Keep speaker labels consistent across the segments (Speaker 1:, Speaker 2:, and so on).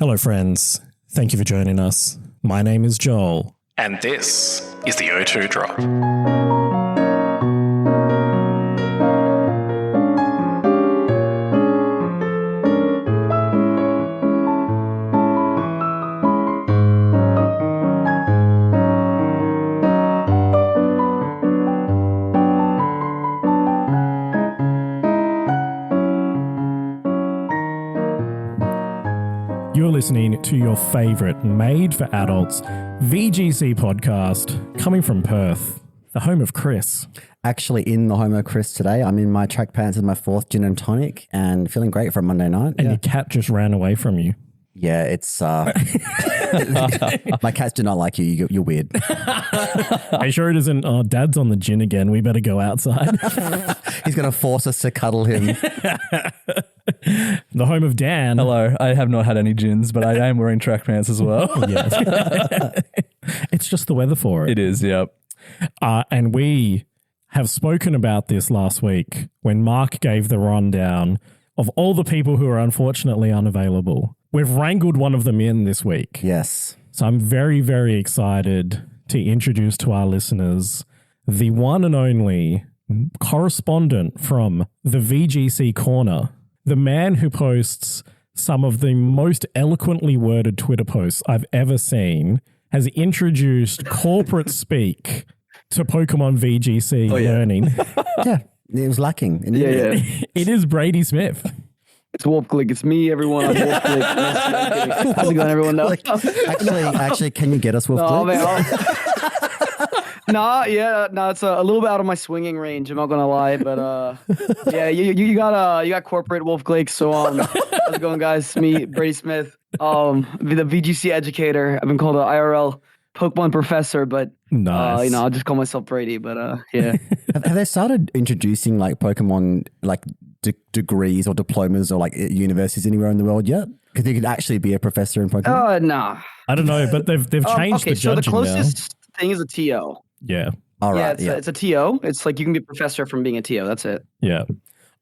Speaker 1: Hello, friends. Thank you for joining us. My name is Joel.
Speaker 2: And this is the O2 Drop.
Speaker 1: You're listening to your favourite made-for-adults VGC podcast coming from Perth, the home of Chris.
Speaker 3: Actually in the home of Chris today. I'm in my track pants with my fourth gin and tonic and feeling great for a Monday night.
Speaker 1: And your cat just ran away from you.
Speaker 3: Yeah, it's... my cats do not like you. You're weird.
Speaker 1: Are you sure it isn't, oh, Dad's on the gin again, we better go outside?
Speaker 3: He's going to force us to cuddle him.
Speaker 1: The home of Dan.
Speaker 4: Hello, I have not had any gins, but I am wearing track pants as well.
Speaker 1: Yes. It's just the weather for it.
Speaker 4: It is, yep.
Speaker 1: And we have spoken about this last week when Mark gave the rundown of all the people who are unfortunately unavailable. We've wrangled one of them in this week.
Speaker 3: Yes.
Speaker 1: So I'm very, very excited to introduce to our listeners the one and only correspondent from the VGCCorner, the man who posts some of the most eloquently worded Twitter posts I've ever seen, has introduced corporate speak to Pokemon VGC learning.
Speaker 3: Yeah, it was lacking.
Speaker 5: Yeah.
Speaker 1: It is Brady Smith.
Speaker 5: It's Wolf Click. It's me, everyone. I'm Wolf Click. How's it going, everyone? No,
Speaker 3: Actually, can you get us Wolf
Speaker 5: no,
Speaker 3: Click?
Speaker 5: man. It's a little bit out of my swinging range. I'm not gonna lie, but yeah, you got corporate Wolf Click. So how's it going, guys? It's me, Brady Smith, the VGC educator. I've been called an IRL Pokemon professor, but
Speaker 1: Nice.
Speaker 5: I'll just call myself Brady. But yeah.
Speaker 3: Have they started introducing like Pokemon like degrees or diplomas or like universities anywhere in the world yet? Because you could actually be a professor in Pokemon.
Speaker 5: Nah.
Speaker 1: I don't know, but they've changed the
Speaker 5: so the
Speaker 1: judging
Speaker 5: closest thing is a TO.
Speaker 1: Yeah.
Speaker 3: All right.
Speaker 5: It's a TO. It's like you can be a professor from being a TO. That's it.
Speaker 1: Yeah.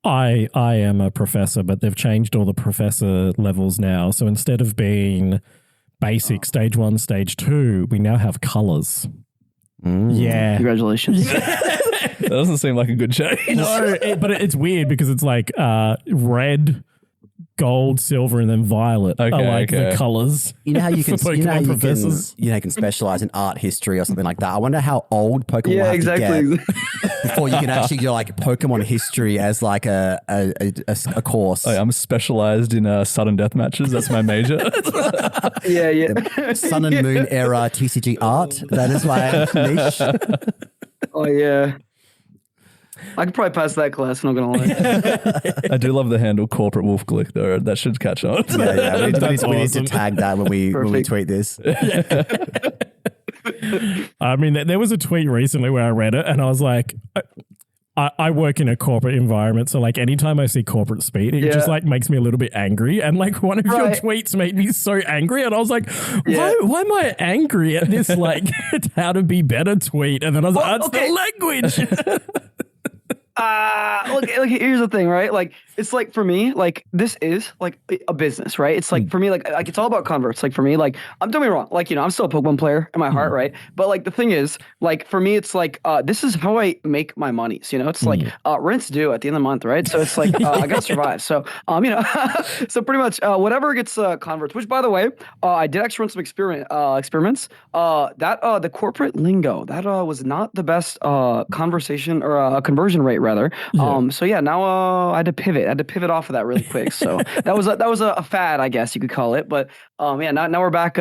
Speaker 1: I am a professor, but they've changed all the professor levels now. So instead of being basic stage 1, stage 2, we now have colors. Yeah.
Speaker 5: Congratulations.
Speaker 4: That doesn't seem like a good change.
Speaker 1: No, but it's weird because it's like red, gold, silver, and then violet are like the colors.
Speaker 3: You know how you can,
Speaker 1: for
Speaker 3: you know how
Speaker 1: Pokemon
Speaker 3: you
Speaker 1: professors.
Speaker 3: can specialize in art history or something like that. I wonder how old Pokemon will have to get before you can actually do like Pokemon history as like a course.
Speaker 4: I'm specialized in sudden death matches. That's my major.
Speaker 5: Yeah.
Speaker 3: Sun and Moon era TCG art. That is my niche.
Speaker 5: Oh yeah. I could probably pass that class, I'm not gonna lie.
Speaker 4: I do love the handle corporate Wolf Click though. That should catch on.
Speaker 3: Yeah. We need
Speaker 1: awesome.
Speaker 3: to tag that when we tweet this.
Speaker 1: I mean, there was a tweet recently where I read it and I was like, I work in a corporate environment, so like anytime I see corporate speak, it just like makes me a little bit angry. And like one of your tweets made me so angry, and I was like, why am I angry at this? Like, how to be better tweet? And then I was like, the language.
Speaker 5: Look, here's the thing, right? Like, it's like for me, like this is like a business, right? It's like for me, like it's all about converts. Like for me, like don't get me wrong, like I'm still a Pokemon player in my heart, right? But like the thing is, like for me, it's like this is how I make my money. So, it's like rent's due at the end of the month, right? So it's like I gotta survive. So so pretty much whatever gets converts. Which by the way, I did actually run some experiments. The corporate lingo that was not the best conversation or conversion rate rather. So yeah, now I had to pivot. I had to pivot off of that really quick. So that was a fad, I guess you could call it. But now we're back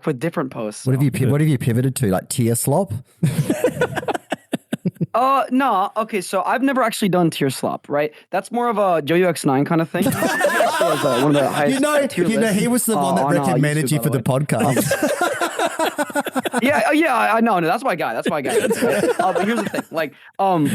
Speaker 5: with different posts.
Speaker 3: What have you pivoted to? Like tier slop?
Speaker 5: No. Okay, so I've never actually done tier slop, right? That's more of a Jojo X9 kind of thing. One of the highest tier lists.
Speaker 3: He was the one that recommended you for the podcast.
Speaker 5: Yeah, I know. No, that's my guy. But here's the thing, like,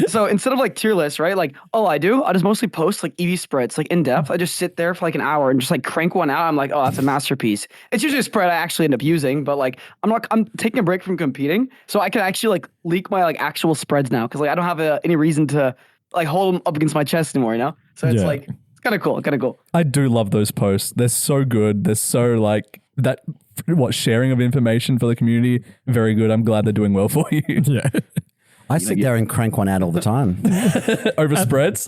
Speaker 5: so instead of like tier lists, right? Like, all I just mostly post like EV spreads, like in depth. I just sit there for like an hour and just like crank one out. I'm like, oh, that's a masterpiece. It's usually a spread I actually end up using, but like, I'm taking a break from competing, so I can actually like leak my like actual spreads now because like I don't have any reason to like hold them up against my chest anymore, So it's like kind of cool. Kind of cool.
Speaker 4: I do love those posts. They're so good. They're so like that. Sharing of information for the community. Very good. I'm glad they're doing well for you.
Speaker 1: Yeah.
Speaker 3: I sit there and crank one out all the time.
Speaker 4: Over spreads.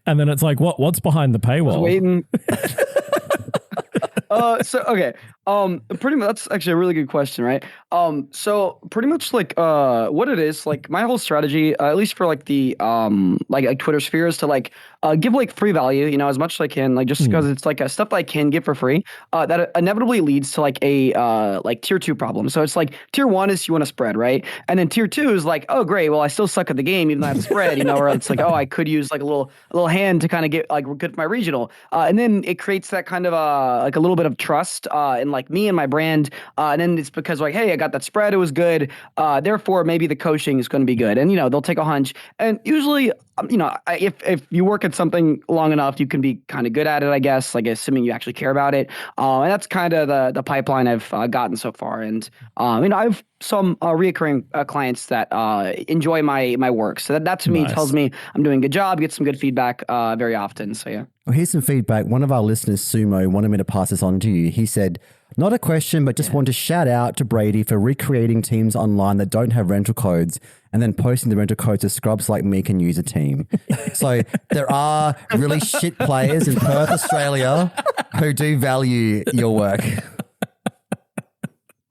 Speaker 1: And then it's like, what's behind the paywall?
Speaker 5: Waiting. Pretty much that's actually a really good question, right? So pretty much like what it is, like my whole strategy, at least for like the like Twitter sphere, is to like give like free value, as much as I can, like just because it's like stuff that I can give for free, that inevitably leads to like a like tier 2 problem. So it's like tier 1 is you want to spread, right? And then tier 2 is like, oh great, well I still suck at the game even though I have to spread, or it's like, oh I could use like a little hand to kind of get like good for my regional, and then it creates that kind of like a little bit of trust in like me and my brand, and then it's because like, hey, I got that spread, it was good, therefore maybe the coaching is going to be good, and they'll take a hunch, and usually if you work at something long enough, you can be kind of good at it, I guess, like assuming you actually care about it, and that's kind of the pipeline I've gotten so far, and I've some reoccurring clients that enjoy my work, so that to me tells me I'm doing a good job, get some good feedback very often, so yeah.
Speaker 3: Well, here's some feedback. One of our listeners, Sumo, wanted me to pass this on to you. He said, not a question, but just want to shout out to Brady for recreating teams online that don't have rental codes and then posting the rental codes so scrubs like me can use a team. So there are really shit players in Perth, Australia who do value your work.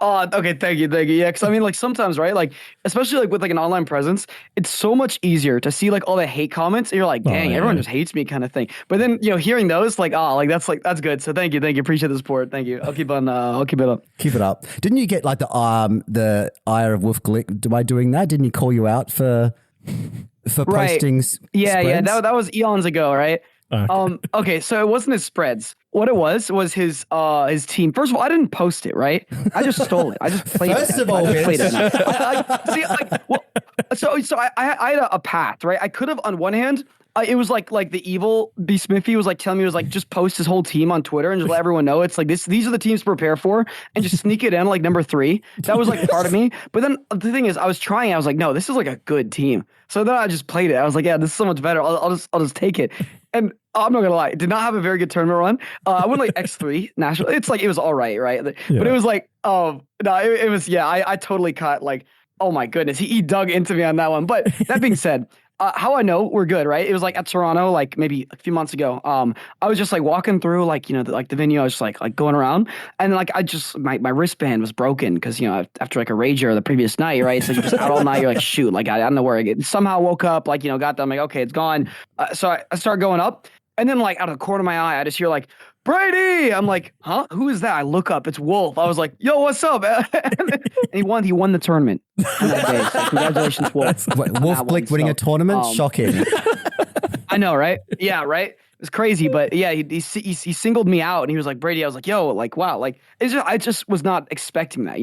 Speaker 5: Oh, okay. Thank you. Yeah. Cause I mean, like sometimes, right? Like, especially like with like an online presence, it's so much easier to see like all the hate comments and you're like, dang, everyone just hates me kind of thing. But then, hearing those like, that's good. So thank you. Appreciate the support. Thank you. I'll keep it up. Keep
Speaker 3: it up. Didn't you get like the ire of Wolf Glick by doing that? Didn't he call you out for posting spreads?
Speaker 5: Yeah. That was eons ago, right? Okay, so it wasn't his spreads. What it was his team. First of all, I didn't post it, right? I just stole it. I just played it.
Speaker 3: First of all,
Speaker 5: I had a path, right? I could have, on one hand, it was like the evil B Smithy was like telling me, it was like, just post his whole team on Twitter and just let everyone know it's like these are the teams to prepare for, and just sneak it in like number 3. That was like part of me. But then the thing is, I was like, no, this is like a good team. So then I just played it. I was like, yeah, this is so much better. I'll just take it. And I'm not gonna lie, it did not have a very good tournament run. I went like X3 national. It's like it was all right, right? But it was like, it was I totally caught like, oh my goodness, he dug into me on that one. But that being said, how I know we're good, right? It was like at Toronto, like maybe a few months ago. I was just like walking through, like the venue. I was just like going around, and like I just my wristband was broken because after like a rager the previous night, right? So you're just out all night. You're like, shoot, like I don't know where I get. Somehow woke up, like got them. Like, okay, it's gone. So I start going up, and then like out of the corner of my eye, I just hear like, Brady! I'm like, huh? Who is that? I look up. It's Wolf. I was like, yo, what's up? And he won the tournament on that day. So congratulations, Wolf.
Speaker 3: Wolf Glick winning a tournament? Shocking.
Speaker 5: I know, right? Yeah, right? It was crazy, but yeah, he singled me out and he was like, Brady. I was like, yo, like, wow. Like, I just was not expecting that,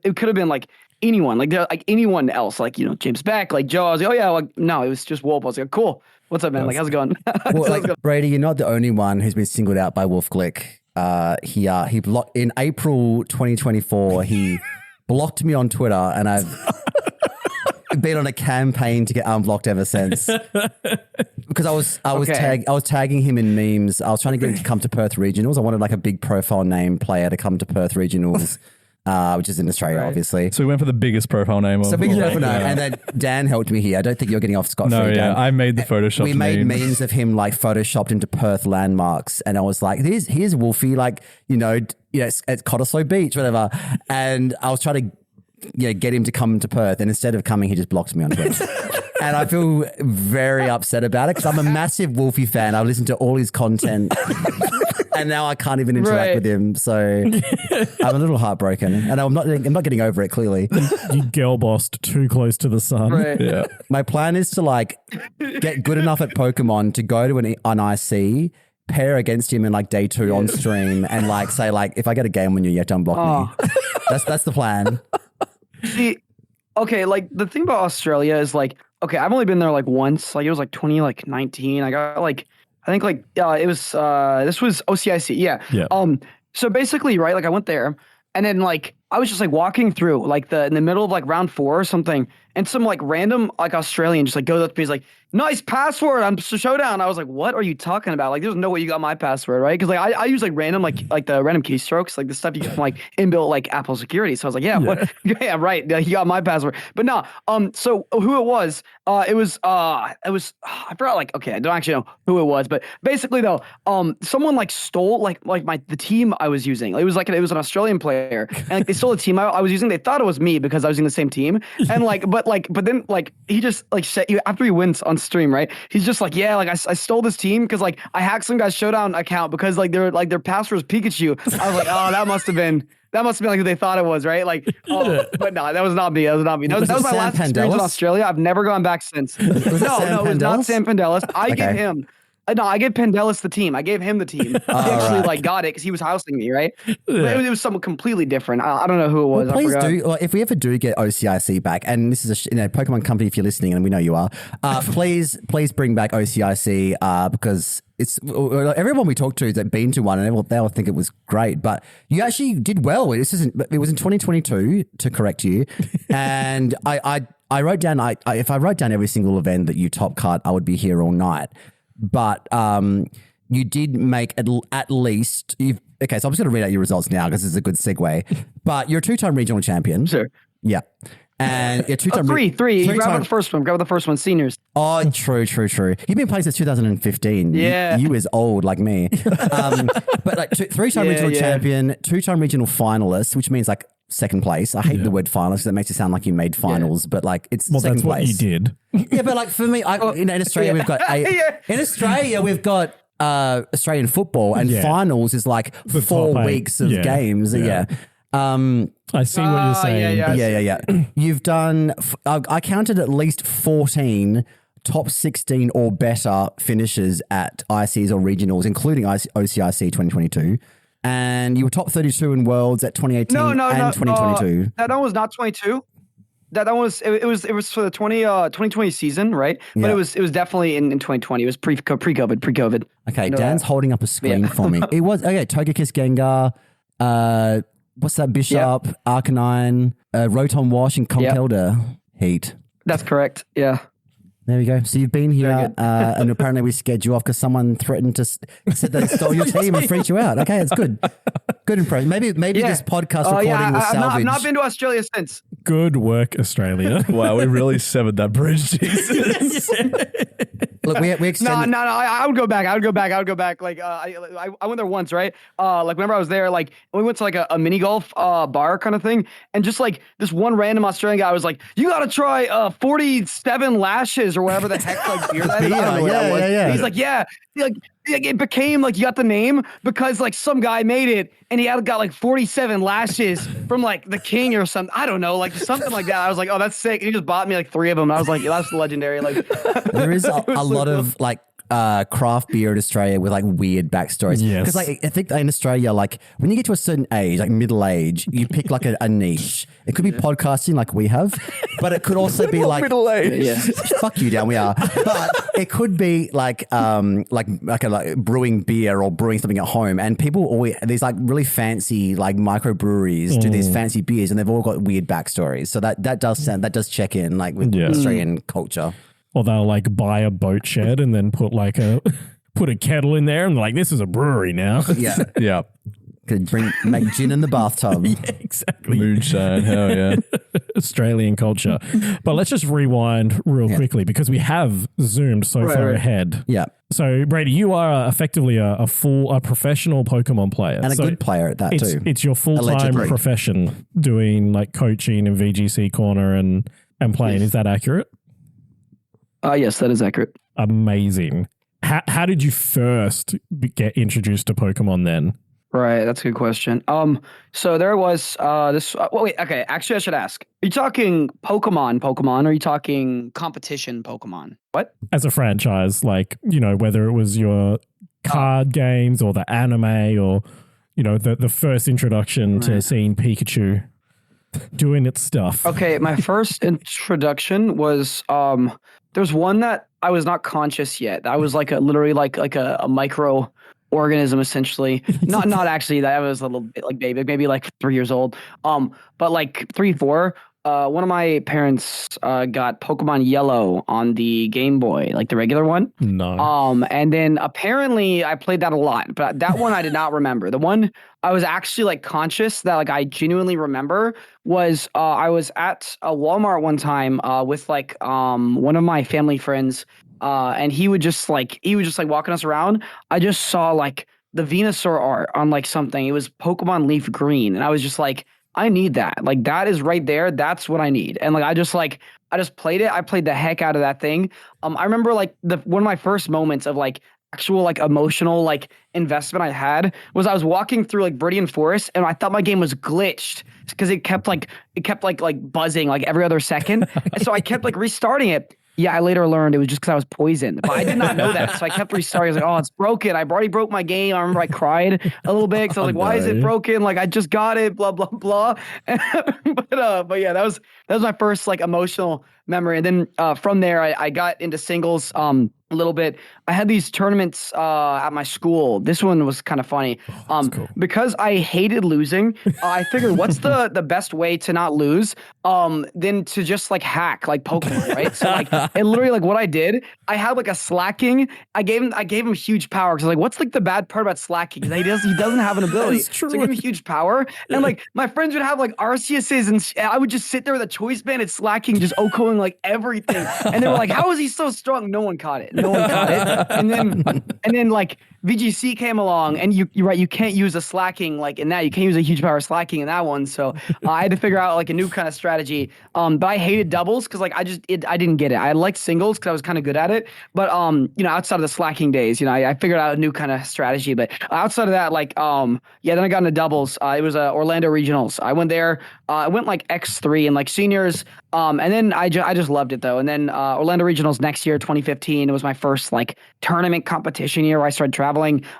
Speaker 5: it could have been like anyone, like anyone else, like, James Beck, like Joe. I was like, oh yeah, like, no, it was just Wolf. I was like, cool. What's up, man? Like, how's it going?
Speaker 3: Well, like, Brady, you're not the only one who's been singled out by Wolf Glick. He blocked in April 2024. He blocked me on Twitter, and I've been on a campaign to get unblocked ever since. Because I was tagging him in memes. I was trying to get him to come to Perth Regionals. I wanted like a big profile name player to come to Perth Regionals. Which is in Australia, obviously.
Speaker 4: So we went for the biggest profile name.
Speaker 3: Biggest profile name. And then Dan helped me here. I don't think you're getting off scot-free, Dan.
Speaker 4: Yeah, I made the Photoshop.
Speaker 3: We made memes of him like photoshopped into Perth landmarks. And I was like, here's Wolfie, like, it's at Cottesloe Beach, whatever. And I was trying to get him to come to Perth. And instead of coming, he just blocked me on Twitter. And I feel very upset about it because I'm a massive Wolfie fan. I listen to all his content. And now I can't even interact with him, so I'm a little heartbroken, and I'm not getting over it. Clearly,
Speaker 1: you girl bossed too close to the sun.
Speaker 5: Right.
Speaker 4: Yeah.
Speaker 3: My plan is to like get good enough at Pokemon to go to an IC, pair against him in like day 2 on stream, and like say like, if I get a game on you have to unblock me. That's the plan.
Speaker 5: See, okay, like the thing about Australia is like, okay, I've only been there like once. Like it was like 2019. I got like. I think like it was this was OCIC, yeah.
Speaker 1: Yeah.
Speaker 5: So basically, right, like I went there and then like I was just like walking through like in the middle of like round 4 or something, and some like random like Australian just like goes up to me, he's like, "Nice password, I'm Showdown." I was like, "What are you talking about? Like, there's no way you got my password, right?" Because like I use like random like the random keystrokes, like the stuff you get from like inbuilt like Apple security. So I was like, "Yeah, what? Yeah, right. You got my password." But no, so who it was? It was I forgot. Like, okay, I don't actually know who it was, but basically though, someone like stole like the team I was using. It was an Australian player, and like they stole the team I was using. They thought it was me because I was using the same team, and but then like he just like said, after he wins on stream, right? He's just like, yeah, like I stole this team because like I hacked some guy's Showdown account because like their password was Pikachu. I was like, oh, that must have been like who they thought it was, right? Like, but no, that was not me. That was not me. That was my last experience in Australia. I've never gone back since. No, it was not Sam Pandelis. I gave him. No, I gave Pandelis the team. I gave him the team. He actually like got it because he was housing me, right? But it was someone completely different. I don't know who it was.
Speaker 3: Well, please do. Well, if we ever do get OCIC back, and this is a Pokemon company, if you're listening, and we know you are, please bring back OCIC because it's everyone we talked to that been to one, and they all think it was great. But you actually did well. It was in 2022, to correct you, and I wrote down. If I wrote down every single event that you top cut, I would be here all night. But you did make at least okay. So I'm just going to read out your results now because it's a good segue. But you're a 2-time regional champion.
Speaker 5: Sure.
Speaker 3: Yeah. And you're 2-time
Speaker 5: three. You grab the first one. Grab the first one. Seniors.
Speaker 3: Oh, true. You've been playing since 2015.
Speaker 5: Yeah.
Speaker 3: You is old like me. But like 3-time regional champion, 2-time regional finalist, which means like second place. I hate the word finalist because it makes it sound like you made finals, but like it's second place.
Speaker 1: That's what you did.
Speaker 3: Yeah, but like for me, in Australia we've got in Australia we've got Australian football, and finals is like 4 weeks of games. Yeah.
Speaker 1: I see what you're saying.
Speaker 3: Yeah. You've done. I counted at least 14 top 16 or better finishes at ICs or regionals, including OCIC 2022. And you were top 32 in Worlds at 2018 and 2022.
Speaker 5: That one was not 22. That was it was for the 2020 season, right? But it was definitely in 2020. It was pre-COVID.
Speaker 3: Okay, Dan's holding up a screen for me. It was Togekiss Gengar, what's that? Bishop, Arcanine, Rotom Wash, and Conkeldurr Heat.
Speaker 5: That's correct. Yeah.
Speaker 3: There we go. So you've been here, and apparently we scared you off because someone threatened to said they stole your team and freaked you out. Okay, it's good. Good impression. Maybe this podcast recording was salvaged.
Speaker 5: I've not been to Australia since.
Speaker 1: Good work, Australia.
Speaker 4: Wow, we really severed that bridge. Jesus.
Speaker 3: Look, we extended.
Speaker 5: No. I would go back. Like I went there once, right? Like whenever I was there, like we went to like a mini golf bar kind of thing, and just like this one random Australian guy was like, "You got to try 47 lashes or whatever the heck like beer that is." I don't know what that was. Yeah. He's like, yeah. Like it became like you got the name because like some guy made it and he had got like 47 lashes from like the king or something. I don't know, like something like that. I was like, oh, that's sick. And he just bought me like 3 of them. I was like, yeah, that's legendary. Like
Speaker 3: there is a lot of like craft beer in Australia with like weird backstories.
Speaker 1: Yes.
Speaker 3: Because like I think in Australia, like when you get to a certain age, like middle age, you pick like a niche. It could be podcasting like we have, but it could also be like
Speaker 4: middle age.
Speaker 3: Yeah. Fuck you, Dan. We are. But it could be like brewing beer or brewing something at home. And people always these like really fancy like microbreweries do these fancy beers, and they've all got weird backstories. So that does check in like with Australian culture.
Speaker 1: Or they'll like buy a boat shed and then put a kettle in there and they're like, this is a brewery now.
Speaker 3: Yeah.
Speaker 4: Yeah.
Speaker 3: Could make gin in the bathtub.
Speaker 1: Yeah, exactly.
Speaker 4: Moonshine. Hell yeah.
Speaker 1: Australian culture. But let's just rewind real quickly because we have zoomed so far ahead.
Speaker 3: Yeah.
Speaker 1: So Brady, you are effectively a professional Pokemon player.
Speaker 3: And a good player at that too.
Speaker 1: It's your full-time profession doing like coaching and VGCCorner and playing. Is that accurate?
Speaker 5: Yes, that is accurate.
Speaker 1: Amazing. How did you first get introduced to Pokemon then?
Speaker 5: Right, that's a good question. So there was this. Wait, okay. Actually, I should ask: are you talking Pokemon, or are you talking competition Pokemon? What?
Speaker 1: As a franchise, like whether it was your card games or the anime or the first introduction to seeing Pikachu doing its stuff.
Speaker 5: Okay, my first introduction was there's one that I was not conscious yet. I was like literally like a micro organism essentially. Not actually. That was a little bit like baby, maybe like 3 years old. But like 3, 4. One of my parents got Pokemon Yellow on the Game Boy, like the regular one.
Speaker 1: No.
Speaker 5: And then apparently I played that a lot, but that one I did not remember. The one I was actually like conscious that like I genuinely remember was I was at a Walmart one time with like one of my family friends, and he was just like walking us around. I just saw like the Venusaur art on like something. It was Pokemon Leaf Green, and I was just like, I need that. Like that is right there. That's what I need. And like I just played it. I played the heck out of that thing. I remember like one of my first moments of like actual like emotional like investment I had was I was walking through like Viridian Forest and I thought my game was glitched because it kept like buzzing like every other second. And so I kept like restarting it. Yeah, I later learned it was just because I was poisoned, but I did not know that. So I kept restarting. I was like, oh, it's broken. I already broke my game. I remember I cried a little bit because I was like, why is it broken? Like, I just got it, blah, blah, blah. But yeah, that was my first like emotional memory. And then from there, I got into singles a little bit. I had these tournaments at my school. This one was kind of funny. Cool. Because I hated losing, I figured what's the best way to not lose than to just like hack like Pokemon, right? So like it literally like what I did, I had like a slacking. I gave him huge power because like what's like the bad part about slacking? He doesn't have an ability. So I gave him huge power. And like my friends would have like Arceuses and I would just sit there with a choice band and slacking, just OHKOing like everything. And they were like, how is he so strong? No one caught it. And then like VGC came along, and you're right, you can't use a slacking like in that. You can't use a huge power slacking in that one. So I had to figure out like a new kind of strategy. But I hated doubles because like I didn't get it. I liked singles because I was kind of good at it. But outside of the slacking days, I figured out a new kind of strategy. But outside of that, like then I got into doubles. It was Orlando Regionals. I went there. I went like X3 and like seniors. And then I just loved it though. And then Orlando Regionals next year, 2015, it was my first like tournament competition year where I started traveling.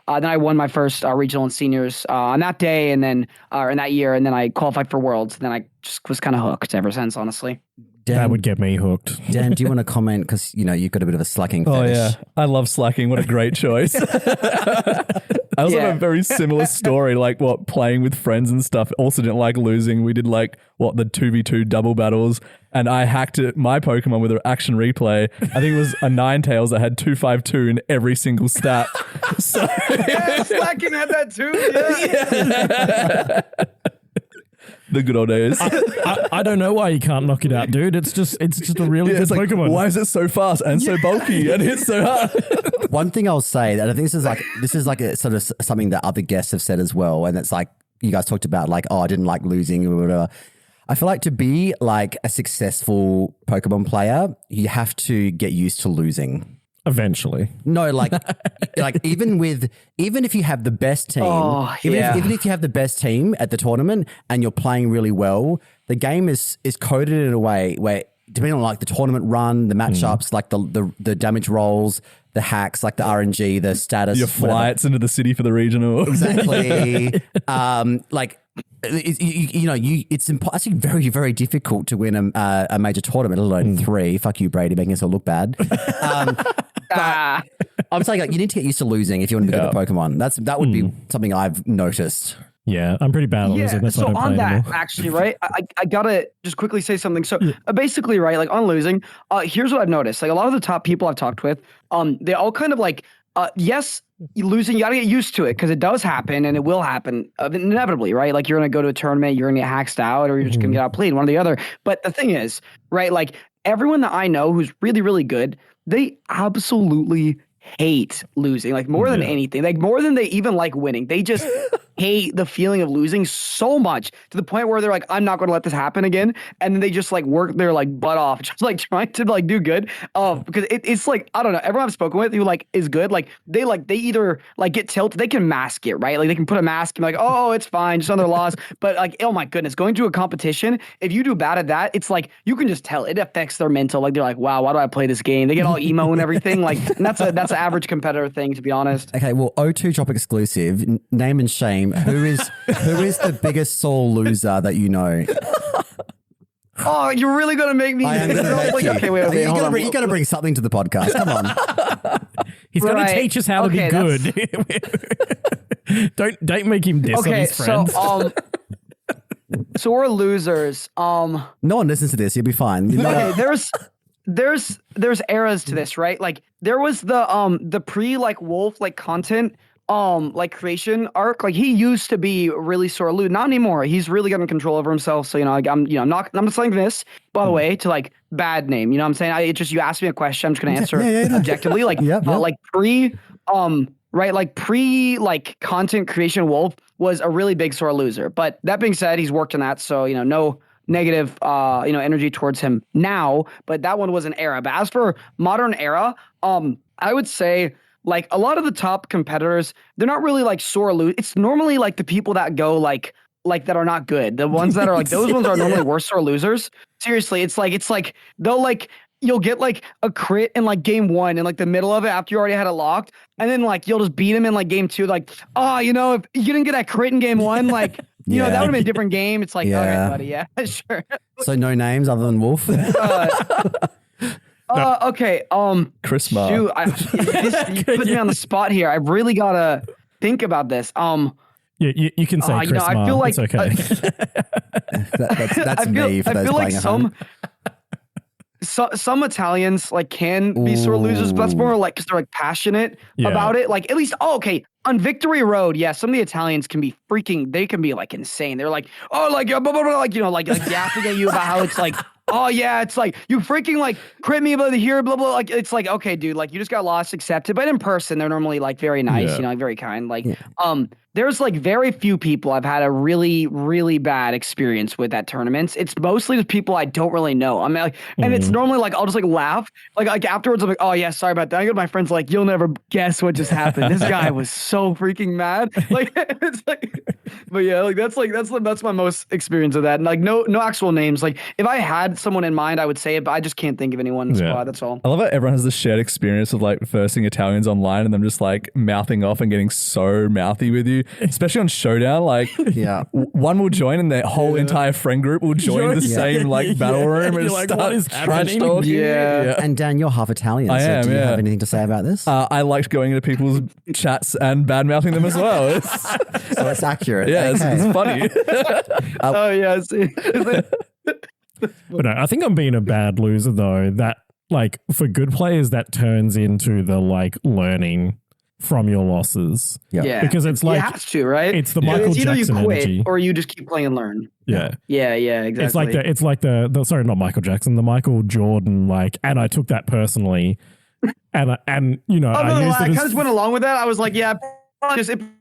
Speaker 5: Then I won my first regional and seniors on that day, and then in that year, and then I qualified for Worlds. And then I just was kind of hooked ever since, honestly.
Speaker 1: Dan, that would get me hooked.
Speaker 3: Dan, do you want to comment? Because you've got a bit of a slacking fetish.
Speaker 4: Oh yeah, I love slacking. What a great choice. I also have a very similar story, like playing with friends and stuff. Also didn't like losing. We did like the 2v2 double battles, and I hacked my Pokemon with an action replay. I think it was a Ninetales that had 252 in every single stat. So
Speaker 5: yeah, slacking had that too. Yeah.
Speaker 4: The good old days.
Speaker 1: I don't know why you can't knock it out, dude. It's just a really good Pokemon.
Speaker 4: Why is it so fast and so bulky and hits so hard?
Speaker 3: One thing I'll say, and I think this is like a sort of something that other guests have said as well, and it's like you guys talked about like, oh, I didn't like losing or whatever. I feel like to be like a successful Pokemon player, you have to get used to losing.
Speaker 1: Eventually.
Speaker 3: No, like even if you have the best team, even if you have the best team at the tournament and you're playing really well, the game is coded in a way where depending on like the tournament run, the matchups, like the damage rolls, the hacks, like the RNG, the status,
Speaker 4: your flights into the city for the regional,
Speaker 3: exactly. It's actually very, very difficult to win a major tournament, let alone 3. Fuck you, Brady, making us all look bad. But I'm saying like you need to get used to losing if you want to be good at Pokemon. That would be something I've noticed.
Speaker 1: Yeah, I'm pretty bad at losing. That's
Speaker 5: so
Speaker 1: why I don't
Speaker 5: on
Speaker 1: play
Speaker 5: that,
Speaker 1: anymore.
Speaker 5: actually, right? I gotta just quickly say something. So basically, right, like on losing, here's what I've noticed. Like a lot of the top people I've talked with, they all kind of like, yes, losing, you gotta get used to it because it does happen and it will happen inevitably, right? Like you're gonna go to a tournament, you're gonna get hacked out, or you're just gonna get outplayed, one or the other. But the thing is, right, like everyone that I know who's really, really good, they absolutely hate losing, like more than anything, like more than they even like winning. They just hate the feeling of losing so much to the point where they're like, I'm not going to let this happen again. And then they just like work their like butt off, just like trying to like do good. Because it's like, I don't know, everyone I've spoken with who like is good, like they either like get tilted, they can mask it, right? Like they can put a mask and be like, oh, it's fine, just another loss. But like, oh my goodness, going to a competition, if you do bad at that, it's like, you can just tell it affects their mental. Like they're like, wow, why do I play this game? They get all emo and everything. Like, and that's an average competitor thing, to be honest.
Speaker 3: Okay, well, O2 Drop exclusive, name and shame. Who is the biggest sore loser that you know?
Speaker 5: Oh, you're really gonna make me?
Speaker 3: I am gonna make you.
Speaker 5: Okay, wait, hold on.
Speaker 3: You gotta bring something to the podcast. Come on.
Speaker 1: He's going to
Speaker 5: Right.
Speaker 1: teach us how to be
Speaker 5: Okay,
Speaker 1: good. Don't make him diss on
Speaker 5: Okay,
Speaker 1: his friends.
Speaker 5: so we're losers.
Speaker 3: No one listens to this. You'll be fine. You know
Speaker 5: Okay, there's eras to this, right? Like there was the pre like Wolf like content like creation arc. Like he used to be really sore loser. Not anymore. He's really gotten control over himself. So like, I'm not saying this by the way to like bad name. You know what I'm saying? It just you asked me a question. I'm just gonna answer objectively. Like like pre right, like pre like content creation Wolf was a really big sore loser. But that being said, he's worked on that. So no negative energy towards him now, but that one was an era. But as for modern era, I would say like a lot of the top competitors, they're not really like sore lose. It's normally like the people that go like that are not good. The ones that are like those ones are normally worse sore losers. Seriously, it's like they'll like you'll get like a crit in like game 1 in like the middle of it after you already had it locked, and then like you'll just beat him in like game 2. Like, if you didn't get that crit in game 1, like that would have been a different game. It's like, okay, buddy, yeah, sure.
Speaker 3: So no names other than Wolf.
Speaker 5: Okay.
Speaker 4: Chris Ma.
Speaker 5: Shoot, you put me on the spot here. I really gotta think about this.
Speaker 1: Yeah, you can say Chris
Speaker 5: I feel like
Speaker 1: it's okay.
Speaker 3: That's me for those
Speaker 5: I feel like
Speaker 3: playing at home.
Speaker 5: some Italians like can be sore losers, but that's more like because they're like passionate about it. Like at least, on Victory Road, some of the Italians can be they can be like insane. They're like, like blah, blah, blah, like yapping at you about how it's like, it's like you freaking like crit me over here, blah blah. Like it's like, okay, dude, like you just got lost, accepted. But in person, they're normally like very nice, like very kind. Like there's like very few people I've had a really, really bad experience with at tournaments. It's mostly just people I don't really know. I mean, like, and it's normally like I'll just like laugh, like afterwards I'm like, oh yeah, sorry about that. I go to my friends like, you'll never guess what just happened. This guy was so freaking mad. Like it's like, but yeah, like that's my most experience of that. And like no actual names. Like if I had someone in mind, I would say it, but I just can't think of anyone in the squad. That's all.
Speaker 4: I love how everyone has this shared experience of like versing Italians online and them just like mouthing off and getting so mouthy with you. Especially on Showdown, like one will join and their whole entire friend group will join the same like battle room and
Speaker 1: like,
Speaker 4: start
Speaker 1: what is
Speaker 4: trash
Speaker 1: happening?
Speaker 4: talking.
Speaker 3: Yeah. And Dan, you're half Italian.
Speaker 4: I am,
Speaker 3: do you have anything to say about this?
Speaker 4: I liked going into people's chats and bad mouthing them as well.
Speaker 3: So that's accurate.
Speaker 4: Yeah,
Speaker 3: Okay.
Speaker 4: it's funny.
Speaker 5: I see.
Speaker 1: But no, I think I'm being a bad loser though. That like for good players, that turns into the like learning from your losses.
Speaker 5: Yeah,
Speaker 1: because it's like
Speaker 5: you have to, right?
Speaker 1: It's the Michael
Speaker 5: it's either
Speaker 1: Jackson
Speaker 5: you quit
Speaker 1: energy,
Speaker 5: or you just keep playing and learn.
Speaker 1: Yeah,
Speaker 5: exactly.
Speaker 1: It's like the sorry, not Michael Jackson, the Michael Jordan. Like, and I took that personally, and I used it
Speaker 5: I
Speaker 1: as,
Speaker 5: kind of went along with that. I was like, it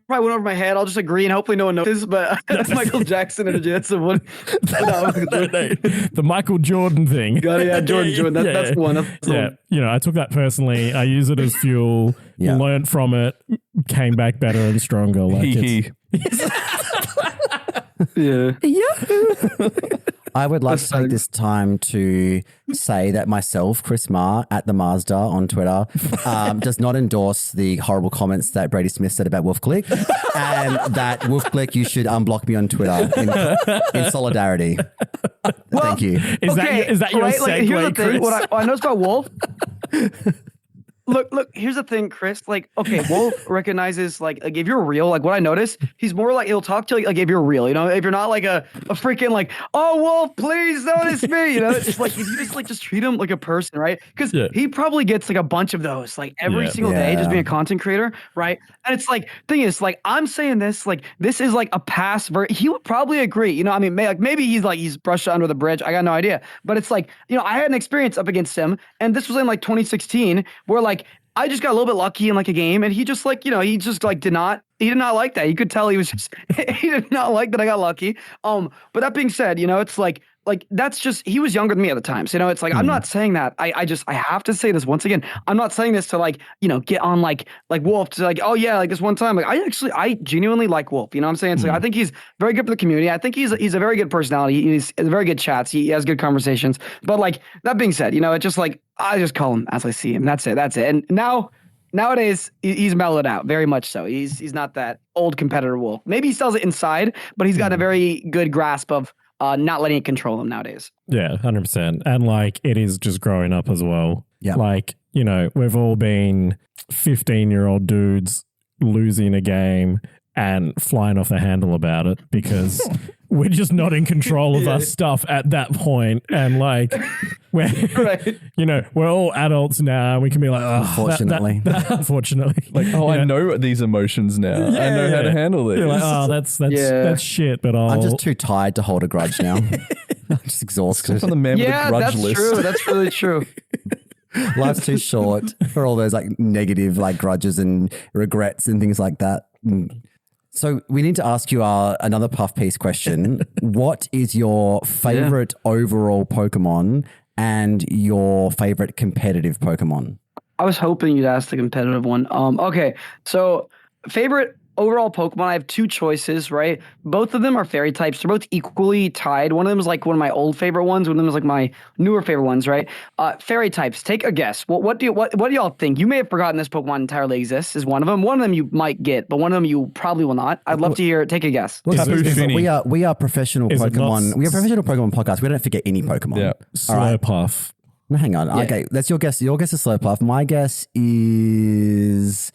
Speaker 5: probably went over my head. I'll just agree, and hopefully no one notices. But that's Michael Jackson energy. That's the one.
Speaker 1: the Michael Jordan thing.
Speaker 5: Jordan. That's the one. That's the one.
Speaker 1: I took that personally. I use it as fuel. Learned from it. Came back better and stronger. Like
Speaker 3: I would like to take this time to say that myself, Chris Ma, at the Mazda on Twitter, does not endorse the horrible comments that Brady Smith said about Wolf Click, and that Wolf Click, you should unblock me on Twitter in solidarity. Thank you.
Speaker 1: Is that your segue,
Speaker 5: like, here's the thing.
Speaker 1: Chris?
Speaker 5: What I noticed about Wolf. Look, here's the thing, Chris. Like, okay, Wolf recognizes, like if you're real, like what I noticed, he's more like, he'll talk to you like if you're real, if you're not like a freaking like, oh, Wolf, please notice me, it's like, if you just treat him like a person, right? Because he probably gets like a bunch of those, like every single day, just being a content creator, right? And it's like, thing is, like, I'm saying this, like, this is like a past he would probably agree, I mean, maybe he's brushed under the bridge. I got no idea. But it's like, I had an experience up against him, and this was in like 2016, where like, I just got a little bit lucky in like a game, and he just like, he just like did not like that. You could tell he was just, he did not like that I got lucky. But that being said, it's like that's just, he was younger than me at the time. So, it's like, I'm not saying that. I have to say this once again. I'm not saying this to like, get on like Wolf to like, oh yeah, like this one time, like I genuinely like Wolf. You know what I'm saying? So I think he's very good for the community. I think he's a very good personality. He's very good chats. He has good conversations. But like that being said, it's just like, I just call him as I see him. That's it. And nowadays he's mellowed out very much so. He's not that old competitor Wolf. Maybe he still has it inside, but he's got a very good grasp of not letting it control him nowadays.
Speaker 1: Yeah, 100%. And like it is just growing up as well.
Speaker 3: Yeah.
Speaker 1: Like, you know, we've all been 15-year-old dudes losing a game and flying off the handle about it because we're just not in control of our stuff at that point. And like, we're, you know, we're all adults now. We can be like, oh,
Speaker 3: Unfortunately.
Speaker 1: unfortunately.
Speaker 4: Like, oh, I know these emotions now. I know how to handle this.
Speaker 1: You're like, oh, that's shit, but
Speaker 3: I'm just too tired to hold a grudge now. I'm just exhausted.
Speaker 4: It's on the man with the grudge
Speaker 5: that's
Speaker 4: list.
Speaker 5: true. That's really true.
Speaker 3: Life's too short for all those like negative like grudges and regrets and things like that. So we need to ask you another puff piece question. What is your favorite overall Pokemon and your favorite competitive Pokemon?
Speaker 5: I was hoping you'd ask the competitive one. Okay, so favorite overall Pokemon, I have two choices, right? Both of them are fairy types. They're both equally tied. One of them is like one of my old favorite ones. One of them is like my newer favorite ones, right? Fairy types. Take a guess. What do y'all think? You may have forgotten this Pokemon entirely exists. Is one of them. One of them you might get, but one of them you probably will not. I'd love to hear. Take a guess.
Speaker 3: We are professional Pokemon. We are professional Pokemon podcast. We don't forget any Pokemon.
Speaker 4: Yeah.
Speaker 1: Slurpuff.
Speaker 3: No, hang on. Okay, that's your guess. Your guess is Slurpuff. My guess is.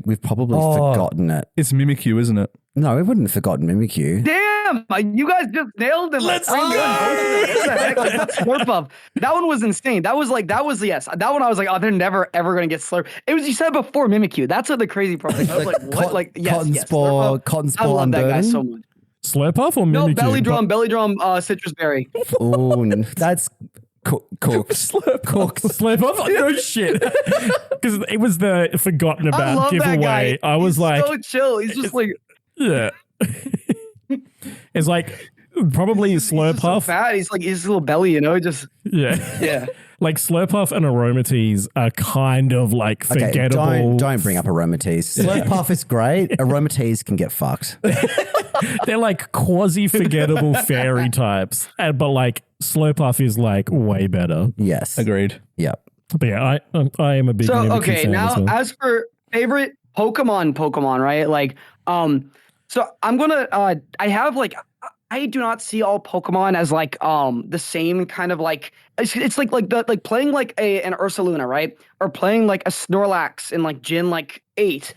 Speaker 3: We've probably forgotten it.
Speaker 4: It's Mimikyu, isn't it?
Speaker 3: No, we wouldn't have forgotten Mimikyu.
Speaker 5: Damn, you guys just nailed it. Let's go. What the heck? That's Slurpuff. That one was insane. That was yes. That one I was like, oh, they're never ever gonna get Slurp. It was, you said before Mimikyu. That's what the crazy part was. I was like, what? Like, yes,
Speaker 3: Cotton Spore,
Speaker 5: I love that guy so much.
Speaker 1: Slurpuff or Mimikyu?
Speaker 5: No, belly drum, citrus berry.
Speaker 3: Oh, that's cooked.
Speaker 1: Slurpuff? No shit. Because it was the forgotten about giveaway. I was like,
Speaker 5: so chill. He's just like,
Speaker 1: yeah. It's like probably Slurpuff.
Speaker 5: He's so fat. He's like his little belly, you know. Just yeah.
Speaker 1: Like Slurpuff and Aromatisse are kind of like forgettable.
Speaker 3: Okay, don't bring up Aromatisse. Slurpuff is great. Aromatisse can get fucked.
Speaker 1: They're like quasi-forgettable fairy types, but like Slurpuff is like way better.
Speaker 3: Yes,
Speaker 4: agreed.
Speaker 3: Yep.
Speaker 1: But yeah, I am a big.
Speaker 5: So
Speaker 1: Mimikyu
Speaker 5: okay,
Speaker 1: fan
Speaker 5: now
Speaker 1: as well.
Speaker 5: as for favorite Pokemon, right? Like, so I'm gonna I have like. I do not see all Pokemon as like the same kind of like it's like playing like an Ursaluna, right? Or playing like a Snorlax in like Gen like 8,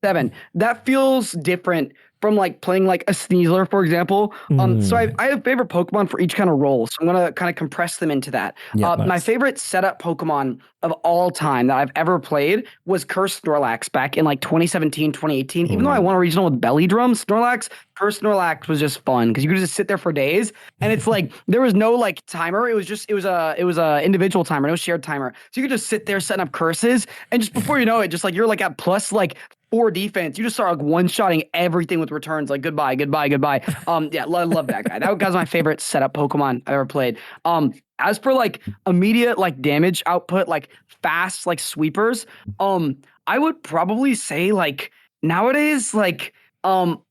Speaker 5: 7. That feels different from like playing like a Sneasler, for example. So I have favorite Pokemon for each kind of role. So I'm going to kind of compress them into that.
Speaker 3: Nice.
Speaker 5: My favorite setup Pokemon of all time that I've ever played was Cursed Snorlax back in like 2017, 2018. Even though I won a regional with Belly Drum, Cursed Snorlax was just fun because you could just sit there for days. And it's like, there was no like timer. It was a individual timer, no shared timer. So you could just sit there setting up curses. And just before you know it, just like you're like at plus like 4 defense, you just start like one-shotting everything with returns, like goodbye. Yeah, love that guy. That guy's my favorite setup Pokemon I've ever played. As for like immediate like damage output, like fast like sweepers, I would probably say like nowadays like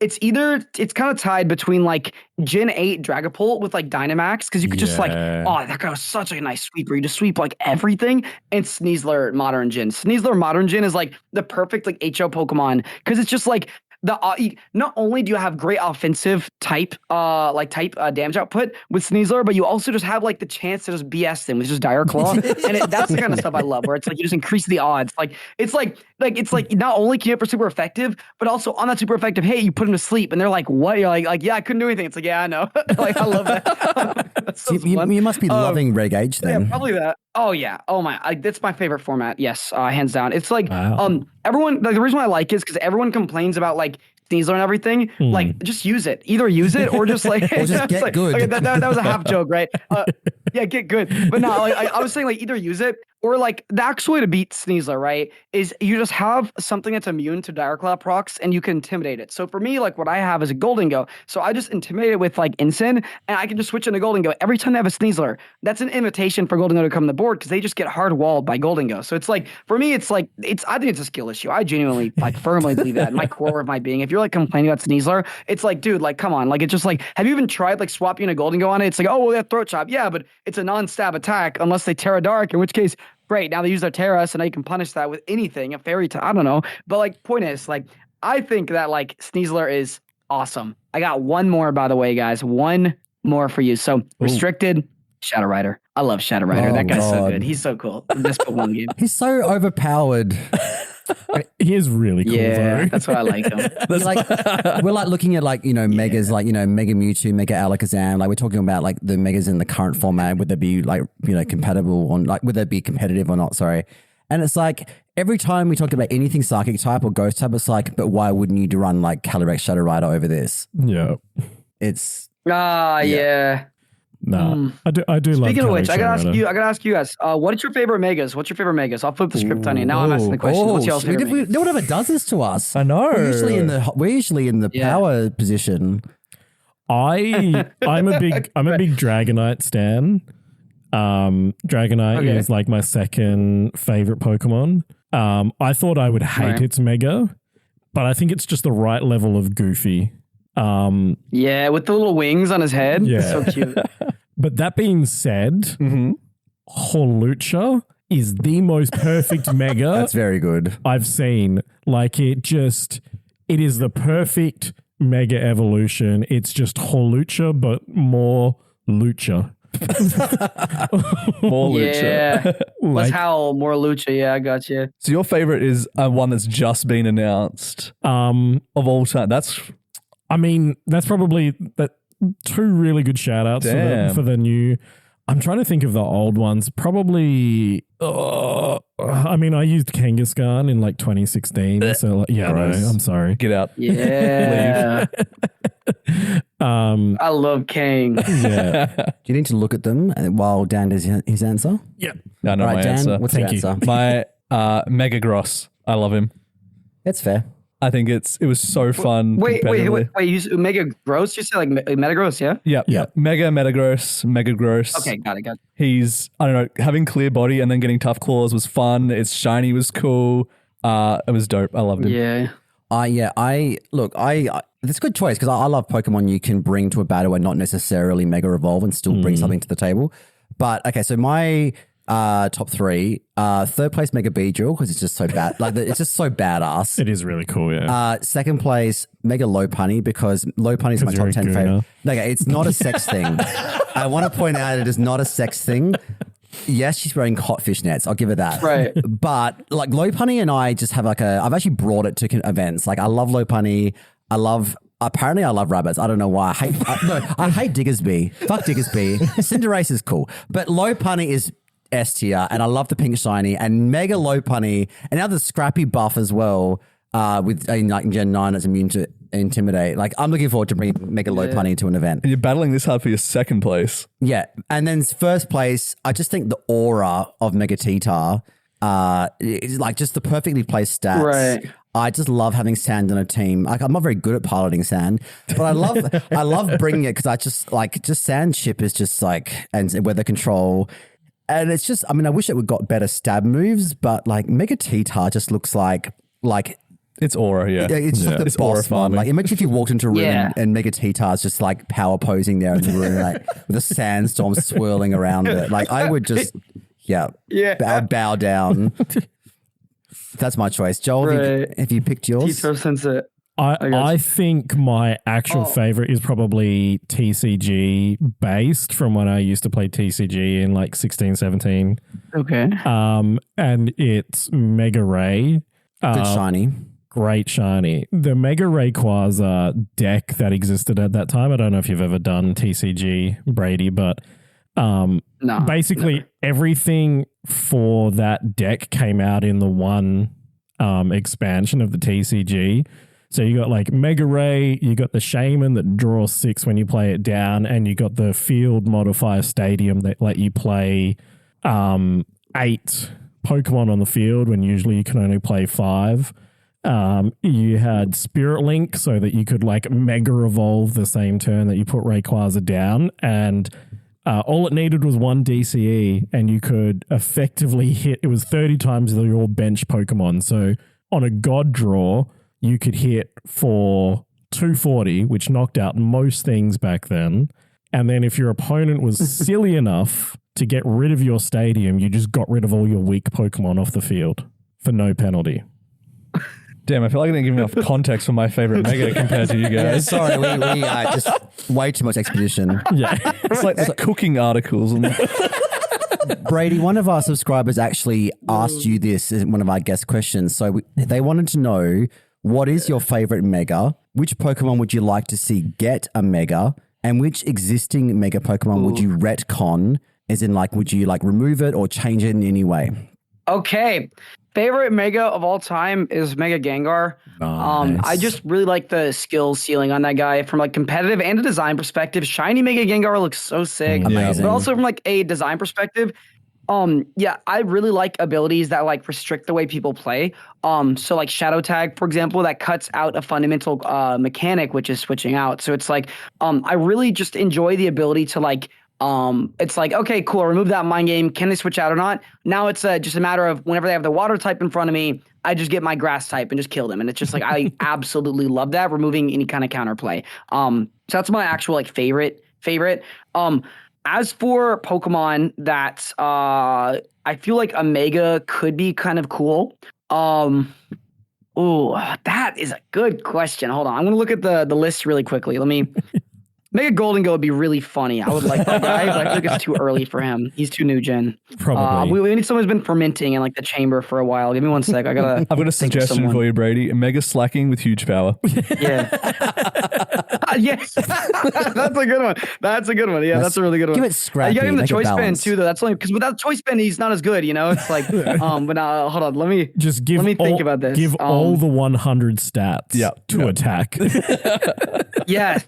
Speaker 5: it's kind of tied between like Gen 8 Dragapult with like Dynamax, because you could just like, oh, that guy was such a nice sweeper. You just sweep like everything. And Sneasler Modern Gen. Sneasler Modern Gen is like the perfect like HO Pokemon, because it's just like not only do you have great offensive type damage output with Sneasler, but you also just have like the chance to just BS them with just Dire Claw. And that's the kind of stuff I love, where it's like you just increase the odds. It's like not only can you be super effective, but also on that super effective, hey, you put them to sleep and they're like, what? You're like yeah, I couldn't do anything. It's like, yeah, I know. Like, I love that.
Speaker 3: You must be loving Reg Age then.
Speaker 5: Yeah, probably that. Oh yeah. Oh my. That's my favorite format. Yes, hands down. It's like everyone. Like, the reason why I like it is because everyone complains about like Sneasler and everything. Like, just use it. Either use it or just like
Speaker 3: or just get good.
Speaker 5: Okay, that was a half joke, right? Yeah, get good. But no, like, I was saying like either use it or like the actual way to beat Sneasler, right, is you just have something that's immune to Dire Claw procs and you can intimidate it. So for me, like what I have is a Golden Go. So I just intimidate it with like Ensign, and I can just switch into Golden Go every time I have a Sneasler. That's an invitation for Golden Go to come to the board, because they just get hard walled by Golden Go. So it's like, for me, I think it's a skill issue. I genuinely like firmly believe that in my core of my being. If you're like complaining about Sneasler, it's like, dude, like, come on. Like, it's just like, have you even tried like swapping a Golden Go on it? It's like, oh, well, that throat chop. Yeah, but it's a non-stab attack unless they Terra Dark, in which case, great. Now they use their Terra, so now you can punish that with anything, a fairy type. I don't know. But like, point is, like, I think that like Sneasler is awesome. I got one more, by the way, guys. One more for you. So restricted Shadow Rider. I love Shadow Rider.
Speaker 3: Oh,
Speaker 5: That guy's so
Speaker 3: God.
Speaker 5: good. He's so cool. The best Pokemon game.
Speaker 3: He's so overpowered.
Speaker 1: He is really cool,
Speaker 5: Yeah,
Speaker 1: though.
Speaker 5: that's why I like him.
Speaker 3: Like we're like looking at like, you know, megas, like, you know, Mega Mewtwo, Mega Alakazam. Like we're talking about like the megas in the current format. Would they be like, you know, compatible on like, would they be competitive or not? Sorry. And it's like every time we talk about anything psychic type or ghost type, it's like, but why wouldn't you run like Calyrex Shadow Rider over this?
Speaker 1: Yeah.
Speaker 3: It's
Speaker 5: Yeah.
Speaker 1: Nah. I do love
Speaker 5: Speaking of which,
Speaker 1: Calyrex
Speaker 5: I gotta
Speaker 1: Shadow
Speaker 5: ask you. I gotta ask you guys. What's your favorite megas? What's your favorite megas? I'll flip the script on you. Now I'm asking the question. What's y'all's favorite?
Speaker 3: No one ever does this to us.
Speaker 4: I know.
Speaker 3: We're usually in the power position.
Speaker 1: I'm a big Dragonite stan. Dragonite is like my second favorite Pokemon. I thought I would hate its Mega, but I think it's just the right level of goofy.
Speaker 5: Yeah, with the little wings on his head.
Speaker 1: Yeah.
Speaker 5: So cute.
Speaker 1: But that being said, Hawlucha is the most perfect Mega
Speaker 3: That's very good.
Speaker 1: I've seen. Like it is the perfect Mega evolution. It's just Hawlucha, but more Lucha.
Speaker 4: More Lucha.
Speaker 5: Yeah.
Speaker 1: Like-
Speaker 5: Let's howl more Lucha. Yeah, I got you.
Speaker 4: So your favorite is one that's just been announced of all time. That's
Speaker 1: Probably two really good shout outs for the new. I'm trying to think of the old ones. Probably, I used Kangaskhan in like 2016. So like, yeah, right. I'm sorry.
Speaker 4: get out.
Speaker 5: Yeah. I love Kang.
Speaker 1: Yeah.
Speaker 3: Do you need to look at them while Dan does his answer?
Speaker 1: Yeah.
Speaker 4: No,
Speaker 3: All
Speaker 4: my
Speaker 3: right, Dan,
Speaker 4: answer.
Speaker 3: what's
Speaker 1: Thank
Speaker 3: your
Speaker 1: you.
Speaker 3: answer?
Speaker 4: My Mega Gross. I love him.
Speaker 3: That's fair.
Speaker 4: I think it was so fun.
Speaker 5: Wait.
Speaker 4: competitively.
Speaker 5: You said Mega Gross? You said like Metagross, yeah?
Speaker 4: Yeah. Mega Gross.
Speaker 5: Okay, got it.
Speaker 4: He's, I don't know, having clear body and then getting tough claws was fun. Its shiny was cool. It was dope. I loved him.
Speaker 5: Yeah.
Speaker 3: It's a good choice because I love Pokemon you can bring to a battle and not necessarily Mega Evolve and still bring something to the table. But okay, so my top three, third place Mega Beedrill because it's just so bad. Like it's just so badass.
Speaker 1: It is really cool. Yeah.
Speaker 3: Second place, Mega Lopunny because Lopunny is my top
Speaker 1: you're a
Speaker 3: 10
Speaker 1: gooner.
Speaker 3: favorite. Okay, it's not a sex thing. I want to point out it is not a sex thing. Yes, she's wearing hot fishnets. I'll give her that.
Speaker 5: Right.
Speaker 3: But like Lopunny and I just have I've actually brought it to events. Like I love Lopunny. Apparently I love rabbits. I don't know why. I hate Diggersby. Fuck Diggersby. Cinderace is cool. But Lopunny is S tier and I love the pink shiny and Mega Lopunny and now the Scrappy buff as well with like Gen 9 that's immune to Intimidate. Like I'm looking forward to bringing Mega Lopunny to an event.
Speaker 4: And you're battling this hard for your second place.
Speaker 3: Yeah. And then first place, I just think the aura of Mega Titar is like just the perfectly placed stats.
Speaker 5: Right.
Speaker 3: I just love having Sand on a team. Like I'm not very good at piloting Sand, but I love bringing it because I just Sand ship is just like, and weather control. And it's just, I wish it would got better stab moves, but like Mega Titar just looks like
Speaker 4: It's aura, yeah.
Speaker 3: it's just the
Speaker 4: It's
Speaker 3: boss
Speaker 4: aura
Speaker 3: one.
Speaker 4: farming.
Speaker 3: Like imagine if you walked into a room
Speaker 5: Yeah.
Speaker 3: and Mega Titar's just like power posing there in the room, like with a sandstorm swirling around it. Like I would just, bow down. That's my choice. Joel,
Speaker 5: Right.
Speaker 3: have you picked yours?
Speaker 5: Titar Sensei.
Speaker 1: I think my actual favorite is probably TCG based from when I used to play TCG in like 16, 17.
Speaker 5: Okay.
Speaker 1: And it's Mega Ray.
Speaker 3: Good shiny.
Speaker 1: Great shiny. The Mega Rayquaza deck that existed at that time. I don't know if you've ever done TCG, Brady, but
Speaker 5: No.
Speaker 1: basically everything for that deck came out in the one expansion of the TCG. So you got like Mega Ray, you got the Shaman that draws 6 when you play it down, and you got the Field Modifier Stadium that let you play 8 Pokemon on the field when usually you can only play 5. You had Spirit Link so that you could like Mega Evolve the same turn that you put Rayquaza down, and all it needed was 1 DCE, and you could effectively hit. It was 30 times your bench Pokemon. So on a God draw, you could hit for 240, which knocked out most things back then. And then if your opponent was silly enough to get rid of your stadium, you just got rid of all your weak Pokemon off the field for no penalty.
Speaker 4: Damn, I feel like I didn't give enough context for my favorite Mega compared to you
Speaker 3: Yeah,
Speaker 4: guys.
Speaker 3: sorry, we just way too much expedition.
Speaker 1: Yeah.
Speaker 4: It's like the cooking articles. And
Speaker 3: Brady, one of our subscribers actually asked you this in one of our guest questions. So they wanted to know, what is your favorite Mega? Which Pokemon would you like to see get a Mega? And which existing Mega Pokemon would you retcon? As in, like, would you like remove it or change it in any way?
Speaker 5: Okay. Favorite Mega of all time is Mega Gengar.
Speaker 3: Nice.
Speaker 5: I just really like the skill ceiling on that guy from like competitive and a design perspective. Shiny Mega Gengar looks so sick.
Speaker 3: Amazing.
Speaker 5: But also from like a design perspective, yeah, I really like abilities that like restrict the way people play. So like Shadow Tag, for example, that cuts out a fundamental mechanic, which is switching out. So it's like I really just enjoy the ability to like it's like, okay, cool, remove that mind game. Can they switch out or not? Now it's just a matter of whenever they have the water type in front of me, I just get my grass type and just kill them. And it's just like, I absolutely love that, removing any kind of counterplay. So that's my actual like favorite. As for Pokemon that I feel like a Mega could be kind of cool. Oh, that is a good question. Hold on. I'm going to look at the list really quickly. Let me Mega Golden Go would be really funny. I would like that guy, but I think it's too early for him. He's too new gen.
Speaker 1: Probably.
Speaker 5: We need someone who's been fermenting in like the chamber for a while. Give me one sec.
Speaker 4: I've got a suggestion for you, Brady. Mega Slacking with huge power.
Speaker 5: Yeah. Yes. That's a good one. That's a good one. Yeah, that's a really good one.
Speaker 3: Give it Scrappy.
Speaker 5: You got him the
Speaker 3: make it
Speaker 5: choice band
Speaker 3: balanced.
Speaker 5: too, though. That's only because without choice band, he's not as good. You know, it's like, but now hold on. Let me think about this.
Speaker 1: Give all the 100 stats to attack.
Speaker 5: Yes.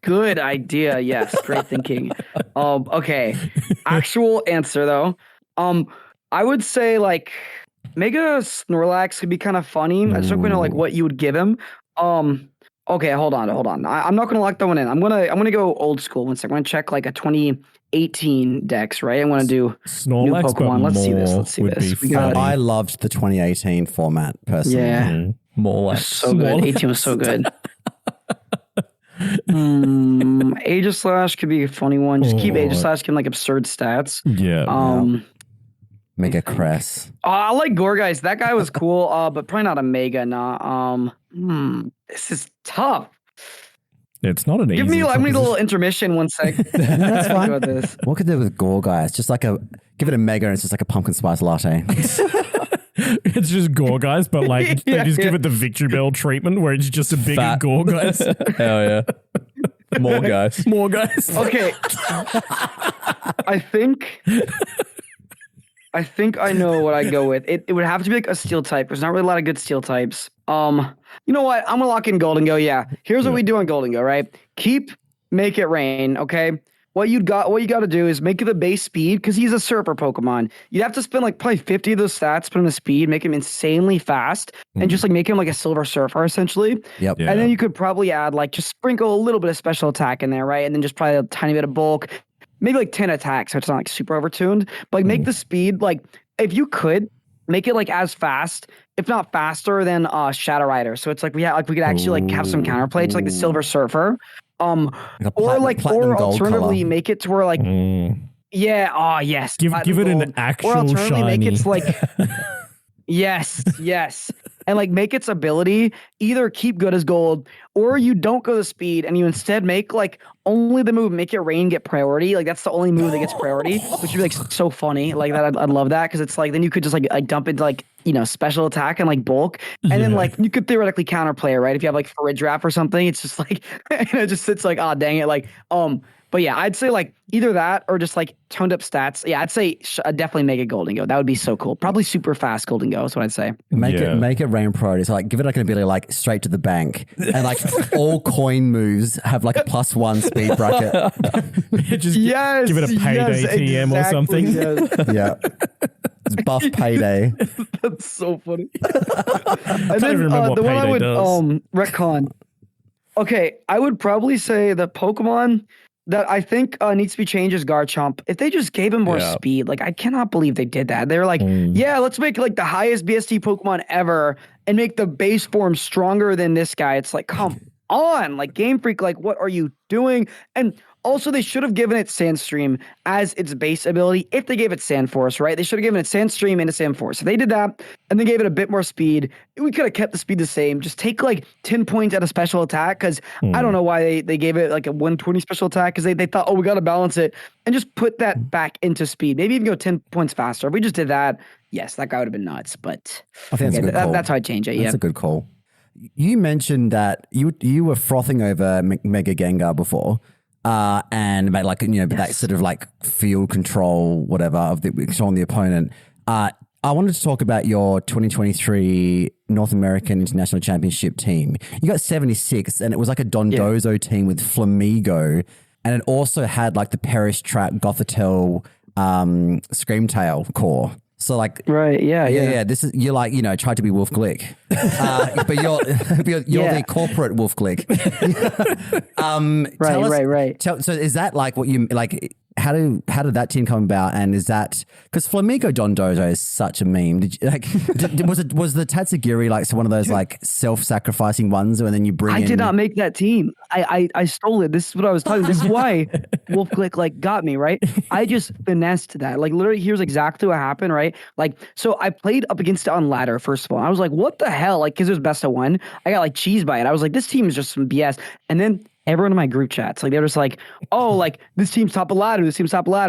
Speaker 5: Good idea. Yes. Great thinking. Okay. Actual answer though. I would say like Mega Snorlax could be kind of funny. I just don't know like what you would give him. Okay, hold on. I'm not gonna lock that one in. I'm gonna go old school. One second. I'm gonna check like a 2018 dex, right? I'm gonna do
Speaker 1: Snorlax,
Speaker 5: new Pokemon. Let's see this. We got
Speaker 3: I loved the 2018 format personally.
Speaker 5: yeah.
Speaker 4: More like
Speaker 5: So good. 18 was so good. Aegislash could be a funny one. Just keep Aegislash giving like absurd stats.
Speaker 1: Yeah.
Speaker 3: Mega Cress.
Speaker 5: I like Gorgeist. That guy was cool, but probably not a Mega. This is tough.
Speaker 1: It's not an easy.
Speaker 5: I need a little intermission. One sec.
Speaker 3: That's fine.
Speaker 5: About this.
Speaker 3: What could they do with Gorgeist? Just like give it a Mega and it's just like a pumpkin spice latte.
Speaker 1: It's just Gorgeist, but like they just give it the Victory Bell treatment where it's just a bigger
Speaker 4: Fat.
Speaker 1: Gorgeist.
Speaker 4: hell yeah. More guys.
Speaker 1: More guys.
Speaker 5: Okay. I think I know what I go with. It would have to be like a steel type. There's not really a lot of good steel types. You know what? I'm gonna lock in Golden Go. Yeah. Here's what we do on Golden Go, right? Make it rain, okay? What you got to do is make it the base speed because he's a Surfer Pokemon. You'd have to spend like probably 50 of those stats, put him to speed, make him insanely fast, and just like make him like a Silver Surfer essentially.
Speaker 3: Yep.
Speaker 1: Yeah.
Speaker 5: And then you could probably add like just sprinkle a little bit of special attack in there, right? And then just probably a tiny bit of bulk, maybe like 10 attacks, so it's not like super overtuned. But like make the speed like if you could make it like as fast, if not faster than Shadow Rider. So it's like we could actually like have some counterplay to like the Silver Surfer. Or alternatively
Speaker 3: color.
Speaker 5: make it to where like yes.
Speaker 1: Give it an actual
Speaker 5: or alternatively
Speaker 1: shiny.
Speaker 5: make it like yes. And like make its ability either keep good as gold or you don't go the speed and you instead make like only the move make it rain get priority. Like that's the only move that gets priority, which would be like so funny. Like that I'd love that because it's like then you could just like dump into like special attack and like bulk and then like you could theoretically counterplay it, right? If you have like Fridge Wrap or something, it's just like it just sits like dang it like but yeah, I'd say like either that or just like toned up stats. Yeah, I'd say definitely make it Golden Go. That would be so cool. Probably super fast Golden Go is what I'd say.
Speaker 3: Make it rain priority. So like give it like an ability like straight to the bank. And like all coin moves have like a +1 speed bracket.
Speaker 1: Just give it a payday TM or something.
Speaker 5: Yes.
Speaker 3: Yeah. It's buff payday.
Speaker 5: That's so funny.
Speaker 1: I don't even remember what
Speaker 5: the one I
Speaker 1: payday
Speaker 5: would
Speaker 1: does.
Speaker 5: retcon. Okay, I would probably say the Pokemon that I think needs to be changed is Garchomp. If they just gave him more speed, like I cannot believe they did that. They're like, let's make like the highest BST Pokemon ever and make the base form stronger than this guy. It's like, come on, like Game Freak, like what are you doing? And Also, they should have given it Sandstream as its base ability if they gave it Sandforce, right? They should have given it Sandstream and a Sandforce. If they did that and then gave it a bit more speed, we could have kept the speed the same. Just take like 10 points at a special attack, because I don't know why they gave it like a 120 special attack, because they thought, oh, we got to balance it, and just put that back into speed. Maybe even go 10 points faster. If we just did that, yes, that guy would have been nuts. But
Speaker 3: I think that's a good call.
Speaker 5: That's how I change it.
Speaker 3: That's a good call. You mentioned that you were frothing over Mega Gengar before, and about like that sort of like field control, whatever, of the controlling the opponent. I wanted to talk about your 2023 North American International Championship team. You got 76, and it was like a Dondozo team with Flamigo, and it also had like the Perish Trap, Gothitelle, Screamtail core. So like,
Speaker 5: right, yeah.
Speaker 3: This is tried to be Wolf Glick, but you're the corporate Wolf Glick.
Speaker 5: Right.
Speaker 3: So is that like what you like? How did that team come about? And is that because Flamigo Dondozo is such a meme? Did you, was the Tatsugiri like one of those like self-sacrificing ones, and then you bring?
Speaker 5: I did not make that team. I stole it. This is what I was talking. This is why Wolf Glick like got me right. I just finessed that. Like literally, here's exactly what happened. Right. Like so, I played up against it on ladder first of all. I was like, what the hell? Like because it was best of one. I got like cheesed by it. I was like, this team is just some BS. And then everyone in my group chats, like they were just like, oh, like this team's top of ladder,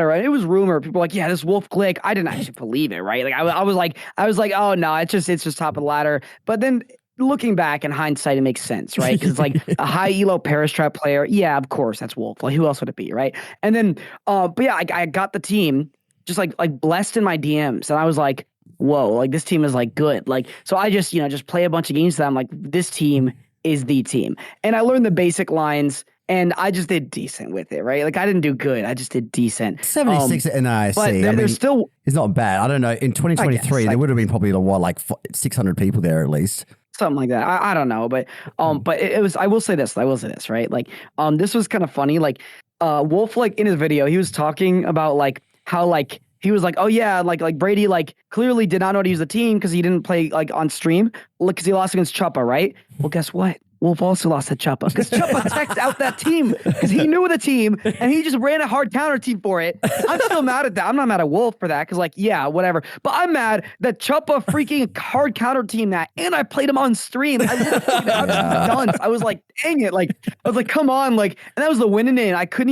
Speaker 5: right? It was rumor. People were like, yeah, this Wolf Glick. I didn't actually believe it, right? Like I was like, oh no, it's just top of the ladder. But then looking back in hindsight, it makes sense, right? Because it's like a high elo Perish Trap player. Yeah, of course, that's Wolf. Like who else would it be, right? And then, but yeah, I got the team just like blessed in my DMs, and I was like, whoa, like this team is like good. Like so, I just just play a bunch of games that I'm like, this team is the team. And I learned the basic lines and I just did decent with it, right? Like I didn't do good. I just did decent.
Speaker 3: 76 at NIC.
Speaker 5: But there's still...
Speaker 3: It's not bad. I don't know. In 2023, there would have been probably like 600 people there at least.
Speaker 5: Something like that. I don't know. But it was, I will say this, right? Like, this was kind of funny. Like, Wolf, like in his video, he was talking about like how like, he was like, oh yeah, like Brady like clearly did not know how to use the team because he didn't play like on stream because he lost against Chuppa, right? Well, guess what? Wolf also lost to Chuppa because Chuppa teched out that team because he knew the team and he just ran a hard counter team for it. I'm still mad at that. I'm not mad at Wolf for that because like, yeah, whatever. But I'm mad that Chuppa freaking hard counter team that and I played him on stream. I was like, dang it. Like, I was like, come on. Like, and that was the winning in. I could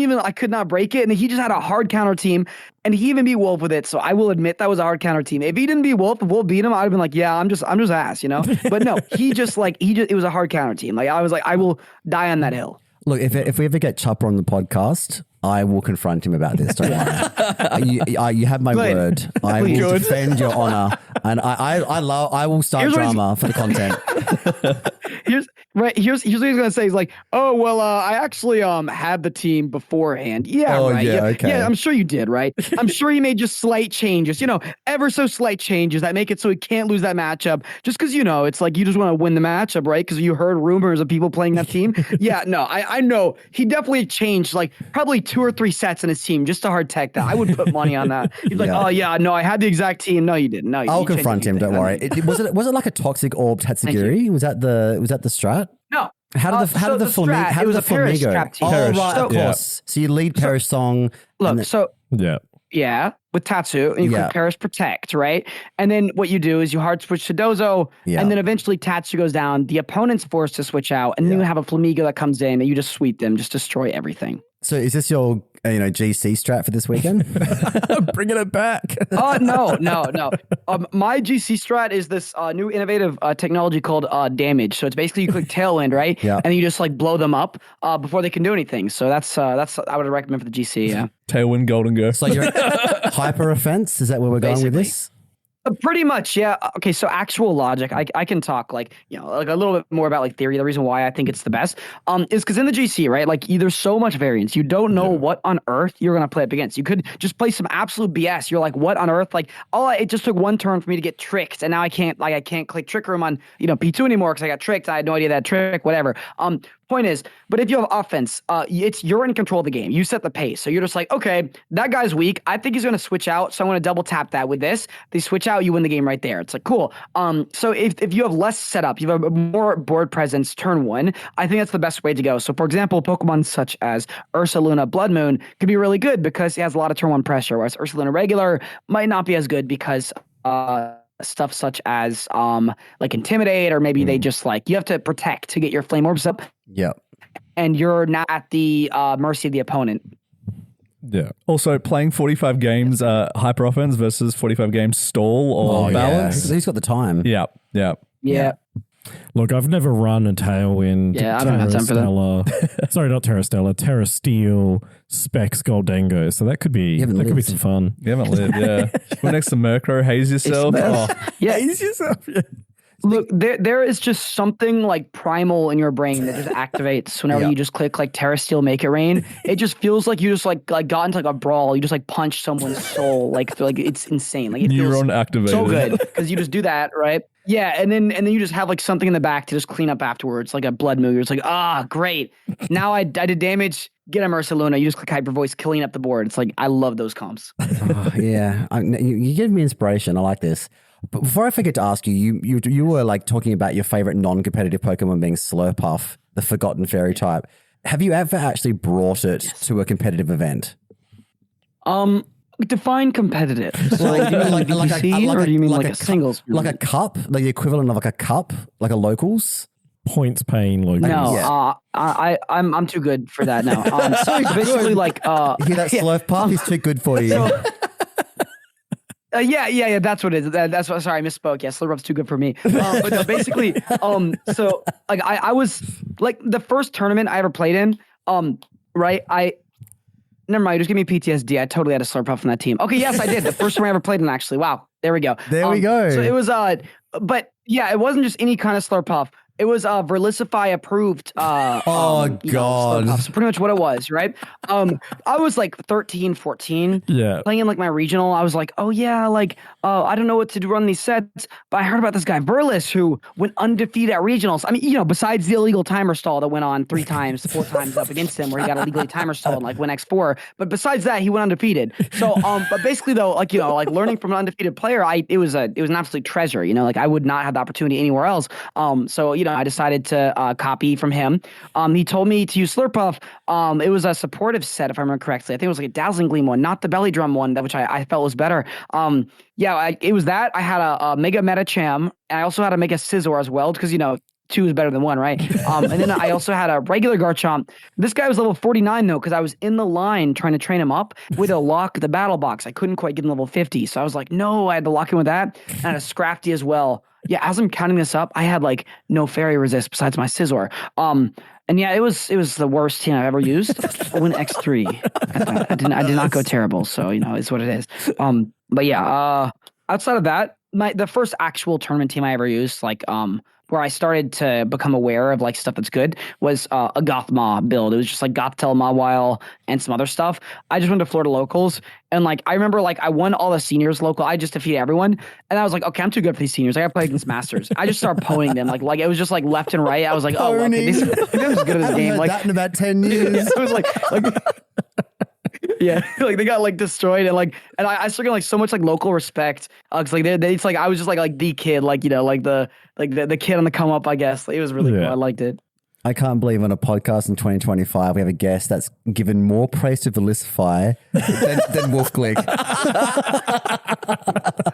Speaker 5: not break it. And he just had a hard counter team and he even beat Wolf with it. So I will admit that was a hard counter team. If he didn't beat Wolf, if Wolf beat him, I'd have been like, yeah, I'm just ass, But no, it was a hard counter team. Like I was like, I will die on that hill.
Speaker 3: Look, if we ever get Chopper on the podcast, I will confront him about this. Don't worry. You have my word. I will defend your honor, and I will start drama for the content.
Speaker 5: Here's what he's gonna say. He's like, oh well, I actually had the team beforehand. Yeah,
Speaker 3: oh,
Speaker 5: right.
Speaker 3: Yeah, okay.
Speaker 5: Yeah, I'm sure you did, right? I'm sure you made just slight changes, ever so slight changes that make it so he can't lose that matchup. Just because it's like you just want to win the matchup, right? Because you heard rumors of people playing that team. Yeah, no, I know he definitely changed like probably 2 or 3 sets in his team just to hard tech that. I would put money on that. He's like, oh yeah, no, I had the exact team. No, you didn't. No,
Speaker 3: I'll confront him. Don't worry. Was it like a toxic orb Tatsugiri? Was that the strat?
Speaker 5: No.
Speaker 3: How did the Flamigo? How did the Flamigo? Oh right, of course. So you lead Perish Song.
Speaker 5: Look,
Speaker 1: yeah,
Speaker 5: with Tatsu, and you click Perish Protect, right? And then what you do is you hard switch to Dozo, and then eventually Tatsu goes down. The opponent's forced to switch out, and then you have a Flamigo that comes in, and you just sweep them, just destroy everything.
Speaker 3: So is this your GC strat for this weekend?
Speaker 1: Bringing it back.
Speaker 5: No. My GC strat is this new innovative technology called damage. So it's basically you click Tailwind, right?
Speaker 3: Yeah.
Speaker 5: And you just like blow them up before they can do anything. So that's I would recommend for the GC. Yeah.
Speaker 4: Tailwind, Golden Go.
Speaker 3: So you're hyper offense. Is that where we're going with this?
Speaker 5: Pretty much, yeah. Okay, so actual logic, I can talk like like a little bit more about like theory. The reason why I think it's the best is because in the GC, right, like there's so much variance. You don't know what on earth you're gonna play up against. You could just play some absolute BS. You're like, what on earth? Like, it just took one turn for me to get tricked, and now I can't click Trick Room on P2 anymore because I got tricked. I had no idea that trick, whatever. point is, but if you have offense, you're in control of the game. You set the pace. So you're just like, okay, that guy's weak. I think he's going to switch out. So I'm going to double tap that with this. They switch out, you win the game right there. It's like, cool. So if you have less setup, you have a more board presence turn one, I think that's the best way to go. So for example, Pokemon such as Ursaluna Blood Moon could be really good because he has a lot of turn one pressure, whereas Ursaluna Regular might not be as good because stuff such as like Intimidate, or maybe they just like, you have to protect to get your Flame Orbs up.
Speaker 3: Yep.
Speaker 5: And you're not at the mercy of the opponent.
Speaker 4: Yeah. Also, playing 45 games hyper offense versus 45 games stall or balance.
Speaker 3: Yeah. Who's got the time?
Speaker 4: Yeah.
Speaker 5: Yeah.
Speaker 1: Look, I've never run a Tailwind.
Speaker 5: Yeah, I don't have time for that.
Speaker 1: Sorry, not Terra Stella, Terra Steel, Specs, Goldengo. So that could be some fun.
Speaker 4: You haven't lived, yeah. Go next to Murkrow, haze yourself.
Speaker 5: Yeah.
Speaker 1: Haze yourself. Yeah.
Speaker 5: Look, there is just something like primal in your brain that just activates whenever you just click like Terra Steel, Make It Rain. It just feels like you just like got into like a brawl. You just like punch someone's soul. Like it's insane. Like it
Speaker 4: Neuron
Speaker 5: feels
Speaker 4: activated.
Speaker 5: so good because you just do that, right? Yeah, and then you just have like something in the back to just clean up afterwards, like a blood moon. It's like, great. Now I did damage. Get a Ursaluna. You just click Hyper Voice, clean up the board. It's like, I love those comps.
Speaker 3: Yeah, you give me inspiration. I like this. But before I forget to ask you, you were like talking about your favorite non-competitive Pokemon being Slurpuff, the Forgotten Fairy type. Have you ever actually brought it to a competitive event?
Speaker 5: Define competitive. So like, do you mean like VGC, or do you mean like a singles?
Speaker 3: Like a cup, like the equivalent of like a cup, like a locals?
Speaker 1: Points paying locals.
Speaker 5: No, I'm too good for that now. So basically like
Speaker 3: you hear that Slurpuff? He's too good for you.
Speaker 5: Yeah. That's what it is. That's what. Sorry, I misspoke. Yeah, Slurpuff's too good for me. But no, basically, so like I was like the first tournament I ever played in. Right. Never mind. Just give me PTSD. I totally had a Slurpuff on that team. Okay, yes, I did. The first time I ever played in, actually. Wow. There we go.
Speaker 3: There we go.
Speaker 5: So it was but yeah, it wasn't just any kind of Slurpuff. It was Verlicify approved.
Speaker 3: God.
Speaker 5: Slurpuff. So pretty much what it was, right? I was like 13, 14.
Speaker 1: Yeah.
Speaker 5: Playing in like my regional. I was like, oh yeah, like I don't know what to do run these sets, but I heard about this guy Verlis who went undefeated at regionals. I mean, besides the illegal timer stall that went on 4 times up against him, where he got illegally timer stall and like went X4. But besides that, he went undefeated. So but basically though, like like learning from an undefeated player, it was an absolute treasure. Like I would not have the opportunity anywhere else. So I decided to copy from him. He told me to use Slurpuff. It was a supportive set, if I remember correctly. I think it was like a Dazzling Gleam one, not the Belly Drum one, which I felt was better. It was that. I had a Mega Metacham, and I also had a Mega Scizor as well, because 2 is better than 1, right? And then I also had a regular Garchomp. This guy was level 49 though, because I was in the line trying to train him up with a lock the battle box. I couldn't quite get him level 50, so I was like, no, I had to lock in with that. And I had a Scrafty as well. Yeah, as I'm counting this up, I had like no fairy resist besides my Scizor. And yeah, it was the worst team I've ever used. I went X3. I did not go terrible, so it's what it is. But yeah, outside of that, the first actual tournament team I ever used, like where I started to become aware of like stuff that's good, was a Gothma build. It was just like Gothtel, Mawile, and some other stuff. I just went to Florida locals, and like I remember like I won all the seniors local. I just defeated everyone, and I was like, okay, I'm too good for these seniors. I got to play against masters. I just started ponying them like it was just like left and right. I was like, oh, okay, these are as good as this game. Like
Speaker 3: that in about 10 years.
Speaker 5: Yeah, it was like yeah, like they got like destroyed, and I still get like so much like local respect. Cause like it's like I was just like the kid, like like the kid on the come up. I guess it was really cool. I liked it.
Speaker 3: I can't believe on a podcast in 2025 we have a guest that's given more praise to Verlicify than Wolf Glick.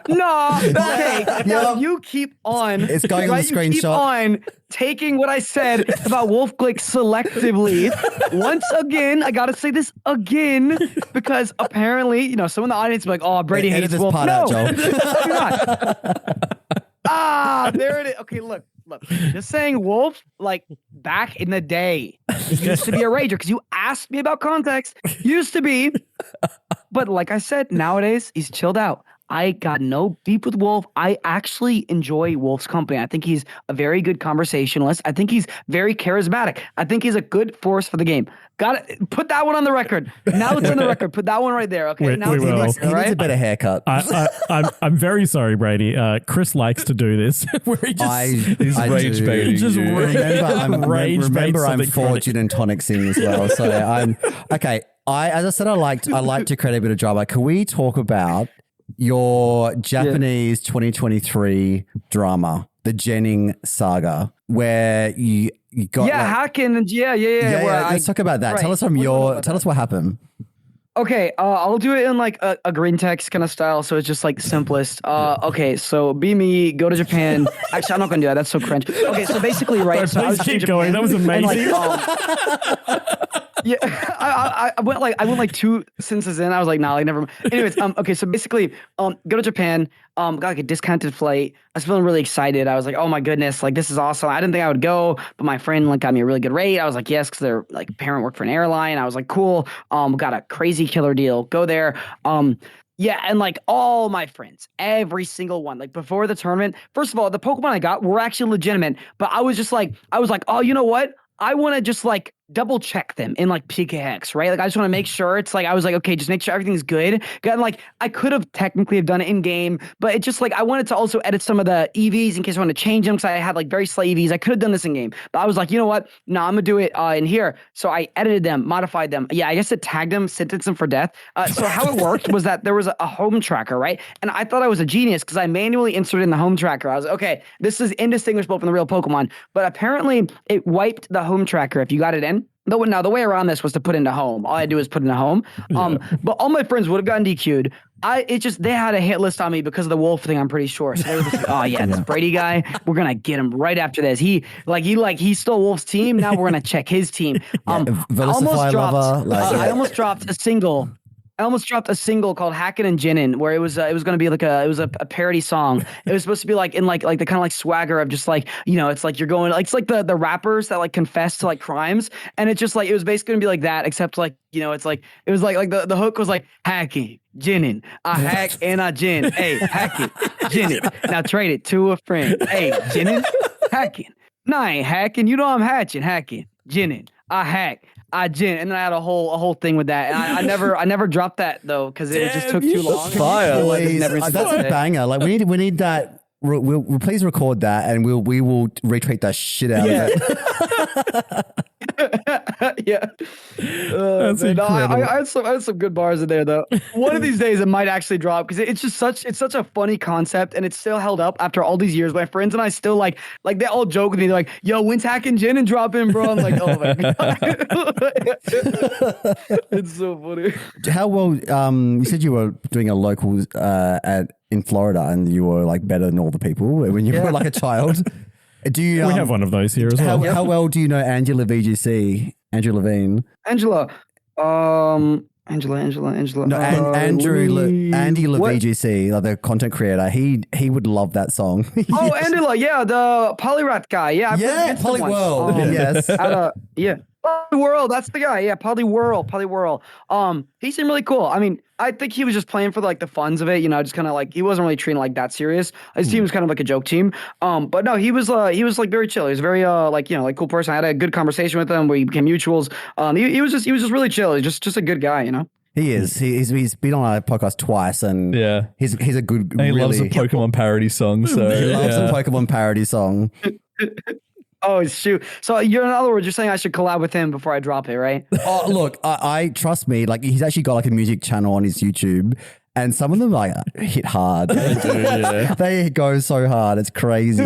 Speaker 5: No, okay. Now you keep on.
Speaker 3: It's going on the screenshot.
Speaker 5: You keep on taking what I said about Wolf Glick selectively. Once again, I gotta say this again, because apparently, someone in the audience will be like, "Oh, Brady hates
Speaker 3: this
Speaker 5: Wolf."
Speaker 3: Part
Speaker 5: no,
Speaker 3: out, Joel.
Speaker 5: do not. There it is. Okay, look. Just saying Wolf, like back in the day, it used to be a rager, because you asked me about context. Used to be. But like I said, nowadays he's chilled out. I got no beef with Wolf. I actually enjoy Wolf's company. I think he's a very good conversationalist. I think he's very charismatic. I think he's a good force for the game. Got it. Put that one on the record. Now it's on the record. Put that one right there. Okay. Now
Speaker 1: we
Speaker 5: it's on the
Speaker 1: will.
Speaker 5: record,
Speaker 3: He needs a better haircut.
Speaker 1: I'm very sorry, Brady. Chris likes to do this, where he just
Speaker 4: He's rage
Speaker 3: do.
Speaker 4: baiting
Speaker 1: Just
Speaker 4: you.
Speaker 3: Remember, I'm
Speaker 1: something
Speaker 3: for
Speaker 1: funny.
Speaker 3: gin and tonics in as well. So I'm okay. As I said, I like to create a bit of drama. Can we talk about your Japanese 2023 drama, the Jenning saga, where you got
Speaker 5: hacking and
Speaker 3: let's talk about that.
Speaker 5: Right.
Speaker 3: Tell us tell us what happened.
Speaker 5: Okay, I'll do it in like a green text kind of style, so it's just like simplest. Okay, so be me, go to Japan. Actually, I'm not gonna do that. That's so cringe. Okay, so basically, right? So I
Speaker 1: Please
Speaker 5: was in
Speaker 1: keep going.
Speaker 5: Japan,
Speaker 1: That was
Speaker 5: and,
Speaker 1: amazing.
Speaker 5: yeah, I went like 2 sentences in. I was like, nah, like never mind. Anyways, okay, so basically, go to Japan. Got like a discounted flight. I was feeling really excited. I was like, oh my goodness, like this is awesome. I didn't think I would go, but my friend like got me a really good rate. I was like, yes, because their like parent worked for an airline. I was like, cool. Got a crazy killer deal. Go there. Yeah, and like all my friends, every single one, like before the tournament, first of all, the Pokemon I got were actually legitimate, but I was like, oh, you know what? I want to just like double check them in like PKX, right? Like I just want to make sure it's like, I was like, okay, just make sure everything's good. And like I could have technically have done it in game, but it's just like, I wanted to also edit some of the EVs in case I want to change them. Cause I had like very slight EVs. I could have done this in game, but I was like, you know what? No, I'm gonna do it in here. So I edited them, modified them. Yeah, I guess it tagged them, sentenced them for death. So how it worked was that there was a home tracker, right? And I thought I was a genius because I manually inserted in the home tracker. I was like, okay, this is indistinguishable from the real Pokemon, but apparently it wiped the home tracker if you got it in. Now, the way around this was to put into home. All I do is put into home. But all my friends would have gotten DQ'd. They had a hit list on me because of the Wolf thing, I'm pretty sure. So they were just like, oh yeah, this Brady guy, we're gonna get him right after this. He stole Wolf's team. Now we're gonna check his team. I almost dropped a single. I almost dropped a single called "Hackin' and Jinnin'," where it was going to be like a parody song. It was supposed to be like in like the kind of like swagger of just like, you know, it's like you're going like, it's like the rappers that like confess to like crimes, and it's just like it was basically going to be like that, except like, you know, it's like it was like the hook was like hacking, jinnin', I hack and I gin, hey, hacking, jinnin', now trade it to a friend, hey, jinnin', hacking, no, I ain't hacking, you know I'm hacking, jinnin', I hack. I gin, and then I had a whole thing with that, and I never dropped that though because it just took too long.
Speaker 4: Fire.
Speaker 3: That's a banger. Like we need that. We'll please record that, and we will retweet that shit out of it.
Speaker 5: Yeah.
Speaker 1: That's incredible.
Speaker 5: I had some good bars in there though. One of these days it might actually drop because it's such a funny concept, and it's still held up after all these years. My friends and I still like they all joke with me. They're like, "Yo, when's Hackin' Gin and drop in, bro?" I'm like, "Oh my god." It's so funny.
Speaker 3: How well? You said you were doing a local in Florida, and you were like better than all the people when you were like a child. Do you?
Speaker 1: We have one of those here as well.
Speaker 3: How well do you know Angela VGC? Andrew Levine.
Speaker 5: Angela. No,
Speaker 3: Andy LeVGC, like the content creator, he would love that song.
Speaker 5: Oh, Angela, yeah, the Polyrath guy. Yeah,
Speaker 3: Polyworld. Yes.
Speaker 5: Yeah. Polyworld, that's the guy. Yeah, Polyworld. He seemed really cool. I mean, I think he was just playing for like the funs of it, you know, just kind of like he wasn't really treating like that serious. His team was kind of like a joke team. But no, he was like very chill. He was very like, you know, like cool person. I had a good conversation with him. We became mutuals. He was just really chill. He's just a good guy, you know.
Speaker 3: He is. He's been on our podcast twice, and
Speaker 4: yeah,
Speaker 3: he's a good.
Speaker 4: And he loves a Pokemon parody song. So
Speaker 3: he loves a Pokemon parody song.
Speaker 5: Oh shoot! So in other words, you're saying I should collab with him before I drop it, right?
Speaker 3: Oh look, I trust me. Like he's actually got like a music channel on his YouTube, and some of them like hit hard. They do, yeah. They go so hard, it's crazy.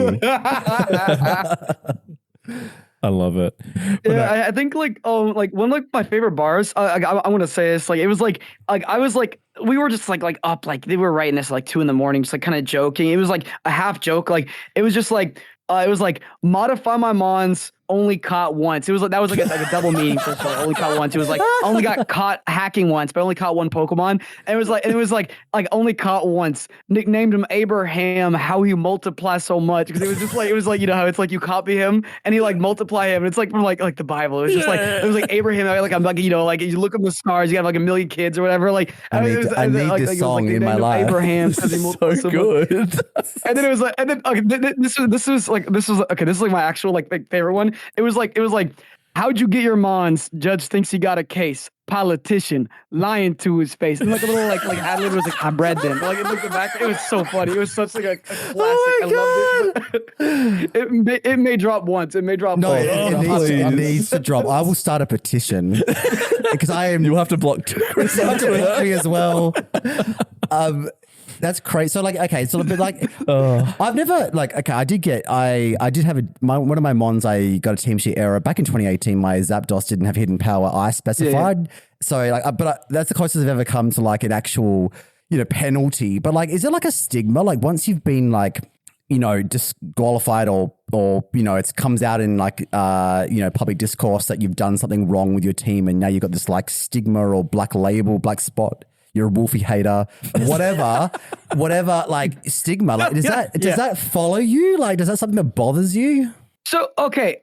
Speaker 1: I love it.
Speaker 5: Yeah, I think like one of my favorite bars. I want to say this. Like it was like I was like we were just like up like they were writing this at like 2 a.m. just like kind of joking. It was like a half joke. Like it was just like. It was like modify my mons, only caught once. It was like that was like a double meaning. First of all, only caught once. It was like only got caught hacking once, but only caught one Pokemon. And it was like only caught once. Nicknamed him Abraham. How he multiplies so much because it was like you know how it's like you copy him and he like multiply him. And it's like from like the Bible. It was just like it was like Abraham. Like I'm like you know like you look up the stars. You have like a million kids or whatever. Like
Speaker 3: I need this song in my life.
Speaker 5: Abraham.
Speaker 4: So good.
Speaker 5: And then it was like, and then okay, this was like my actual like favorite one. It was like, how'd you get your mons? Judge thinks he got a case. Politician lying to his face. And like a little like ad lib was like, I bred them. Like it looked back. It was so funny. It was such like a classic. I loved it. It may drop once. It may drop.
Speaker 3: No,
Speaker 5: twice.
Speaker 3: it needs to drop. I will start a petition because I am.
Speaker 4: You'll have to block Chris on Twitter
Speaker 3: as well. That's crazy. So like, okay, so a bit like, I've never like, okay, I did have one of my mons. I got a team sheet error back in 2018. My Zapdos didn't have hidden power. I specified. Yeah. So like, that's the closest I've ever come to like an actual, you know, penalty. But like, is there like a stigma? Like once you've been like, you know, disqualified or you know, it comes out in like, you know, public discourse that you've done something wrong with your team, and now you've got this like stigma or black label, black spot. You're a Wolfie hater, whatever, like stigma. Like, does that follow you? Like, does that something that bothers you?
Speaker 5: So, okay,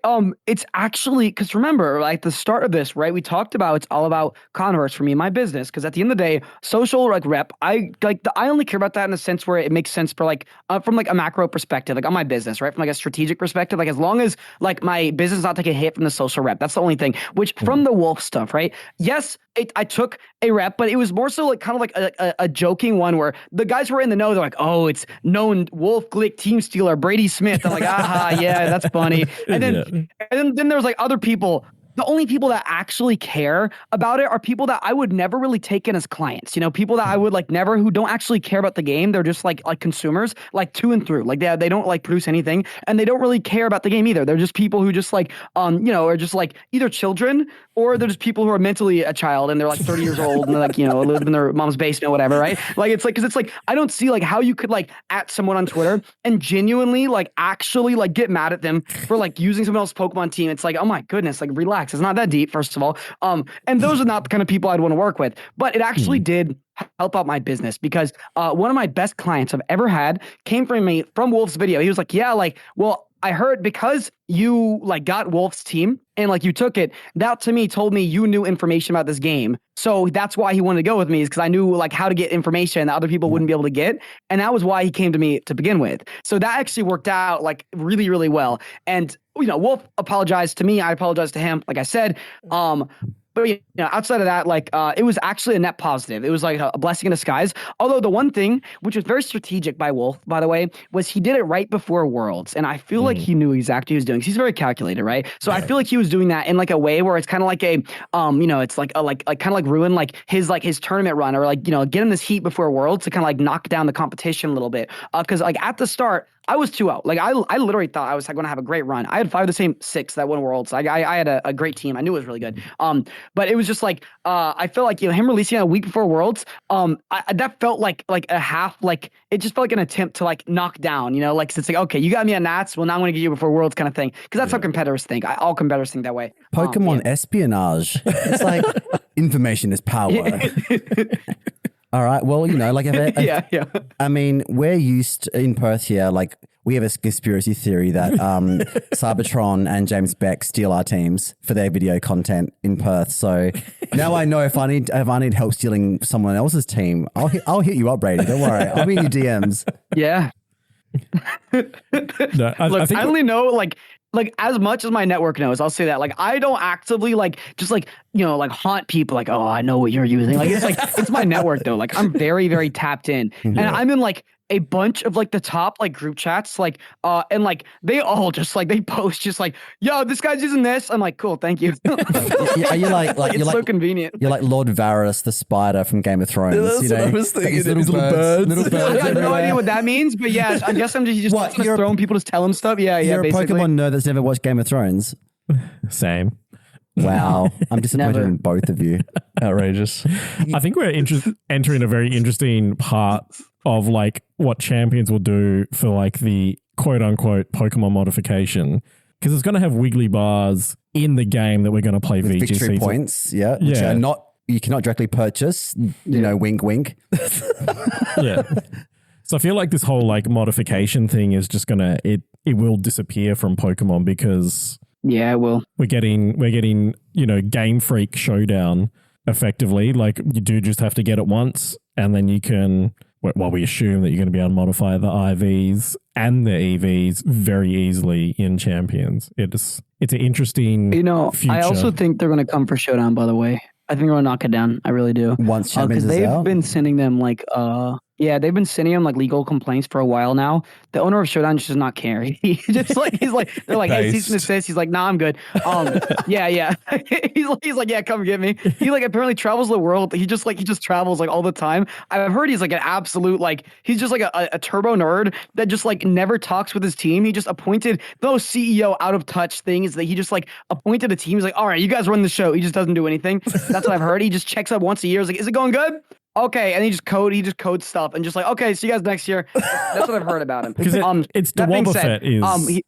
Speaker 5: it's actually, because remember, like the start of this, right, we talked about it's all about converts for me and my business, because at the end of the day, social like rep, I only care about that in a sense where it makes sense for like, from like a macro perspective, like on my business, right, from like a strategic perspective, like as long as like my business is not taking a hit from the social rep, that's the only thing, which from the Wolf stuff, right, yes, I took a rep, but it was more so like kind of like a joking one where the guys who were in the know, they're like, oh, it's known Wolf Glick team stealer, Brady Smith. I'm like, aha, yeah, that's funny. And then there's like other people. The only people that actually care about it are people that I would never really take in as clients. You know, people that I would like never, who don't actually care about the game. They're just like consumers, like to and through. Like they don't like produce anything, and they don't really care about the game either. They're just people who just like, you know, are just like either children or they're just people who are mentally a child and they're like 30 years old and they're like, you know, live in their mom's basement, whatever, right? Like it's like, because it's like I don't see like how you could like at someone on Twitter and genuinely like actually like get mad at them for like using someone else's Pokemon team. It's like, oh my goodness, like relax. It's not that deep, first of all. And those are not the kind of people I'd want to work with. But it actually did help out my business because one of my best clients I've ever had came from me from Wolf's video. He was like, yeah, like, well, I heard because you like got Wolf's team and like you took it, that to me told me you knew information about this game. So that's why he wanted to go with me, is because I knew like how to get information that other people wouldn't be able to get. And that was why he came to me to begin with. So that actually worked out like really, really well. And, you know, Wolf apologized to me. I apologized to him, like I said. But you know, outside of that, like it was actually a net positive. It was like a blessing in disguise. Although the one thing, which was very strategic by Wolf, by the way, was he did it right before Worlds, and I feel like he knew exactly what he was doing. He's very calculated, right? So I feel like he was doing that in like a way where it's kind of like a, you know, it's like a like kind of like ruin like his tournament run, or like, you know, get in this heat before Worlds to kind of like knock down the competition a little bit. Because like at the start, I was 2-0. Like I literally thought I was like, going to have a great run. I had 5 of the same 6 that won Worlds. I had a great team. I knew it was really good. But it was just like I felt like, you know, him releasing a week before Worlds. That felt like a half, like it just felt like an attempt to like knock down. You know, like it's like, okay, you got me at Nats. Well, now I'm going to get you before Worlds, kind of thing. Because that's how competitors think. All competitors think that way.
Speaker 3: Pokemon espionage. It's like information is power. All right. Well, you know, like,
Speaker 5: yeah.
Speaker 3: I mean, we're used in Perth here. Like, we have a conspiracy theory that Cybertron and James Beck steal our teams for their video content in Perth. So now I know if I need help stealing someone else's team, I'll hit you up, Brady. Don't worry. I'll be in your DMs.
Speaker 5: Yeah.
Speaker 1: No, I think
Speaker 5: I only know like as much as my network knows, I'll say that. Like, I don't actively like just like, you know, like haunt people like, oh, I know what you're using. Like, it's my network though. Like, I'm very, very tapped in, and I'm in like a bunch of like the top like group chats, like and like they all just like they post just like, yo, this guy's using this. I'm like, cool, thank you.
Speaker 3: Are you like
Speaker 5: it's
Speaker 3: you're
Speaker 5: so
Speaker 3: like
Speaker 5: convenient.
Speaker 3: You're like Lord Varys, the spider from Game of Thrones.
Speaker 4: That's
Speaker 3: you know?
Speaker 4: what I was thinking.
Speaker 3: Like little birds.
Speaker 5: I got no idea what that means, but yeah, I guess I'm just throwing people to tell him stuff. Yeah,
Speaker 3: You're
Speaker 5: basically.
Speaker 3: a Pokemon nerd that's never watched Game of Thrones.
Speaker 1: same.
Speaker 3: Wow, I'm disappointed
Speaker 5: Never.
Speaker 3: in both of you.
Speaker 4: Outrageous.
Speaker 1: I think we're entering a very interesting part of like what champions will do for like the quote unquote Pokemon modification. because it's going to have wiggly bars in the game that we're going to play
Speaker 3: With
Speaker 1: VGC.
Speaker 3: victory points, which are not, you cannot directly purchase, you know, wink, wink.
Speaker 1: Yeah. So I feel like this whole like modification thing is just gonna it will disappear from Pokemon because
Speaker 5: Yeah, it will.
Speaker 1: we're getting you know, Game Freak Showdown effectively. Like you do just have to get it once, and then you can. Well, we assume that you're going to be able to modify the IVs and the EVs very easily in Champions. It's an interesting.
Speaker 5: You know,
Speaker 1: future.
Speaker 5: I also think they're going to come for Showdown. By the way, I think they're going to knock it down. I really do.
Speaker 3: Once Champions is
Speaker 5: they've
Speaker 3: out.
Speaker 5: been sending them like they've been sending him like legal complaints for a while now. The owner of Showdown just does not care. He just like he's like they're like, hey, cease and desist. He's like, nah, I'm good. Yeah. he's like, yeah, come get me. He like apparently travels the world. He just travels like all the time. I've heard he's like an absolute like he's just like a turbo nerd that just like never talks with his team. He just appointed those CEO out of touch things that he just like appointed a team. He's like, all right, you guys run the show. He just doesn't do anything. That's what I've heard. He just checks up once a year. He's like, is it going good? Okay, and he just codes stuff and just like, okay, see you guys next year. That's what I've heard about him.
Speaker 1: Because it's the Wobbuffet is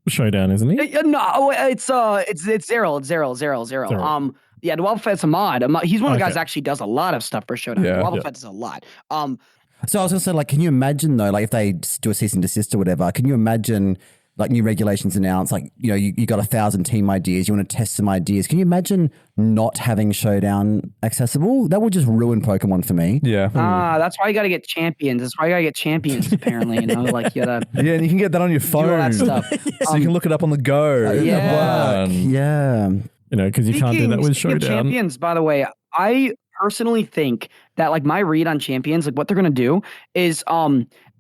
Speaker 1: Showdown, isn't he?
Speaker 5: No, it's Zero. It's Zero. Yeah, the Wobbuffet's a mod. He's one of the guys that actually does a lot of stuff for Showdown.
Speaker 4: Yeah.
Speaker 5: The Wobbuffet does a lot.
Speaker 3: So I was going to say, like, can you imagine though, like if they do a cease and desist or whatever, can you imagine like new regulations announced, like, you know, you got 1,000 team ideas, you want to test some ideas. Can you imagine not having Showdown accessible? That would just ruin Pokemon for me.
Speaker 4: Yeah.
Speaker 5: That's why you got to get champions. That's why you got to get champions, apparently, you know, like you got to
Speaker 4: Yeah, and you can get that on your phone.
Speaker 5: do all that stuff.
Speaker 4: So you can look it up on the go.
Speaker 5: yeah.
Speaker 3: Yeah.
Speaker 1: You know, because you can't do that with
Speaker 5: Speaking of
Speaker 1: Showdown.
Speaker 5: champions, by the way, I personally think that like my read on champions, like what they're going to do is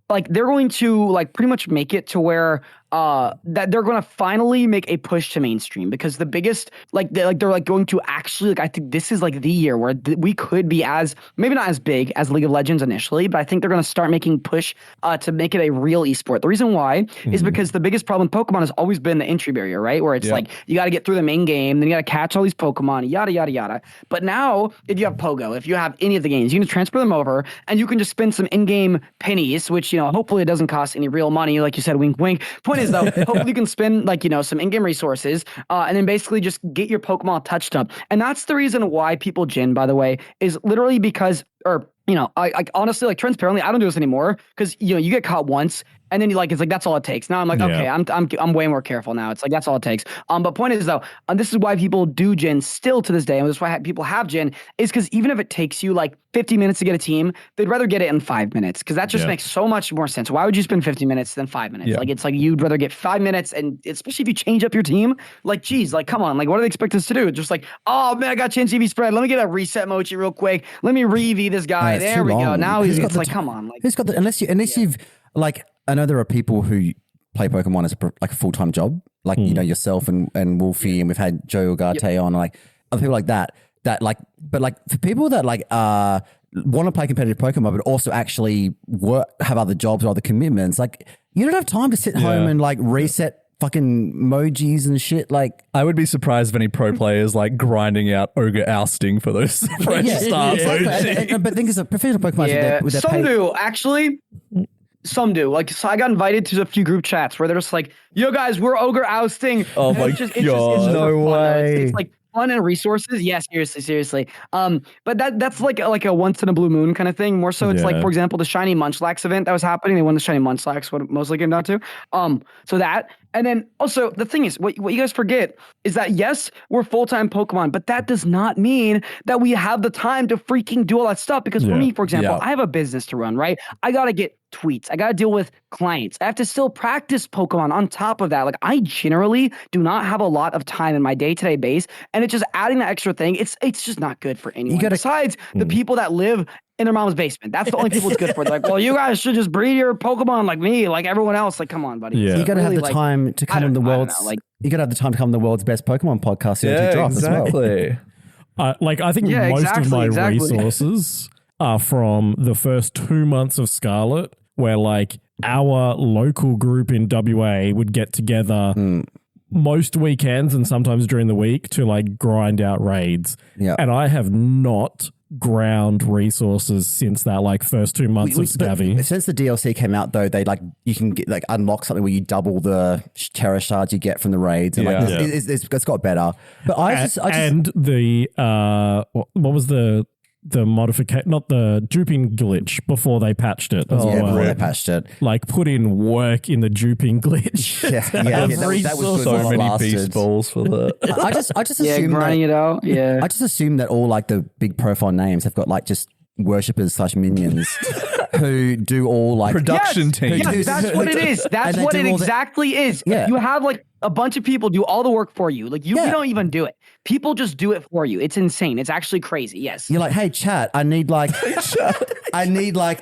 Speaker 5: like they're going to like pretty much make it to where that they're going to finally make a push to mainstream, because the biggest like they're like going to actually like I think this is like the year where we could be as maybe not as big as League of Legends initially, but I think they're going to start making push to make it a real esport. The reason why is because the biggest problem in Pokemon has always been the entry barrier, right? Where it's like you got to get through the main game, then you got to catch all these Pokemon, yada yada yada. But now if you have Pogo, if you have any of the games, you can transfer them over and you can just spend some in-game pennies, which, you know, hopefully it doesn't cost any real money, like you said, wink wink. Point is though, hopefully you can spend like, you know, some in-game resources and then basically just get your Pokemon touched up. And that's the reason why people gin, by the way, is literally because, or you know, I honestly, like, transparently, I don't do this anymore because, you know, you get caught once and then you like, it's like, that's all it takes. Now I'm like, okay, I'm way more careful now. It's like, that's all it takes. But point is though, this is why people do gin still to this day. And this is why people have gin is because even if it takes you like 50 minutes to get a team, they'd rather get it in 5 minutes because that just makes so much more sense. Why would you spend 50 minutes than 5 minutes? Like, it's like, you'd rather get 5 minutes, and especially if you change up your team, like, geez, like, come on, like, what do they expect us to do? Just like, oh man, I got change EV spread. Let me get a reset mochi real quick. Let me re-EV this guy. There we go. Now it's like, come on. Like,
Speaker 3: who's got the, unless you've like, I know there are people who play Pokemon as like a full-time job, like, you know, yourself and Wolfie, and we've had Joe Ugarte on, like other people like that like, but like for people that like want to play competitive Pokemon, but also actually have other jobs or other commitments, like you don't have time to sit home and like reset fucking emojis and shit. Like,
Speaker 4: I would be surprised if any pro players like grinding out ogre ousting for those fresh stars.
Speaker 3: exactly. But think of professional Pokemon with their
Speaker 5: some do actually. Some do. Like, so I got invited to a few group chats where they're just like, yo guys, we're ogre ousting.
Speaker 4: Oh my God. No way.
Speaker 5: It's like fun and resources. Yeah, seriously. But that's like a once in a blue moon kind of thing. More so it's like, for example, the Shiny Munchlax event that was happening. They won the Shiny Munchlax, what it mostly came down to. So that, and then also the thing is, what you guys forget is that yes, we're full-time Pokemon, but that does not mean that we have the time to freaking do all that stuff. Because for me, for example, I have a business to run, right? I gotta get tweets. I got to deal with clients. I have to still practice Pokemon on top of that. Like, I generally do not have a lot of time in my day-to-day base, and it's just adding that extra thing. It's just not good for anyone. Besides the people that live in their mom's basement. That's the only people it's good for. They're like, well, you guys should just breed your Pokemon like me, like everyone else. Like, come on, buddy.
Speaker 1: Yeah.
Speaker 3: You got to have the
Speaker 5: like,
Speaker 3: time to come on the world's. You got to have the time to come on the world's best Pokemon podcast.
Speaker 4: Exactly.
Speaker 1: Like, I think most of my resources are from the first 2 months of Scarlet, where like our local group in WA would get together most weekends and sometimes during the week to like grind out raids.
Speaker 3: Yeah.
Speaker 1: And I have not ground resources since that like first 2 months of Scavvy.
Speaker 3: Since the DLC came out, though, they you can get unlock something where you double the terror shards you get from the raids, and it's got better. But what was the modification, not the duping glitch before they patched it as well. Before they patched it.
Speaker 1: Like put in work in the duping glitch.
Speaker 3: That was
Speaker 4: so many beast balls for that.
Speaker 3: I just assume
Speaker 5: grinding it out. Yeah.
Speaker 3: I just assume that all like the big profile names have got like just worshippers / minions who do all like
Speaker 4: production teams.
Speaker 5: Yes, that's what it is. That's what it exactly is.
Speaker 3: Yeah.
Speaker 5: You have like a bunch of people do all the work for you. Like you don't even do it. People just do it for you. It's insane. It's actually crazy. Yes.
Speaker 3: You're like, hey chat, I need like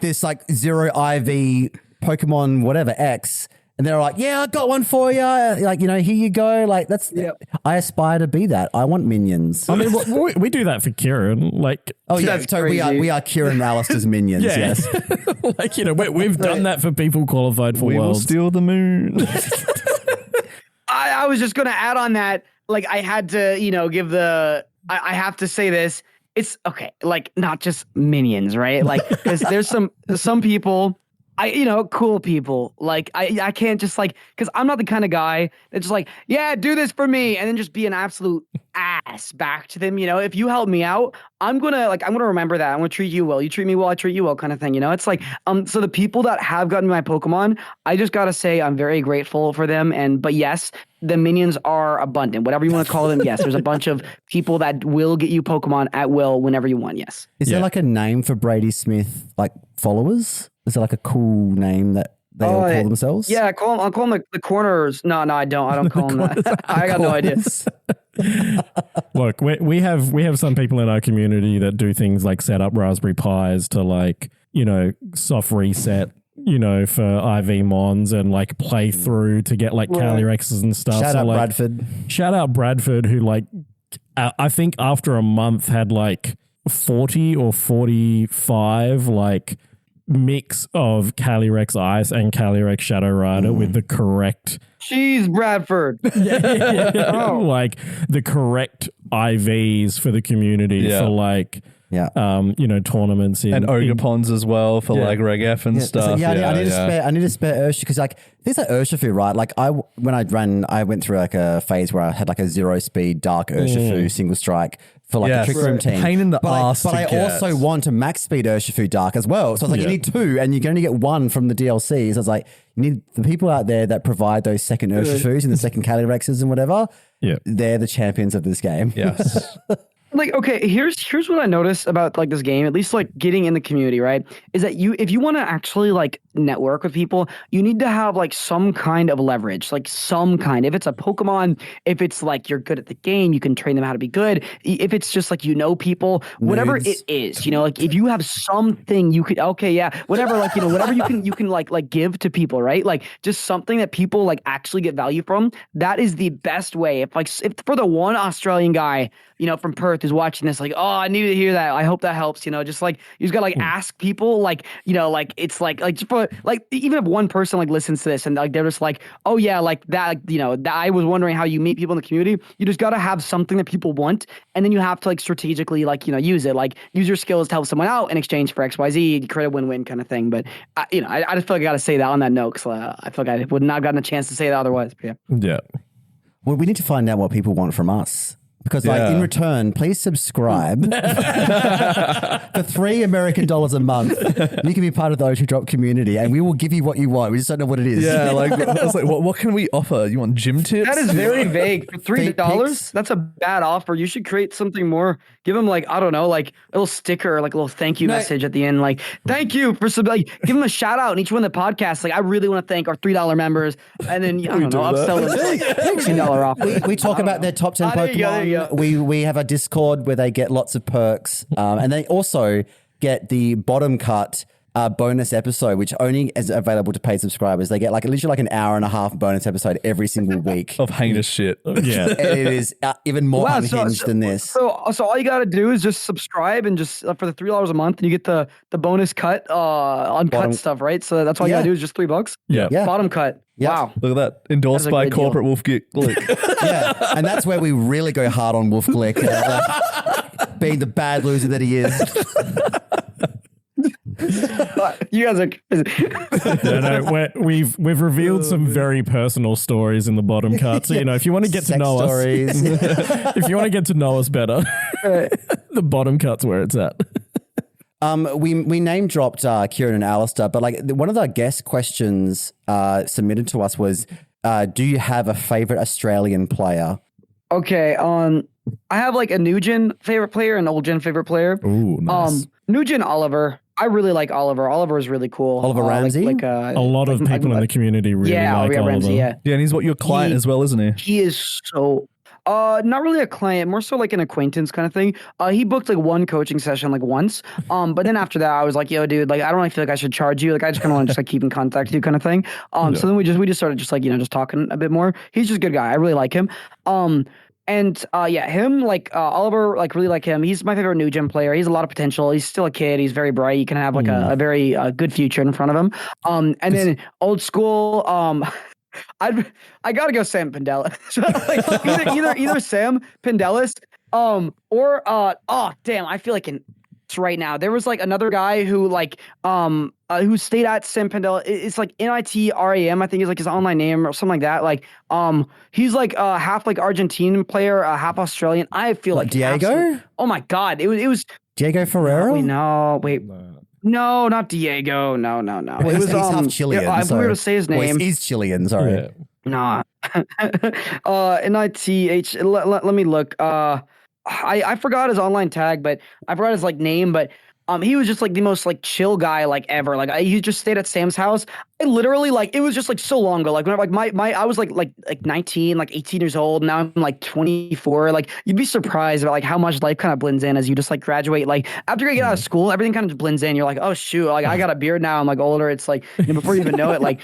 Speaker 3: this like 0 IV Pokemon whatever X. And they're like, yeah, I got one for you. Like, here you go. Like, I aspire to be that. I want minions.
Speaker 1: I mean, we do that for Kieran. Like,
Speaker 3: so we are Kieran and Alistair's minions. Yes.
Speaker 1: Like, we've done that for people qualified for
Speaker 4: we
Speaker 1: Worlds.
Speaker 4: Will steal the moon.
Speaker 5: I was just going to add on that. Like, I had to, give I have to say this. It's okay. Like, not just minions, right? Like, because there's some people. Cool people. Like, I can't just like, because I'm not the kind of guy that's just like, yeah, do this for me, and then just be an absolute ass back to them. If you help me out, I'm gonna remember that. I'm gonna treat you well. You treat me well, I treat you well, kind of thing. It's like, so the people that have gotten my Pokemon, I just gotta say I'm very grateful for them. But yes, the minions are abundant. Whatever you want to call them, yes. There's a bunch of people that will get you Pokemon at will whenever you want. Yes.
Speaker 3: Is there like a name for Brady Smith like followers? Is there like a cool name that they all call themselves?
Speaker 5: Yeah, I'll call them the corners. No, I don't. I don't call them that. I got no idea.
Speaker 1: Look, we have some people in our community that do things like set up Raspberry Pis to like, soft reset, for IV Mons and like play through to get like Calyrexes and stuff.
Speaker 3: Shout out Bradford.
Speaker 1: Shout out Bradford, who like, I think after a month had like 40 or 45 like mix of Calyrex Ice and Calyrex Shadow Rider with the correct...
Speaker 5: Jeez, Bradford.
Speaker 1: Like the correct IVs for the community for like... tournaments in,
Speaker 4: and Ogre as well for like Reg F and stuff.
Speaker 3: I need a spare Urshifu because like things like Urshifu, right? Like I went through like a phase where I had like a 0-speed dark Urshifu single strike for like a trick room team.
Speaker 4: Pain in the ass.
Speaker 3: But I also want a max speed Urshifu dark as well. So I was like, you need 2, and you can only get 1 from the DLC. So I was like, you need the people out there that provide those second Urshifus and the second Calyrexes and whatever. Yeah, they're the champions of this game.
Speaker 4: Yes.
Speaker 5: Like, okay, here's what I noticed about like this game, at least like getting in the community, right? Is that if you want to actually like network with people, you need to have like some kind of leverage, like some kind. If it's a Pokemon, if it's like you're good at the game, you can train them how to be good. If it's just like people, whatever it is, like if you have something you could, whatever, like whatever you can like give to people, right? Like just something that people like actually get value from. That is the best way. If for the one Australian guy, from Perth is watching this, like, oh, I need to hear that. I hope that helps. Just like you just gotta like ask people, like like it's like for like even if one person like listens to this and like they're just like, oh yeah, like that, that I was wondering how you meet people in the community. You just gotta have something that people want, and then you have to like strategically like use it, like use your skills to help someone out in exchange for XYZ, create a win-win kind of thing. But I just feel like I gotta say that on that note, because I feel like I would not have gotten a chance to say that otherwise. But
Speaker 1: yeah.
Speaker 3: Well, we need to find out what people want from us. Because like in return, please subscribe for $3 American a month. You can be part of the O2 Drop community, and we will give you what you want. We just don't know what it is.
Speaker 4: Yeah, like I was like, what can we offer? You want gym tips?
Speaker 5: That is very vague. For $3, that's a bad offer. You should create something more. Give them like, I don't know, like a little sticker, like a little thank you message at the end, like thank you for like give them a shout out in each one of the podcasts. Like I really want to thank our $3 members, and then I don't know, upsell them like $16 off.
Speaker 3: We talk about their top 10 Pokemon. We have a Discord where they get lots of perks, and they also get the bottom cut bonus episode, which only is available to paid subscribers. They get like literally like an hour and a half bonus episode every single week
Speaker 4: of heinous shit.
Speaker 1: Yeah,
Speaker 3: and it is even more unhinged than this.
Speaker 5: So all you got to do is just subscribe, and just for the $3 a month, and you get the bonus cut, uncut stuff, right? So that's all you got to do is just $3.
Speaker 1: Yeah,
Speaker 5: bottom cut.
Speaker 3: Yep.
Speaker 5: Wow.
Speaker 4: Look at that. Endorsed by corporate Wolf Glick.
Speaker 3: Yeah, and that's where we really go hard on Wolf Glick. being the bad loser that he is.
Speaker 5: You guys are crazy.
Speaker 1: We've revealed some very personal stories in the bottom cut. So if you want to get to
Speaker 3: Sex
Speaker 1: know
Speaker 3: stories.
Speaker 1: us, if you want to get to know us better, the bottom cut's where it's at.
Speaker 3: We name dropped Kieran and Alistair, but like one of the guest questions submitted to us was, do you have a favorite Australian player?
Speaker 5: Okay, I have like a new gen favorite player and an old gen favorite player.
Speaker 1: Ooh, nice.
Speaker 5: New gen Oliver. I really like Oliver. Oliver is really cool.
Speaker 3: Oliver Ramsey?
Speaker 1: A lot of people in the community really like Oliver.
Speaker 5: Ramsey, yeah.
Speaker 4: Yeah, and he's your client as well, isn't he?
Speaker 5: He is so... not really a client, more so like an acquaintance kind of thing. He booked like one coaching session like once. But then after that, I was like, yo, dude, like I don't really feel like I should charge you. Like I just kind of want to just like keep in contact with you kind of thing. So then we just started just like, just talking a bit more. He's just a good guy. I really like him. Him, like Oliver, like really like him. He's my favorite new gen player. He's a lot of potential. He's still a kid. He's very bright. He can have like a very good future in front of him. And then old school, I gotta go Sam Pendelis. like either Sam Pendelis, or I feel like right now there was like another guy who like who stayed at Sam Pendelis. It's like NITRAM, I think is like his online name or something like that. Like he's like half like Argentine player, half Australian. I feel like
Speaker 3: Diego.
Speaker 5: Oh my god, it was
Speaker 3: Diego Ferreira.
Speaker 5: No, not Diego. No. It was
Speaker 3: he's half Chilean.
Speaker 5: I believe to say his name.
Speaker 3: He's Chilean. Sorry.
Speaker 1: Yeah.
Speaker 5: Nah. NITH. Let me look. I forgot his online tag, but I forgot his like name, but he was just like the most like chill guy like ever. Like he just stayed at Sam's house. I literally like it was just like so long ago. Like when like my I was like 19, like 18 years old. Now I'm like 24. Like you'd be surprised about like how much life kind of blends in as you just like graduate. Like after you get out of school, everything kind of just blends in. You're like, oh shoot, like I got a beard now. I'm like older. It's like before you even know it. Like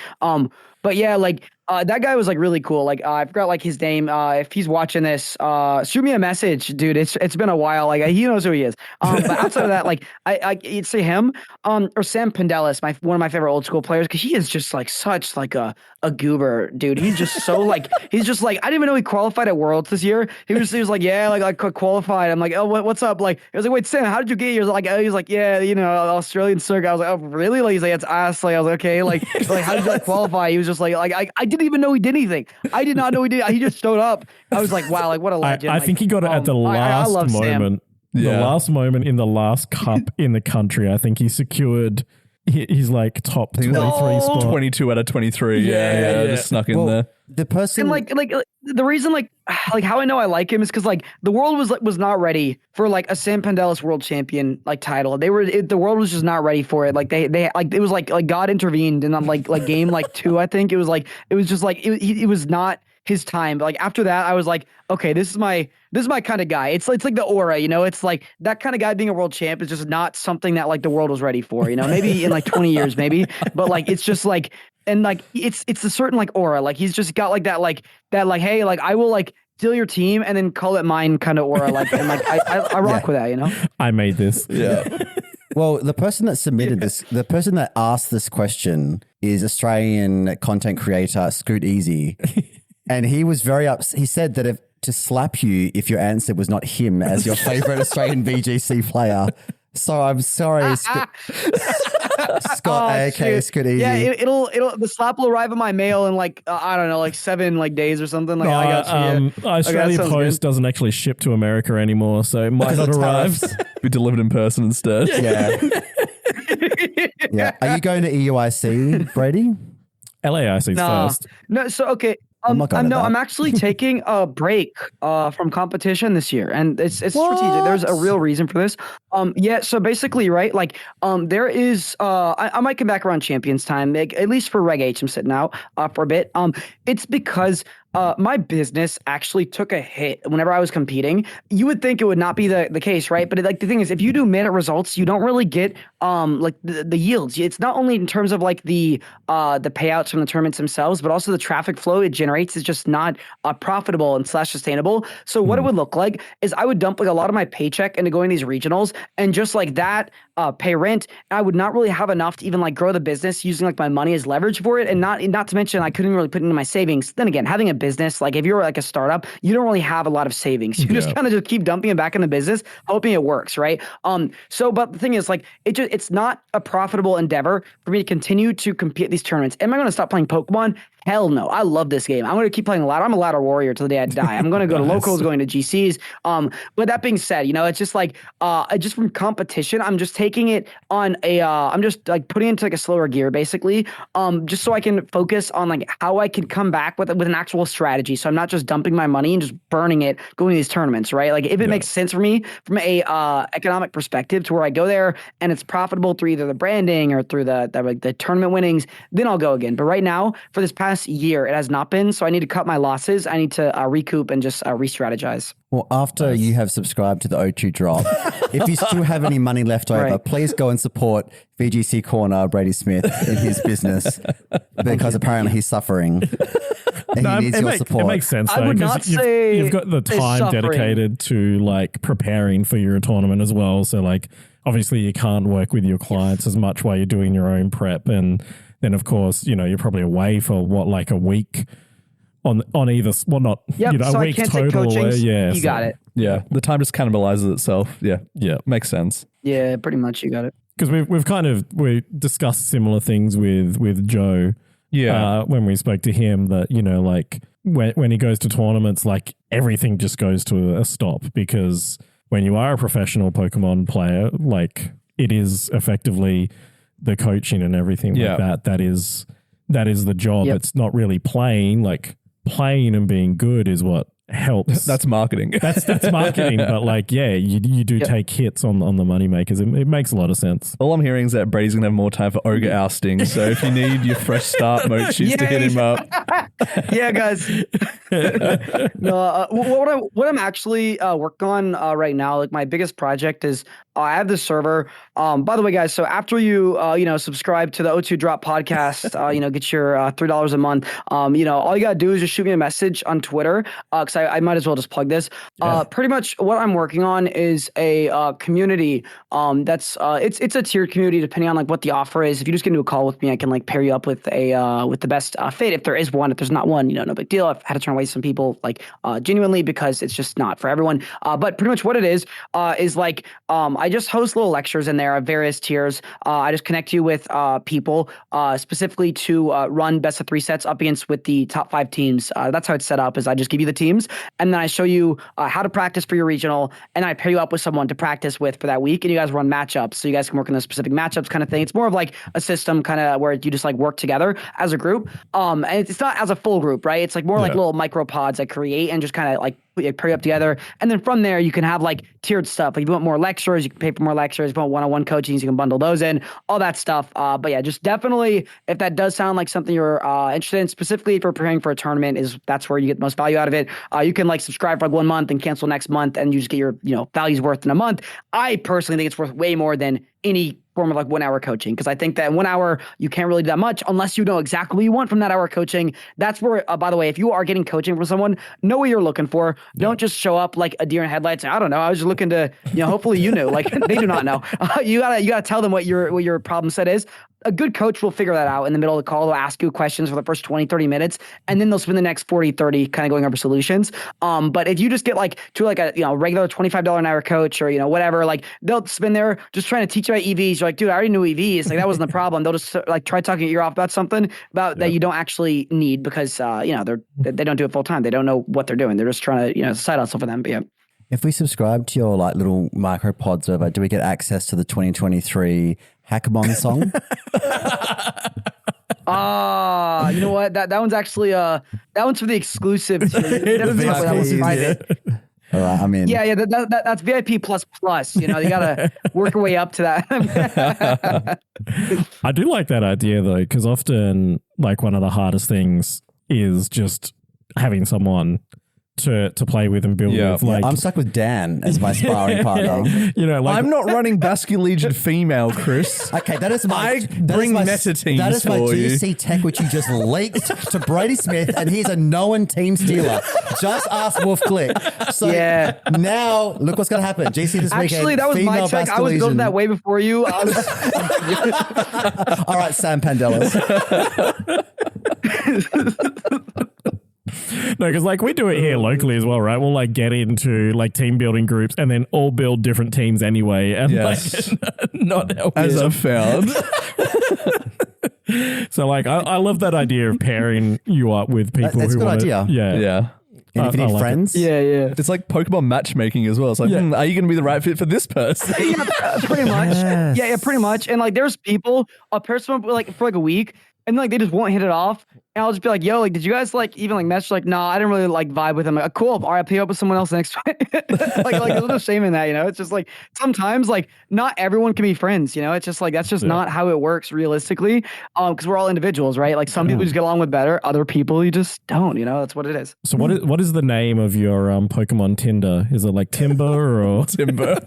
Speaker 5: but yeah, like that guy was like really cool. Like I forgot like his name. If he's watching this, shoot me a message, dude. It's been a while. Like he knows who he is. But outside of that, like I'd say him, or Sam Pendelis, one of my favorite old school players, because he is just like such like a goober, dude. He's just so like he's just like I didn't even know he qualified at Worlds this year. He was like yeah, like I qualified. I'm like oh what's up? Like I was like wait Sam, how did you get here? He was like yeah, Australian circuit. I was like oh really? Like he's like it's ass. Like I was like okay, like how did you like qualify? He was just like I didn't even know he did anything. I did not know he did. He just showed up. I was like wow, like what a legend.
Speaker 1: I think he got it at the last moment.
Speaker 4: Sam.
Speaker 1: The last moment in the last cup in the country. I think he secured he's like top 23 spot.
Speaker 4: 22 out of 23. Yeah. Just snuck in there.
Speaker 3: The person
Speaker 5: and like the reason like how I know I like him is because like the world was not ready for like a Sam Pendelis world champion like title. The world was just not ready for it. Like they like it was like God intervened and I'm like game like 2 I think it was just like it was not his time. But like after that I was like okay this is my kind of guy. It's like the aura, it's like that kind of guy being a world champ is just not something that like the world was ready for, maybe in like 20 years maybe, but like it's just like and like it's a certain like aura, like he's just got like that hey like I will like steal your team and then call it mine kind of aura, like and like I rock with that,
Speaker 1: I made this.
Speaker 3: Yeah. Well, the person that submitted this, the person that asked this question is Australian content creator Scoot Easy. And he was very upset. He said that to slap you if your answer was not him as your favorite Australian VGC player. So I'm sorry, Scott, aka Scoot Easy.
Speaker 5: Yeah, it'll the slap will arrive in my mail in like I don't know, like 7 like days or something. Like I got you.
Speaker 1: Australia Post doesn't actually ship to America anymore, so it might not arrive.
Speaker 4: Be delivered in person instead.
Speaker 3: Yeah. Yeah. Are you going to EUIC, Brady?
Speaker 1: LAIC's first.
Speaker 5: No, so okay. I'm actually taking a break from competition this year, and it's strategic. There's a real reason for this. So basically, right, like there is I might come back around Champions time, like, at least for Reg H. I'm sitting out for a bit. It's because my business actually took a hit whenever I was competing. You would think it would not be the case, right? But like the thing is, if you do minute results, you don't really get like the yields. It's not only in terms of like the payouts from the tournaments themselves, but also the traffic flow it generates is just not profitable and / sustainable. So what it would look like is I would dump like a lot of my paycheck into going these regionals and just like that pay rent. And I would not really have enough to even like grow the business using like my money as leverage for it. And not to mention I couldn't really put it into my savings. Then again, having a business, like if you're like a startup, you don't really have a lot of savings. You just kind of just keep dumping it back in the business, hoping it works, right? But the thing is, like, it's not a profitable endeavor for me to continue to compete at these tournaments. Am I going to stop playing Pokemon? Hell no. I love this game. I'm going to keep playing ladder. I'm a ladder warrior till the day I die. I'm going to go to locals, going to GCs. But that being said, it's just like, just from competition, I'm just taking it on I'm just like putting it into like a slower gear, basically, just so I can focus on like how I can come back with an actual strategy. So I'm not just dumping my money and just burning it going to these tournaments, right? Like if it makes sense for me from a economic perspective to where I go there and it's profitable through either the branding or through the tournament winnings, then I'll go again. But right now, for this past year, it has not been. So I need to cut my losses. I need to recoup and just re-strategize.
Speaker 3: Well, after you have subscribed to the O2 drop, if you still have any money left over, please go and support VGCCorner, Brady Smith, in his business, because apparently he's suffering. And he needs your support.
Speaker 1: It makes sense,
Speaker 5: I
Speaker 1: though,
Speaker 5: would not
Speaker 1: because
Speaker 5: say
Speaker 1: you've got the time dedicated to like preparing for your tournament as well. So like, obviously you can't work with your clients as much while you're doing your own prep. And then of course, you're probably away for like a week on either, well, not,
Speaker 5: so
Speaker 1: a week
Speaker 5: I can't take
Speaker 1: total.
Speaker 5: coachings. You got it.
Speaker 4: Yeah. The time just cannibalizes itself. Yeah. Yeah. Makes sense.
Speaker 5: Yeah, pretty much. You got it.
Speaker 1: Because we discussed similar things with Joe. Yeah. When we spoke to him that, like when he goes to tournaments, like everything just goes to a stop, because when you are a professional Pokemon player, like it is effectively the coaching and everything like that. That is the job. It's not really playing. Like playing and being good is what helps.
Speaker 4: That's marketing.
Speaker 1: That's marketing. But like, you do take hits on the money makers. It makes a lot of sense.
Speaker 4: All I'm hearing is that Brady's going to have more time for ogre ousting. So if you need your fresh start mochis to hit him up.
Speaker 5: Yeah, guys. No, what I'm actually working on right now, like my biggest project is I have this server. By the way, guys, so after you subscribe to the O2 Drop podcast, get your $3 a month. All you got to do is just shoot me a message on Twitter, because I might as well just plug this. Pretty much what I'm working on is a community that's it's a tiered community depending on like what the offer is. If you just get into a call with me, I can like pair you up with the best fit. If there is one, if there's not one, no big deal. I've had to turn away some people like genuinely because it's just not for everyone. But pretty much what it is like I just host little lectures in there of various tiers. I just connect you with people specifically to run best of 3 sets up against with the top 5 teams. That's how it's set up. Is I just give you the teams and then I show you how to practice for your regional, and I pair you up with someone to practice with for that week, and you guys run matchups. So you guys can work on those specific matchups kind of thing. It's more of like a system kind of where you just like work together as a group. And it's not as a full group, right? It's like more like little micro pods I create and just kind of like pair you up together. And then from there, you can have like tiered stuff. Like if you want more lectures, you can pay for more lectures. If you want one-on-one coachings, you can bundle those in, all that stuff. But yeah, just definitely, if that does sound like something you're interested in, specifically if you're preparing for a tournament, that's where you get the most value out of it. You can like subscribe for like 1 month and cancel next month, and you just get your value's worth in a month. I personally think it's worth way more than any form of like 1 hour coaching, because I think that in 1 hour you can't really do that much unless you know exactly what you want from that hour coaching. That's where by the way, if you are getting coaching from someone, know what you're looking for. Don't just show up like a deer in headlights. I don't know, I was just looking to hopefully like they do not know. You gotta tell them what your problem set is. A good coach will figure that out in the middle of the call. They'll ask you questions for the first 20-30 minutes, and then they'll spend the next 40-30 kind of going over solutions. But if you just get like to like a regular $25 an hour coach or whatever, like they'll spend there just trying to teach you about EVs. You're like, dude, I already knew EVs. Like that wasn't the problem. They'll just like try talking your ear off about something that you don't actually need because they don't do it full time. They don't know what they're doing. They're just trying to side hustle for them. But yeah.
Speaker 3: If we subscribe to your like little micro pod server, do we get access to the 2023 Hackamon song?
Speaker 5: You know what? That one's actually that one's for the exclusive. That one's private.
Speaker 3: All right, I'm in.
Speaker 5: Yeah, that's VIP plus. You gotta work your way up to that.
Speaker 1: I do like that idea though, because often like one of the hardest things is just having someone to play with and build with. Like,
Speaker 3: I'm stuck with Dan as my sparring partner.
Speaker 4: I'm not running Basque Legion female, Chris.
Speaker 3: Okay, that is my
Speaker 4: meta teams.
Speaker 3: That is my GC tech, which you just leaked to Brady Smith, and he's a known team stealer. Just ask Wolf Click. So now look what's going to happen. GC this weekend.
Speaker 5: Actually, that was my tech. I was building that way before you. All
Speaker 3: right, Sam Pandelas.
Speaker 1: No, because like we do it here locally as well, right? We'll like get into like team building groups and then all build different teams anyway, and
Speaker 4: Yes.
Speaker 1: like not help.
Speaker 4: As I've found.
Speaker 1: So like I love that idea of pairing you up with people
Speaker 3: That's a
Speaker 1: who
Speaker 3: good
Speaker 1: want
Speaker 3: idea.
Speaker 1: Yeah.
Speaker 4: Yeah.
Speaker 3: And if you
Speaker 1: I
Speaker 3: need
Speaker 1: like
Speaker 3: friends,
Speaker 5: Yeah, yeah.
Speaker 4: It's like Pokemon matchmaking as well. It's like, are you going to be the right fit for this person?
Speaker 5: Yeah, pretty much.
Speaker 3: Yes.
Speaker 5: Yeah, pretty much. And like, there's people, I'll pair someone like for like a week, and like they just won't hit it off. And I'll just be like, "Yo, like, did you guys like even like message like, nah, I didn't really like vibe with them." Like, cool, all right, I'll pay up with someone else next time. like, there's no shame in that, you know. It's just like sometimes like not everyone can be friends, you know. It's just like that's just not how it works realistically. Because we're all individuals, right? Like some people just get along with better, other people you just don't, you know. That's what it is.
Speaker 1: So what is the name of your Pokemon Tinder? Is it like Timber or
Speaker 4: Timber.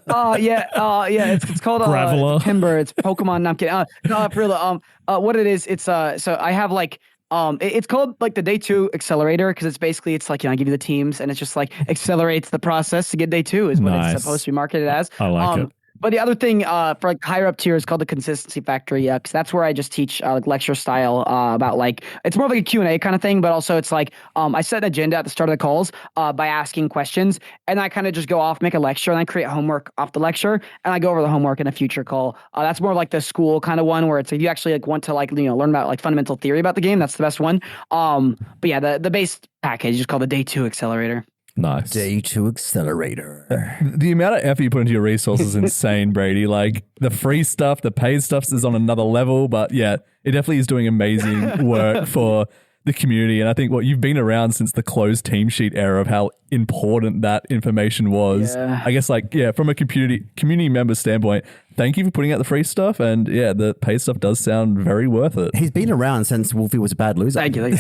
Speaker 5: Yeah, it's called
Speaker 1: Graveler?
Speaker 5: Timber. It's Pokemon. No, I'm kidding. No, for real. What it is, it's so I have like it's called like the day 2 accelerator because it's like, you know, I give you the teams and it's just like accelerates the process to get day 2 is what
Speaker 1: Nice.
Speaker 5: it's supposed to be marketed as.
Speaker 1: I like it.
Speaker 5: But the other thing for like higher up tier is called the consistency factory. Yeah, because that's where I just teach like lecture style about like it's more of like a Q&A kind of thing, but also it's like I set an agenda at the start of the calls by asking questions, and I kind of just go off, make a lecture, and I create homework off the lecture, and I go over the homework in a future call. That's more of like the school kind of one where it's like you actually like want to like, you know, learn about like fundamental theory about the game. That's the best one. But yeah, the base package is called the day 2 accelerator.
Speaker 1: Nice.
Speaker 3: Day 2 accelerator.
Speaker 4: The amount of effort you put into your resources is insane, Brady. Like the free stuff, the paid stuff is on another level. But yeah, it definitely is doing amazing work for the community. And I think what you've been around since the closed team sheet era of how important that information was.
Speaker 5: Yeah.
Speaker 4: I guess like, yeah, from a community member standpoint, thank you for putting out the free stuff. And yeah, the paid stuff does sound very worth it.
Speaker 3: He's been around since Wolfie was a bad loser.
Speaker 5: Thank you.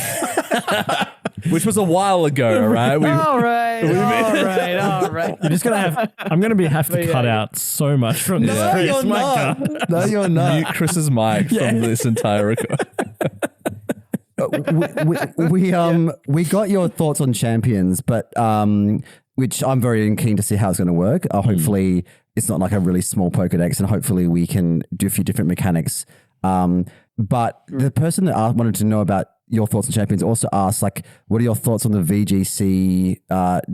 Speaker 4: Which was a while ago, right?
Speaker 5: All right.
Speaker 1: You're just gonna have. I'm gonna have to cut out so much from this.
Speaker 3: No,
Speaker 1: Chris.
Speaker 3: you're
Speaker 1: My
Speaker 3: not.
Speaker 1: God.
Speaker 3: No, you're not.
Speaker 4: Mute Chris's mic from this entire record.
Speaker 3: We got your thoughts on champions, but which I'm very keen to see how it's going to work. Hopefully, it's not like a really small Pokedex, and hopefully, we can do a few different mechanics. But the person that wanted to know about your thoughts on champions also asked, like, what are your thoughts on the VGC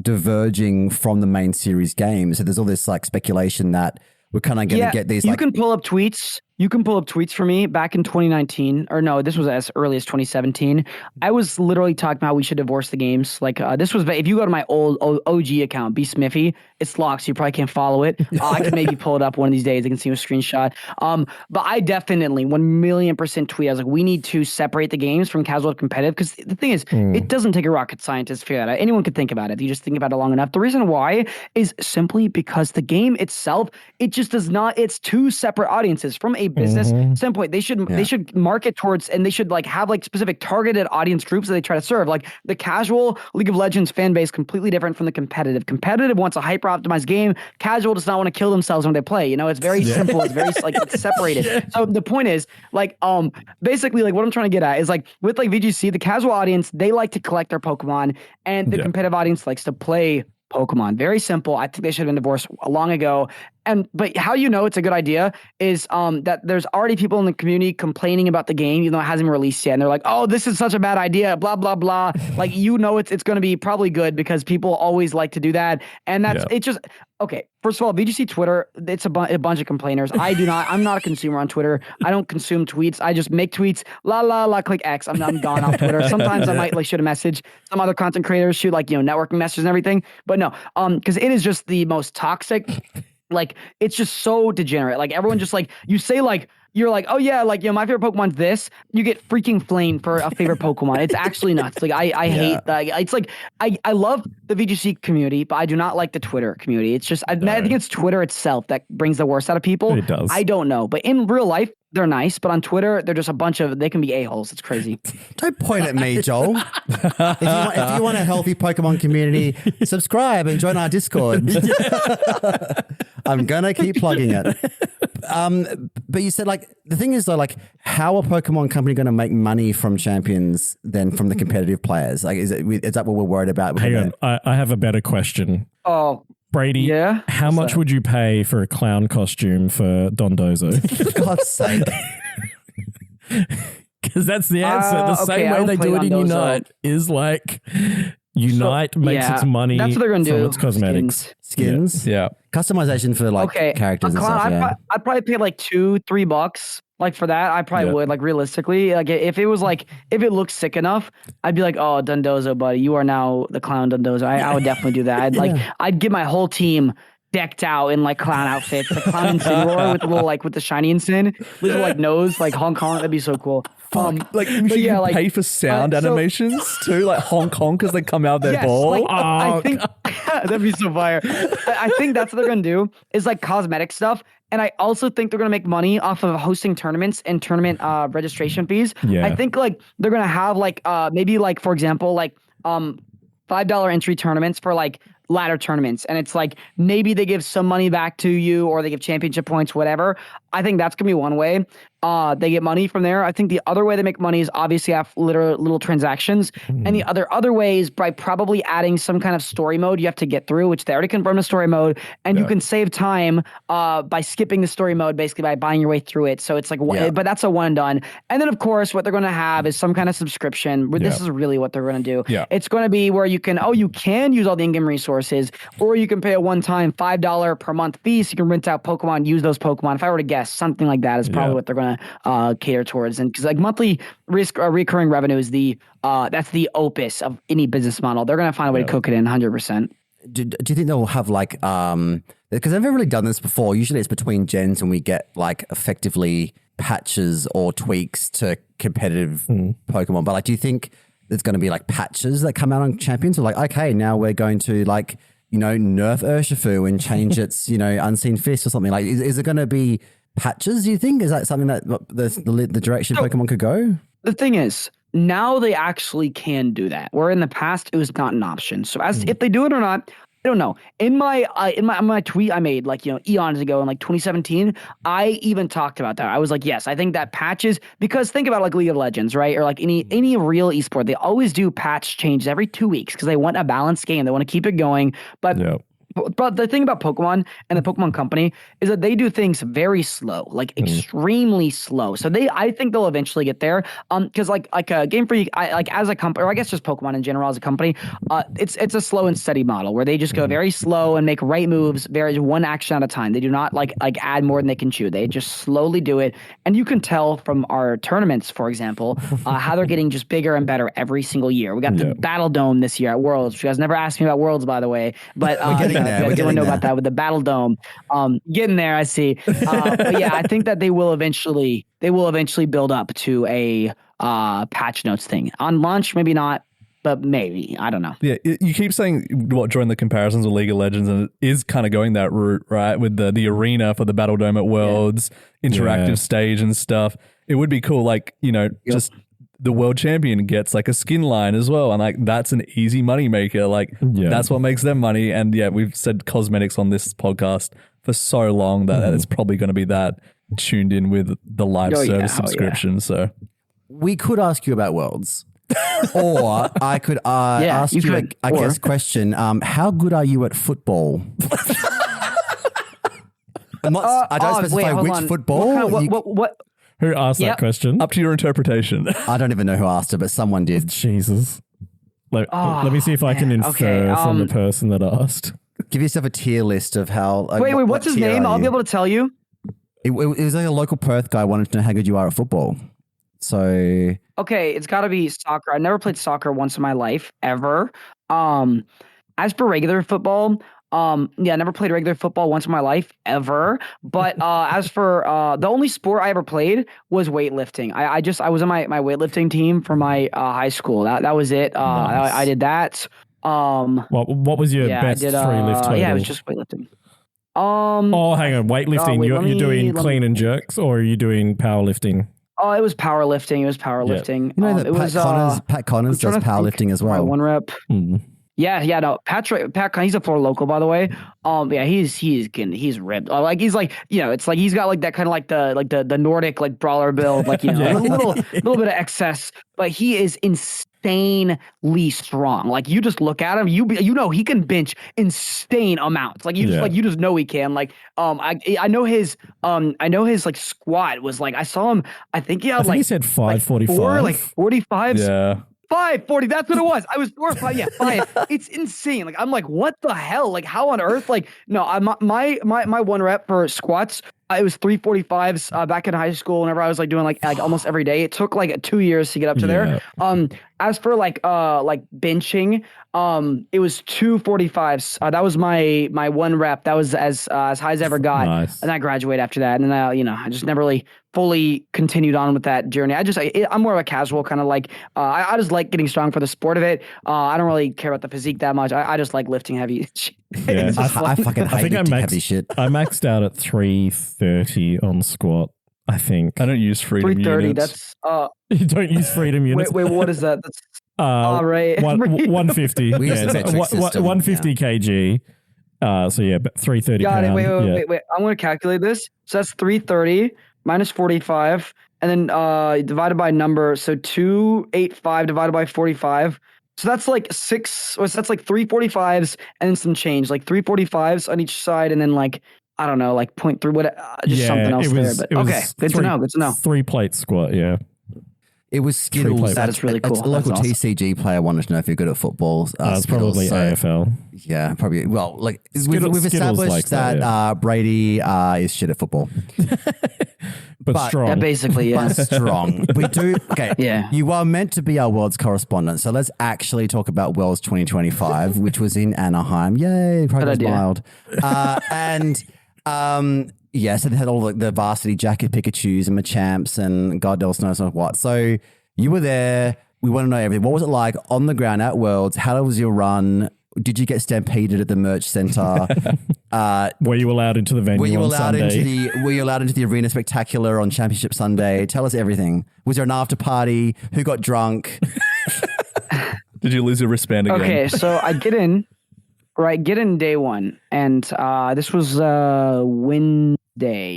Speaker 3: diverging from the main series game? So there's all this like speculation that we're kind of going to get these.
Speaker 5: You
Speaker 3: like,
Speaker 5: can pull up tweets. You can pull up tweets for me back in 2019, or no, this was as early as 2017. I was literally talking about how we should divorce the games. Like this was, if you go to my old OG account, B Smithy, it's locked, so you probably can't follow it. I can maybe pull it up one of these days. I can see a screenshot. But I definitely 1,000,000% tweet. I was like, we need to separate the games from casual to competitive, because the thing is, it doesn't take a rocket scientist to figure that out. Anyone could think about it if you just think about it long enough. The reason why is simply because the game itself, it just does not. It's two separate audiences from a business standpoint. They should market towards, and they should like have like specific targeted audience groups that they try to serve. Like the casual League of Legends fan base, completely different from the competitive. Competitive wants a hyper optimized game. Casual does not want to kill themselves when they play. You know, it's very simple. It's very like it's separated. So the point is like basically like what I'm trying to get at is like with like VGC, the casual audience, they like to collect their Pokemon, and the competitive audience likes to play Pokemon. Very simple. I think they should have been divorced long ago. But how you know it's a good idea is that there's already people in the community complaining about the game, even though it hasn't been released yet. And they're like, oh, this is such a bad idea, blah, blah, blah. Like, you know, it's going to be probably good because people always like to do that. And that's it's just, okay, first of all, VGC Twitter, it's a bunch of complainers. I'm not a consumer on Twitter. I don't consume tweets. I just make tweets, click X. I'm gone off Twitter. Sometimes I might like shoot a message. Some other content creators shoot like, you know, networking messages and everything. But no, because it is just the most toxic. Like, it's just so degenerate. Like, everyone just like, you say like, you're like, oh yeah, like, you know, my favorite Pokemon's this. You get freaking flamed for a favorite Pokemon. It's actually nuts. Like, I hate that. It's like, I love the VGC community, but I do not like the Twitter community. It's just, I think it's Twitter itself that brings the worst out of people.
Speaker 1: It does.
Speaker 5: I don't know. But in real life, they're nice. But on Twitter, they're just a bunch of, they can be a-holes. It's crazy.
Speaker 3: Don't point at me, Joel. If you want a healthy Pokemon community, subscribe and join our Discord. I'm going to keep plugging it. But you said, like, the thing is, though, like, how are Pokemon Company going to make money from champions than from the competitive players? Like, is that what we're worried about?
Speaker 1: Hang on. I have a better question.
Speaker 5: Oh,
Speaker 1: Brady,
Speaker 5: yeah?
Speaker 1: how much would you pay for a clown costume for Dondozo?
Speaker 3: For God's sake.
Speaker 1: That's the answer. The same
Speaker 5: I
Speaker 1: way
Speaker 5: don't
Speaker 1: they
Speaker 5: play
Speaker 1: do it in
Speaker 5: Dondozo.
Speaker 1: Unite is like Unite makes its money
Speaker 5: that's what they're gonna
Speaker 1: from
Speaker 5: do.
Speaker 1: its cosmetics.
Speaker 3: Skins.
Speaker 4: Yeah.
Speaker 3: Customization for like characters and stuff. Yeah.
Speaker 5: I'd probably pay like $2-3 like for that. I probably would, like, realistically, like if it was like, if it looks sick enough, I'd be like, oh, Dondozo, buddy, you are now the clown Dondozo. I would definitely do that. I'd get my whole team decked out in like clown outfits, like clown Incineroar with the little, like, with the shiny Incin, little like nose, like Hong Kong. That'd be so cool.
Speaker 4: Like, you can pay for sound animations too, like Hong Kong, because they come out their ball.
Speaker 5: Like, I think that'd be so fire. I think that's what they're gonna do, is like cosmetic stuff. And I also think they're gonna make money off of hosting tournaments and tournament registration fees.
Speaker 1: Yeah.
Speaker 5: I think like they're gonna have like maybe like, for example, like $5 entry tournaments for like ladder tournaments, and it's like maybe they give some money back to you, or they give championship points, whatever. I think that's gonna be one way. They get money from there. I think the other way they make money is obviously have little transactions, and the other way is by probably adding some kind of story mode you have to get through, which they already confirmed a story mode, and you can save time by skipping the story mode, basically by buying your way through it. So it's like, but that's a one and done. And then of course what they're going to have is some kind of subscription. This is really what they're going to do. It's going to be where you can use all the in-game resources, or you can pay a one-time $5 per month fee so you can rent out Pokemon, use those Pokemon. If I were to guess, something like that is probably what they're going to cater towards. And because like monthly recurring revenue is that's the opus of any business model. They're going to find a way to cook it in 100%.
Speaker 3: Do you think they'll have like because they've never really done this before. Usually it's between gens and we get like effectively patches or tweaks to competitive Pokemon. But like, do you think there's going to be like patches that come out on Champions? Or like, okay, now we're going to like, nerf Urshifu and change its, Unseen Fist or something. Like, is it going to be patches, do you think? Is that something that the direction Pokemon could go?
Speaker 5: The thing is, now they actually can do that, where in the past it was not an option. So as if they do it or not, I don't know. In my tweet I made like eons ago in like 2017, I even talked about that. I was like, yes, I think that patches, because think about like League of Legends, right? Or like any real esport, they always do patch changes every 2 weeks because they want a balanced game. They want to keep it going. But the thing about Pokemon and the Pokemon Company is that they do things very slow, like extremely slow. So I think they'll eventually get there. Because like Game Freak, like as a company, or I guess just Pokemon in general as a company, it's a slow and steady model where they just go very slow and make right moves, very one action at a time. They do not like add more than they can chew. They just slowly do it, and you can tell from our tournaments, for example, how they're getting just bigger and better every single year. We got the Battle Dome this year at Worlds. You guys never asked me about Worlds, by the way, but
Speaker 3: we're
Speaker 5: getting know about that with the Battle Dome. Getting there, I see. But yeah, I think that they will eventually build up to a patch notes thing on launch. Maybe not, but maybe. I don't know.
Speaker 4: Yeah, you keep saying drawing the comparisons with League of Legends, and it is kind of going that route, right? With the arena for the Battle Dome at Worlds, interactive stage and stuff. It would be cool, like just. The world champion gets like a skin line as well, and like that's an easy money maker. Like that's what makes them money. And we've said cosmetics on this podcast for so long that it's probably going to be that tuned in with the live service subscription. So
Speaker 3: we could ask you about Worlds, or I could ask you a guess question. How good are you at football? I don't specify which football.
Speaker 5: What?
Speaker 1: Who asked that question?
Speaker 4: Up to your interpretation.
Speaker 3: I don't even know who asked it, but someone did.
Speaker 1: Jesus. Let me see if I can infer from the person that asked.
Speaker 3: Give yourself a tier list of how...
Speaker 5: wait, what's his name? I'll be able to tell you.
Speaker 3: It was like a local Perth guy wanted to know how good you are at football. So...
Speaker 5: Okay, it's got to be soccer. I never played soccer once in my life, ever. As for regular football... I never played regular football once in my life ever. But as for the only sport I ever played was weightlifting. I was on my weightlifting team for my high school. That was it. Nice. I did that.
Speaker 1: What was your best free lift total?
Speaker 5: Yeah, it was just weightlifting.
Speaker 1: Hang on, weightlifting. You're doing clean and jerks, or are you doing powerlifting?
Speaker 5: Oh, it was powerlifting.
Speaker 3: Yeah. You know Pat Connors does powerlifting as well.
Speaker 5: One rep. Yeah, no, Pat, he's a Florida local, by the way. He's ripped. Like he's like, it's like he's got like that kind of like the Nordic like brawler build, like a little bit of excess, but he is insanely strong. Like you just look at him, you know he can bench insane amounts. Like you just know he can. Like I know his like squat was like I saw him. I think he had
Speaker 1: he said 545,
Speaker 5: like 45.
Speaker 4: Yeah.
Speaker 5: 540. That's what it was. I was 4 or 5. Yeah, 5. It's insane. Like I'm like, what the hell? Like how on earth? Like no, my one rep for squats. It was 345s back in high school. Whenever I was like doing like almost every day, it took like 2 years to get up to there. As for like benching, it was 245s. That was my one rep. That was as high as I ever got.
Speaker 1: Nice.
Speaker 5: And I graduated after that. And then I just never really fully continued on with that journey. I'm more of a casual kind of like I just like getting strong for the sport of it. I don't really care about the physique that much. I just like lifting heavy.
Speaker 3: Yeah, I fucking hate lifting heavy shit.
Speaker 1: I maxed out at 330 on squat. I think
Speaker 4: I don't use freedom
Speaker 5: 330.
Speaker 4: units.
Speaker 5: That's
Speaker 1: you don't use freedom units.
Speaker 5: wait, what is that? That's right.
Speaker 1: 150.
Speaker 3: We use the metric system.
Speaker 1: 150 kg. So yeah, but 330
Speaker 5: Got it.
Speaker 1: pound.
Speaker 5: Wait. I'm going to calculate this. So that's 330 minus 45, and then divided by number. So 285 divided by 45. So that's like that's like 345s and then some change, like 345s on each side, and then like I don't know, like 0.3, what, just something else there. But okay, good to know. Good to know.
Speaker 1: 3 plate squat. Yeah.
Speaker 3: It was Skittles.
Speaker 5: That is really cool.
Speaker 3: A local
Speaker 5: That's awesome.
Speaker 3: TCG player wanted to know if you're good at football.
Speaker 1: It's probably AFL.
Speaker 3: Yeah, probably. Well, like
Speaker 1: Skittles
Speaker 3: we've established
Speaker 1: like
Speaker 3: that,
Speaker 1: yeah.
Speaker 3: Brady is shit at football.
Speaker 1: But strong.
Speaker 5: Yeah, basically, yeah.
Speaker 3: But strong. We do. Okay.
Speaker 5: Yeah.
Speaker 3: You are meant to be our world's correspondent. So let's actually talk about Worlds 2025, which was in Anaheim. Yay. Progress mild. Yeah, so they had all like the varsity jacket Pikachus and Machamps and God else knows what. So you were there. We want to know everything. What was it like on the ground at Worlds? How was your run? Did you get stampeded at the merch center?
Speaker 1: Were you allowed into the venue
Speaker 3: Were you
Speaker 1: on
Speaker 3: allowed
Speaker 1: Sunday?
Speaker 3: Were you allowed into the arena spectacular on Championship Sunday? Tell us everything. Was there an after party? Who got drunk?
Speaker 4: Did you lose your wristband again?
Speaker 5: Okay, so I get in day one, and this was Wednesday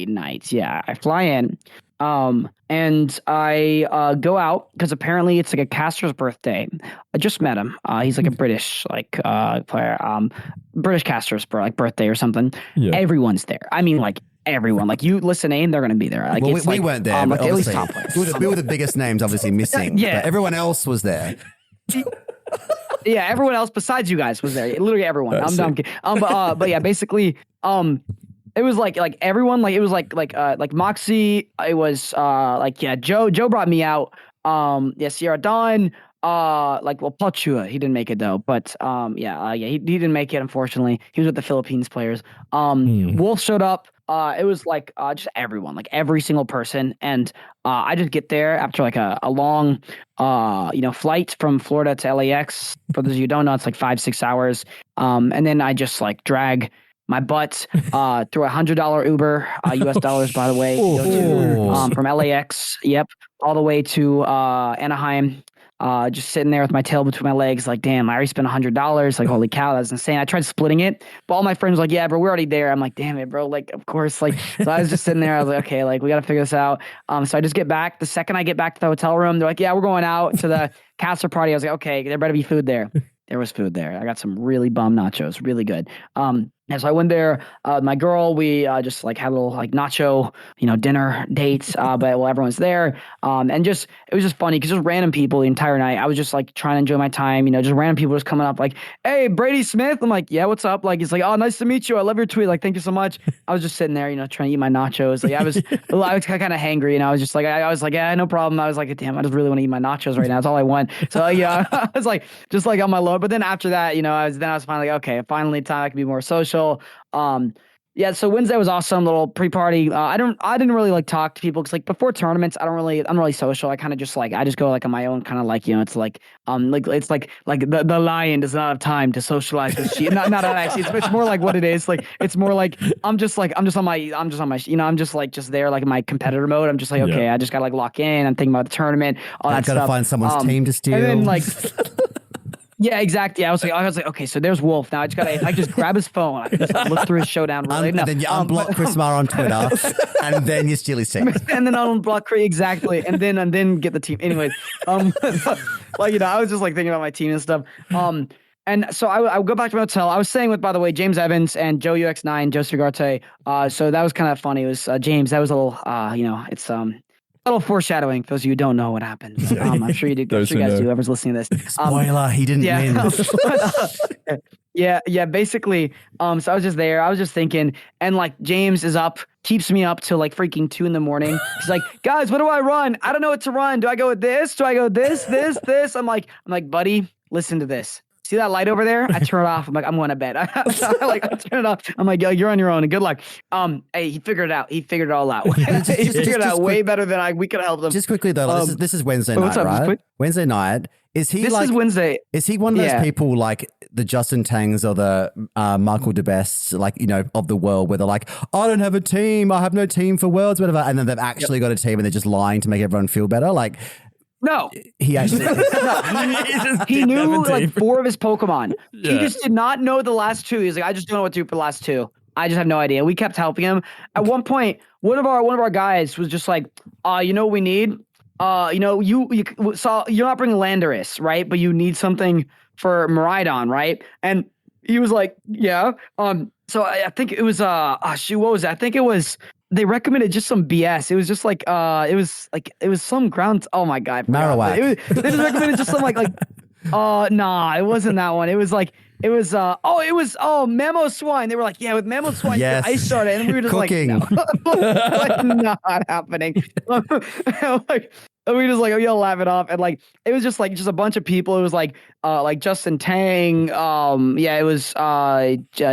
Speaker 5: night. Yeah, I fly in, and I go out because apparently it's like a caster's birthday. I just met him. He's like a British player, British caster's birthday or something. Yeah. Everyone's there. I mean, like everyone. Like you listen in, they're gonna be there. Like,
Speaker 3: well, we weren't there. But
Speaker 5: at least top players.
Speaker 3: We were the biggest names, obviously missing.
Speaker 5: Yeah,
Speaker 3: but everyone else was there.
Speaker 5: Yeah, everyone else besides you guys was there. Literally everyone. I'm kidding. But yeah, basically, it was like everyone. Like it was like Moxie. It was Joe brought me out. Sierra Dawn. Pachua, he didn't make it though. But he didn't make it, unfortunately. He was with the Philippines players. Wolf showed up. It was like just everyone, like every single person. And I just get there after like a long flight from Florida to LAX. For those of you who don't know, it's like 5-6 hours. And then I just like drag my butt through $100 Uber, US dollars, by the way, from LAX. Yep. All the way to Anaheim. Just sitting there with my tail between my legs, like, damn, I already spent $100. Like, holy cow, that's insane. I tried splitting it, but all my friends were like, yeah, bro, we're already there. I'm like, damn it, bro. Like, of course. Like, so I was just sitting there. I was like, okay, like, we got to figure this out. So I just get back. The second I get back to the hotel room, they're like, yeah, we're going out to the caster party. I was like, okay, there better be food there. There was food there. I got some really bum nachos, really good. And so I went there. My girl, we just like had a little like nacho, dinner dates. But everyone's there. And it was just funny because just random people the entire night. I was just like trying to enjoy my time. Just random people just coming up like, "Hey, Brady Smith." I'm like, "Yeah, what's up?" Like, he's like, "Oh, nice to meet you. I love your tweet. Like, thank you so much." I was just sitting there, trying to eat my nachos. Like, I was kind of hangry, I was just like, I was like, yeah, no problem. I was like, damn, I just really want to eat my nachos right now. That's all I want. So yeah, I was like, just like on my load. But then after that, I was finally like, okay, finally time I can be more social. So Wednesday was awesome. Little pre-party. I didn't really like talk to people because like before tournaments, I'm really social. I kind of just like I just go like on my own, kind of like it's like it's like the lion does not have time to socialize with sheep. Not actually. It's more like what it is. Like it's more like I'm just on my I'm just like just there like in my competitor mode. I'm just like okay, I just gotta like lock in. I'm thinking about the tournament, all that stuff.
Speaker 3: Gotta find someone's team to steal.
Speaker 5: And then like. Yeah, exactly. I was like, okay, so there's Wolf. Now if I just grab his phone, I can just look through his showdown. Really,
Speaker 3: and then you unblock Chris Marr on Twitter, and then you steal his text.
Speaker 5: and then unblock Cree exactly, and then get the team. Anyways, like I was just like thinking about my team and stuff. And so I would go back to my hotel. I was staying with, by the way, James Evans and Joe UX9, Joe Sigarte. So that was kind of funny. It was James. That was a little, it's a little foreshadowing. For those of you who don't know what happened. I'm sure you do. I'm sure you guys do. Whoever's listening to this.
Speaker 3: Spoiler: he didn't win.
Speaker 5: Yeah. Basically, so I was just there. I was just thinking, and like James is up, keeps me up till like freaking 2 a.m. He's like, guys, what do I run? I don't know what to run. Do I go with this? Do I go this? I'm like, buddy, listen to this. See that light over there? I turn it off. I'm like, I'm going to bed. I turn it off. I'm like, yo, you're on your own and good luck. Hey, he figured it out. He figured it all out. He figured it out way better than we could have helped him.
Speaker 3: Just quickly though, this is Wednesday night, right? Wednesday night. Is he
Speaker 5: is Wednesday.
Speaker 3: Is he one of those people like the Justin Tangs or the Michael DeBests, like, of the world, where they're like, I don't have a team. I have no team for Worlds, whatever. And then they've actually got a team and they're just lying to make everyone feel better. Like,
Speaker 5: no,
Speaker 3: he actually
Speaker 5: he knew like 4 of his Pokemon. Yeah. He just did not know the last 2. He's like, I just don't know what to do for the last 2. I just have no idea. We kept helping him. At one point, one of our guys was just like, you know what we need? You saw you're not bringing Landorus, right? But you need something for Miraidon, right? And he was like, yeah. So I think it was what was it? I think it was. They recommended just some BS. It was just like it was some ground. Oh my god,
Speaker 3: Marowak.
Speaker 5: They just recommended just some nah, it wasn't that one. It was Memo Swine. They were like, yeah, with Memo Swine,
Speaker 3: yes.
Speaker 5: I started, and we were just
Speaker 3: Cooking.
Speaker 5: like, no, not happening. And we just we all laugh it off, and it was just a bunch of people. It was like Justin Tang, it was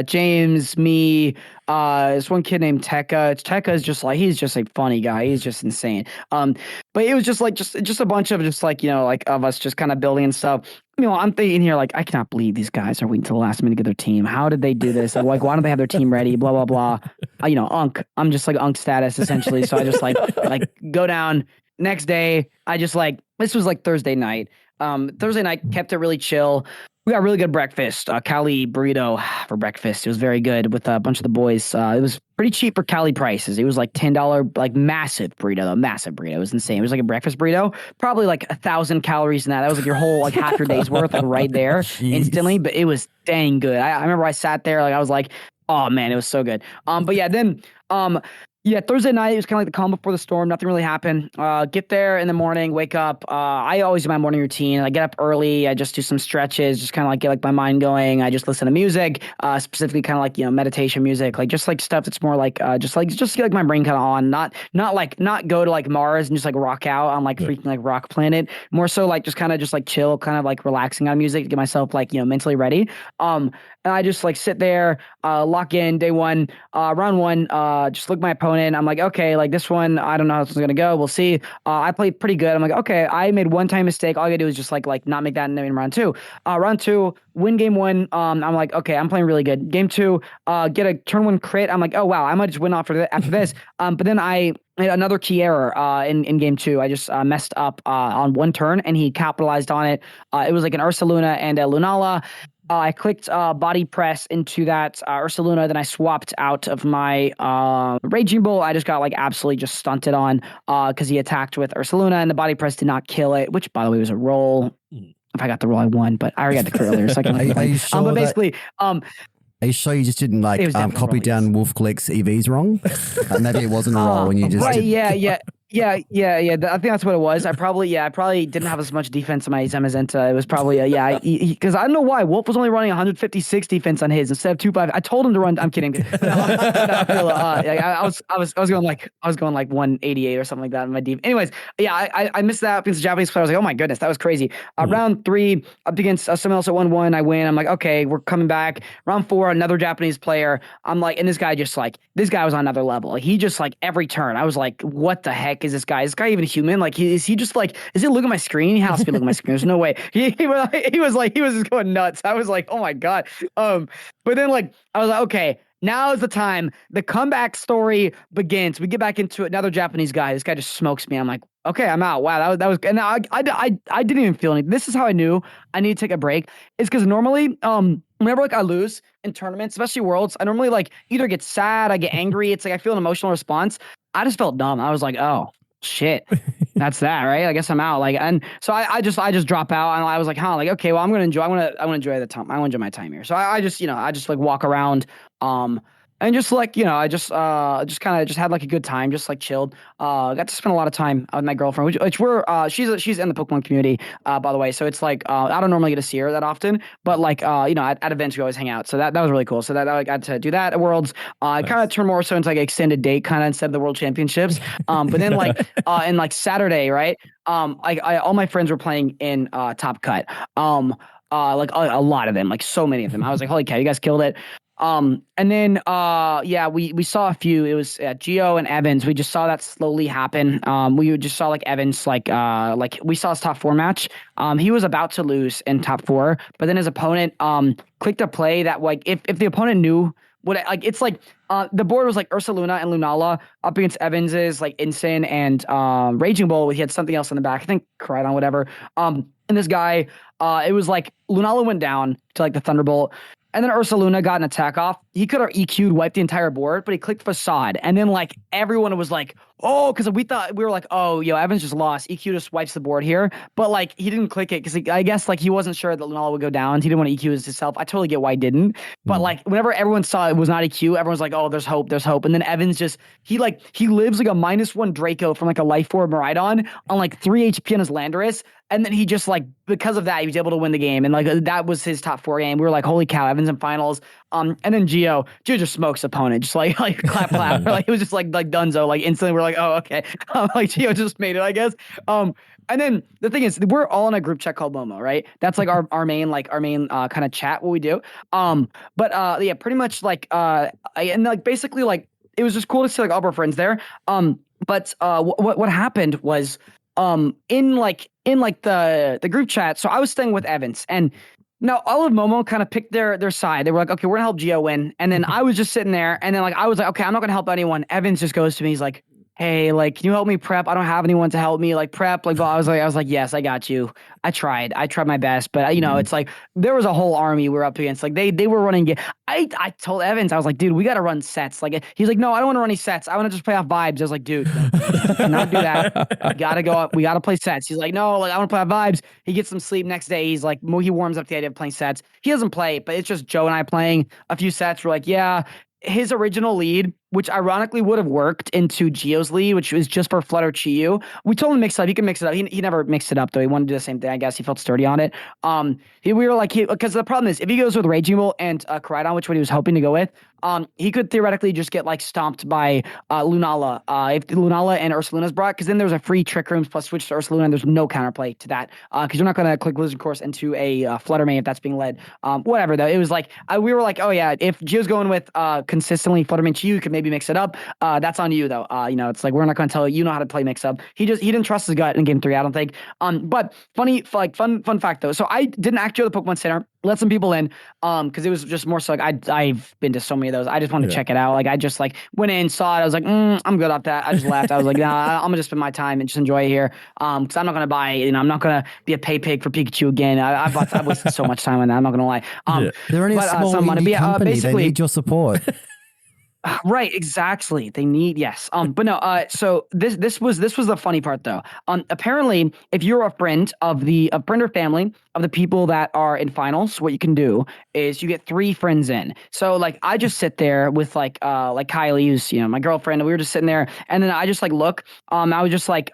Speaker 5: James, me, this one kid named Tekka. Tekka is just he's just a funny guy. He's just insane. But it was just a bunch of of us just kind of building and stuff. I'm thinking here I cannot believe these guys are waiting till the last minute to get their team. How did they do this? Why don't they have their team ready? Blah blah blah. Unk. I'm just Unk status essentially. So I just go down. Next day, I just this was Thursday night. Thursday night kept it really chill. We got really good breakfast. Cali burrito for breakfast. It was very good with a bunch of the boys. It was pretty cheap for Cali prices. It was $10, massive burrito, though. Massive burrito. It was insane. It was a breakfast burrito. Probably 1,000 calories in that. That was your whole half your day's worth right there instantly. But it was dang good. I remember I sat there I was like, oh man, it was so good. But yeah, then Thursday night, it was kind of the calm before the storm. Nothing really happened. Get there in the morning, wake up. I always do my morning routine. I get up early. I just do some stretches, just kind of get my mind going. I just listen to music, specifically kind of meditation music, just stuff that's more just get my brain kind of on. Not go to Mars and just rock out on freaking rock planet. More so just kind of chill, kind of relaxing on music to get myself mentally ready. And I just sit there, lock in day 1, round 1, just look at my opponent. I'm like, okay, this one, I don't know how this is going to go. We'll see. I played pretty good. I'm like, okay, I made one time mistake. All I got to do is just not make that in round 2. Round 2, win game 1. I'm like, okay, I'm playing really good. Game 2, get a turn 1 crit. I'm like, oh wow, I might just win after this. But then I made another key error in game 2. I just messed up on 1 turn, and he capitalized on it. It was an Ursaluna and a Lunala. I clicked body press into that Ursaluna, then I swapped out of my Raging Bull. I just got absolutely just stunted on because he attacked with Ursaluna, and the body press did not kill it, which by the way was a roll. If I got the roll, I won, but I already got the crit earlier, so I can.
Speaker 3: Are you sure
Speaker 5: but basically,
Speaker 3: are you sure you just didn't copy down Wolf Glick's EVs wrong? Maybe it wasn't a roll and you just
Speaker 5: right, yeah. I think that's what it was. I probably didn't have as much defense on my Zamazenta. It was probably because I don't know why Wolf was only running 156 defense on his instead of 25. I told him to run. I'm kidding. I was going 188 or something like that in my deep. Anyways, I missed that against the Japanese player. I was like, oh my goodness, that was crazy. Round 3 up against someone else at 1-1. I win. I'm like, okay, we're coming back. Round 4, another Japanese player. I'm like, and this guy was on another level. He just every turn. I was like, what the heck is this guy? Is this guy even human? Is he just is he looking at my screen? He has to be looking at my screen. There's no way. He was just going nuts. I was like, oh my God. But then I was like, okay, now is the time. The comeback story begins. We get back into it. Another Japanese guy. This guy just smokes me. I'm like, okay, I'm out. Wow, that was, and I didn't even feel anything. This is how I knew I need to take a break. Is because normally, whenever like I lose in tournaments, especially Worlds, I normally like either get sad, I get angry. It's like I feel an emotional response. I just felt dumb. I was like, oh shit, that's that, right? I guess I'm out. Like, and so I just drop out, and I was like, like, okay, well, I'm gonna enjoy the time. I want to enjoy my time here. So I just like walk around, and just like, I just kind of just had like a good time, just like chilled. Got to spend a lot of time with my girlfriend, which she's in the Pokemon community, by the way. So it's like, I don't normally get to see her that often, but like, at events we always hang out. So that was really cool. So that I got to do that at Worlds. I kind of turned more so into like extended date kind of instead of the World Championships. But then like, in like Saturday, right? All my friends were playing in Top Cut. Like a lot of them, like so many of them. I was like, holy cow, you guys killed it. And then, we saw a few. It was Gio and Evans. We just saw that slowly happen. We just saw like Evans, like we saw his top 4 match. He was about to lose in top 4, but then his opponent, clicked a play that like, if the opponent knew what, like, it's like, the board was like Ursaluna and Lunala up against Evans's like Ensign and, Raging Bull. He had something else in the back. I think Koraidon, whatever. And this guy, it was like Lunala went down to like the Thunderbolt. And then Ursaluna got an attack off. He could have EQ'd, wiped the entire board, but he clicked Facade. And then like everyone was like, oh, because we were like, oh, Evans just lost. EQ just wipes the board here. But like he didn't click it because I guess like he wasn't sure that Lunala would go down. He didn't want to EQ himself. I totally get why he didn't. But like whenever everyone saw it was not EQ, everyone's like, oh, there's hope. And then Evans just, he lives like a -1 Draco from like a Life Orb Miraidon on like 3 HP on his Landorus. And then he just like, because of that, he was able to win the game. And like, that was his top 4 game. We were like, holy cow, Evans in finals. And then Gio just smokes opponent. Just like clap. Like it was just like dunzo. Like instantly we're like, oh, okay. Like Gio just made it, I guess. And then the thing is, we're all in a group chat called Momo, right? That's like our main kind of chat, what we do. Yeah, pretty much like, and like basically like, it was just cool to see like all of our friends there. But what happened was, in the group chat, so I was staying with Evans, and now all of Momo kind of picked their side. They were like, okay, we're gonna help Gio win. And then I was just sitting there, and then like I was like, okay, I'm not gonna help anyone. Evans just goes to me, he's like, hey, like, can you help me prep? I don't have anyone to help me like prep. Like, I was like, yes, I got you. I tried my best, but it's like there was a whole army we're up against. Like they were running. I told Evans, I was like, dude, we got to run sets. Like he's like, no, I don't want to run any sets. I want to just play off vibes. I was like, dude, you cannot do that. We got to go up. We got to play sets. He's like, no, like I want to play off vibes. He gets some sleep next day. He's like, he warms up the idea of playing sets. He doesn't play, but it's just Joe and I playing a few sets. We're like, yeah. His original lead, which ironically would have worked into Gio's lead, which was just for Flutter Chiyu. We told him to mix it up. He can mix it up. He never mixed it up though. He wanted to do the same thing. I guess he felt sturdy on it. We were like, because the problem is if he goes with Raging Bull and Koraidon, which what he was hoping to go with, he could theoretically just get like stomped by Lunala if Lunala and Ursaluna's brought, because then there's a free Trick Rooms plus switch to Ursaluna, and there's no counterplay to that because you're not going to click Lizard Course into a Flutter main if that's being led. Whatever though, it was like we were like, oh yeah, if Gio's going with consistently Flutter main Chiyu, you could maybe mix it up. That's on you though. It's like we're not going to tell you how to play mix up. He didn't trust his gut in game 3, I don't think. But fun fact though. So I didn't actually go to the Pokemon Center, let some people in, because it was just more so like I've been to so many of those. I just wanted to check it out. Like I just like went in, saw it. I was like, I'm good off that. I just left. I was like, nah, I'm gonna just spend my time and just enjoy it here. Because I'm not gonna buy. I'm not gonna be a pay pig for Pikachu again. I wasted so much time on that. I'm not gonna lie.
Speaker 3: They're only a small indie company. Basically, they need your support.
Speaker 5: Right, exactly. They need but no. So this was the funny part though. Apparently, if you're a friend of friend or family of the people that are in finals, what you can do is you get 3 friends in. So like I just sit there with like Kylie, who's my girlfriend, and we were just sitting there, and then I just like look. I was just like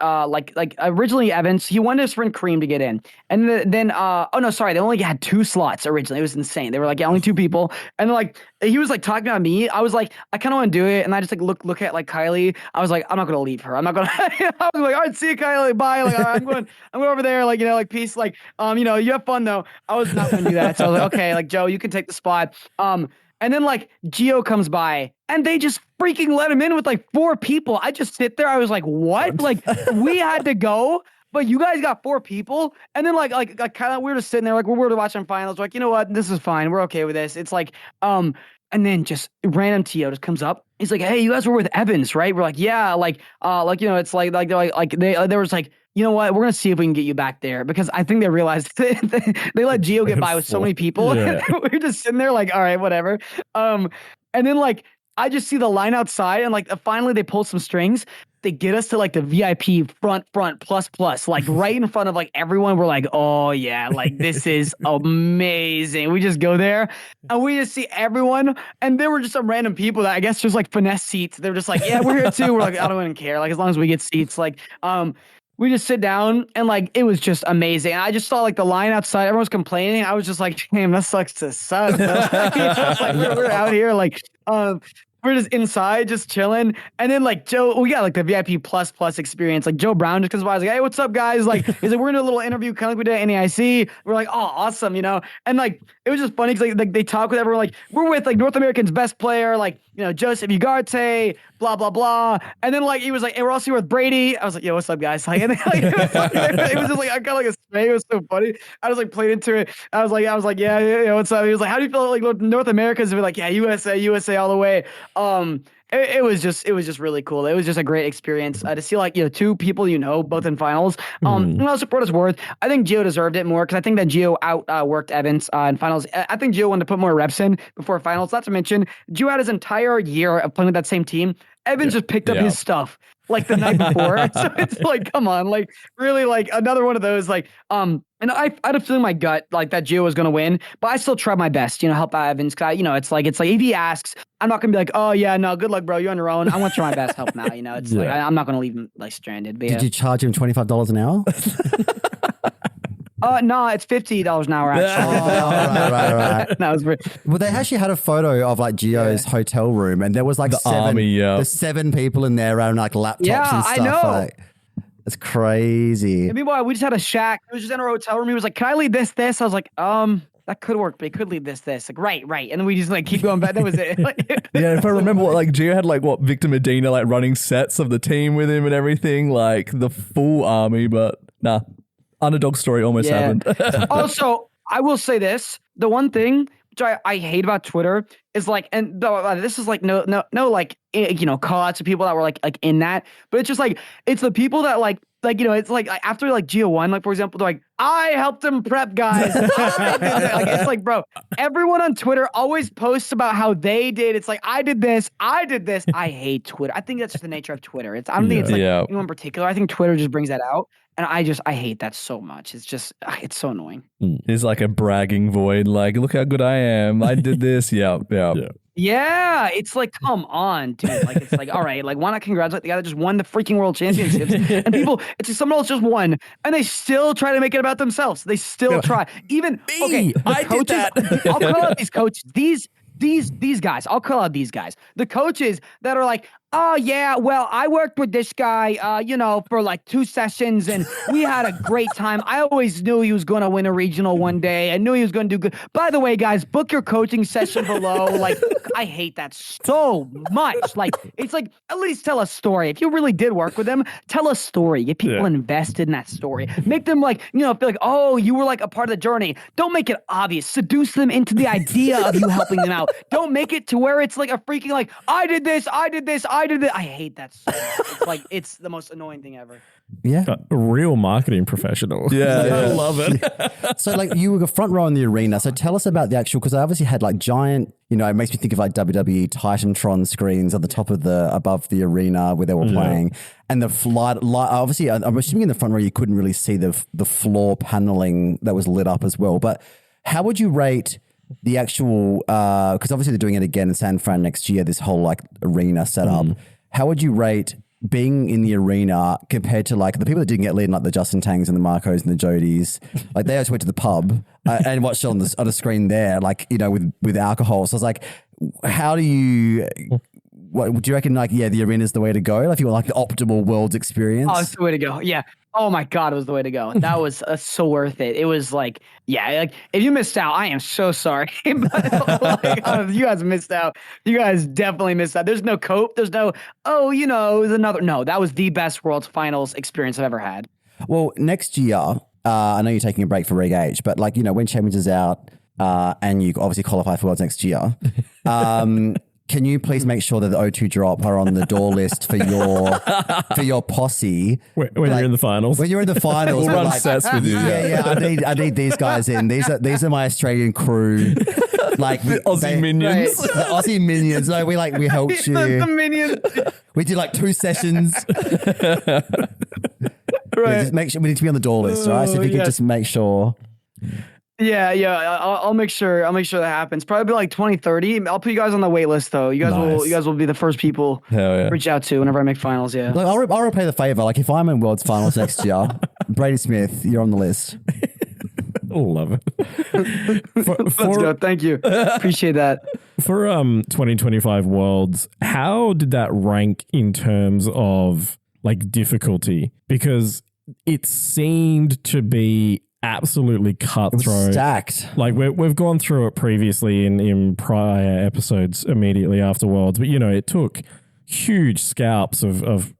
Speaker 5: originally Evans, he wanted his friend Kareem to get in, and then oh no, sorry, they only had 2 slots originally. It was insane. They were like only 2 people, and then like he was like talking about me. I was like, I kind of want to do it, and I just like look at like Kylie. I was like, I'm not gonna leave her. I'm not gonna. I was like, all right, see you, Kylie. Bye. Like I'm going over there. Like like peace. Like you have fun though. I was not gonna do that. So I was like, okay, like Joe, you can take the spot. And then like Gio comes by, and they just freaking let him in with like 4 people. I just sit there. I was like, what? Like we had to go. But you guys got 4 people, and then like kind of we were just sitting there like we're watching finals. We're like, you know what, this is fine. We're okay with this. It's like And then just random TO just comes up. He's like, "Hey, you guys were with Evans, right?" We're like, "Yeah." It's like there was like, you know what? We're gonna see if we can get you back there, because I think they realized they let Gio get by with so many people.
Speaker 1: Yeah.
Speaker 5: We're just sitting there like, all right, whatever. And then like I just see the line outside, and like finally they pull some strings. They get us to like the VIP front plus, like right in front of like everyone. We're like, oh yeah, like this is amazing. We just go there and we just see everyone. And there were just some random people that I guess just like finesse seats. They're just like, yeah, we're here too. We're like, I don't even care. Like as long as we get seats, like, we just sit down and like it was just amazing. I just saw like the line outside. Everyone's complaining. I was just like, damn, that sucks to suck. Like we're out here like we're just inside, just chilling. And then like Joe, we got like the VIP plus experience. Like Joe Brown just comes by. I was like, hey, what's up, guys? Like, he's like, we're gonna do a little interview, kind of like we did at NAIC. We're like, oh, awesome, you know? And like, it was just funny because like they talk with everyone. Like, we're with like North America's best player, like, you know, Joseph Ugarte, blah, blah, blah. And then like, he was like, hey, we're also here with Brady. I was like, yo, what's up, guys? Like, and then, like, it was just like, I got like a spray. It was so funny. I was like, played into it. I was like, yeah, what's up? He was like, how do you feel like North America's? We're like, yeah, USA all the way. It was just really cool. It was just a great experience to see like, you know, two people, you know, both in finals. And also for what it's worth, I think Gio deserved it more because I think that Gio outworked Evans in finals. I think Gio wanted to put more reps in before finals. Not to mention, Gio had his entire year of playing with that same team. Evans just picked up his stuff like the night before. So it's like, come on, like really like another one of those like, and I had a feeling in my gut like that Gio was going to win, but I still tried my best, you know, help out Evans. Cause you know, it's like if he asks, I'm not going to be like, oh yeah, no, good luck, bro. You're on your own. I want to try my best to help him out. You know, it's like, I'm not going to leave him like stranded. But,
Speaker 3: Did you charge him $25 an hour?
Speaker 5: No, it's $50 an hour actually.
Speaker 3: Oh, right.
Speaker 5: That was pretty.
Speaker 3: Well, they actually had a photo of like Gio's hotel room, and there was like there's 7 people in there around like laptops and stuff.
Speaker 5: I know.
Speaker 3: Like, it's crazy.
Speaker 5: And meanwhile, we just had a shack. It was just in our hotel room. He was like, "Can I leave this?" I was like, that could work, but it could leave this. Like, right. And then we just like keep going back. That was it.
Speaker 4: Yeah, if I remember like Gio had like Victor Medina like running sets of the team with him and everything, like the full army, but nah. Underdog story almost happened.
Speaker 5: Also, I will say this. The one thing which I hate about Twitter is like, and this is like no like, you know, call out to people that were like in that, but it's just like, it's the people that like, you know, it's like after like Gio won, like for example, they're like, I helped him prep, guys. Like, it's like, bro, everyone on Twitter always posts about how they did. It's like, I did this. I hate Twitter. I think that's just the nature of Twitter. I don't think it's like anyone in particular. I think Twitter just brings that out. And I hate that so much. It's just, it's so annoying.
Speaker 4: It's like a bragging void. Like, look how good I am. I did this. Yeah.
Speaker 5: Yeah, it's like, come on, dude. Like, it's like, all right, like, why not congratulate the guy that just won the freaking world championships? And people, it's like someone else just won, and they still try to make it about themselves. They still try. Even okay,
Speaker 4: I
Speaker 5: coaches,
Speaker 4: did that.
Speaker 5: I'll call out these coaches. These guys. I'll call out these guys. The coaches that are like, oh yeah, well, I worked with this guy, you know, for like 2 sessions, and we had a great time. I always knew he was going to win a regional one day. I knew he was going to do good. By the way, guys, book your coaching session below. Like, I hate that so much. Like, it's like, at least tell a story. If you really did work with them, tell a story. Get people invested in that story. Make them like, you know, feel like, oh, you were like a part of the journey. Don't make it obvious. Seduce them into the idea of you helping them out. Don't make it to where it's like a freaking like, I did this. I hate that so much. It's like, it's the most annoying thing ever.
Speaker 3: Yeah.
Speaker 1: A real marketing professional.
Speaker 4: Yeah.
Speaker 1: I love it.
Speaker 3: So like you were front row in the arena. So tell us about the actual, because I obviously had like giant, you know, it makes me think of like WWE Titantron screens at the top of above the arena where they were playing. And the light, obviously, I'm assuming in the front row you couldn't really see the floor paneling that was lit up as well. But how would you rate the actual, because obviously they're doing it again in San Fran next year, this whole like arena setup. How would you rate being in the arena compared to like the people that didn't get lit, like the Justin Tangs and the Marcos and the Jodies? Like they just went to the pub and watched it on the screen there, like, you know, with alcohol. So I was like, how do you, what do you reckon? Like, yeah, the arena is the way to go. Like, if you want like the optimal world's experience.
Speaker 5: Oh, it's the way to go. Yeah. Oh my God, it was the way to go. That was so worth it. It was like, yeah, like if you missed out, I am so sorry. But, like, you guys missed out. You guys definitely missed out. There's no cope. There's no, oh, you know, there's another. No, that was the best World Finals experience I've ever had.
Speaker 3: Well, next year, I know you're taking a break for Reg H, but like, you know, when Champions is out, and you obviously qualify for Worlds next year. Can you please make sure that the O2 drop are on the door list for your posse
Speaker 1: when you're in the finals?
Speaker 3: When you're in the finals,
Speaker 4: We'll run sets with you.
Speaker 3: I need these guys in. These are my Australian crew, like
Speaker 4: The Aussie minions.
Speaker 3: The Aussie minions. No, we helped you.
Speaker 5: The minions.
Speaker 3: We did like 2 sessions.
Speaker 5: Right.
Speaker 3: Just make sure we need to be on the door list, right? So if you could just make sure.
Speaker 5: Yeah. I'll make sure that happens. Probably like 2030. I'll put you guys on the wait list though. You guys will be the first people
Speaker 4: Hell yeah.
Speaker 5: reach out to whenever I make finals. Yeah.
Speaker 3: Look, I'll repay the favor. Like if I'm in World's Finals next year, Brady Smith, you're on the list.
Speaker 1: Love it.
Speaker 5: Let's go. Thank you. Appreciate that.
Speaker 1: For 2025 Worlds, how did that rank in terms of like difficulty? Because it seemed to be absolutely cutthroat.
Speaker 3: Stacked.
Speaker 1: Like we've gone through it previously in prior episodes immediately after Worlds, but it took huge scalps of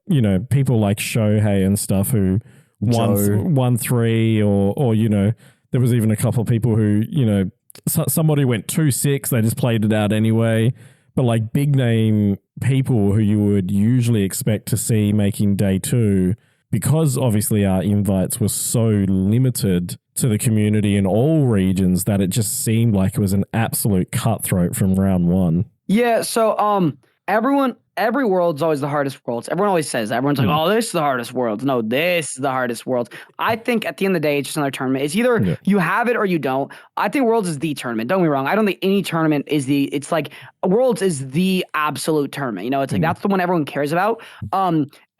Speaker 1: people like Shohei and stuff who won 3 or there was even a couple of people who somebody went 2-6, they just played it out anyway. But like big name people who you would usually expect to see making day 2, because obviously our invites were so limited to the community in all regions that it just seemed like it was an absolute cutthroat from round 1.
Speaker 5: Yeah. So every world's always the hardest worlds. Everyone always says that. Everyone's like, oh, this is the hardest world. No, this is the hardest world. I think at the end of the day, it's just another tournament. It's either you have it or you don't. I think Worlds is the tournament. Don't get me wrong. I don't think any tournament is it's like Worlds is the absolute tournament. It's like that's the one everyone cares about.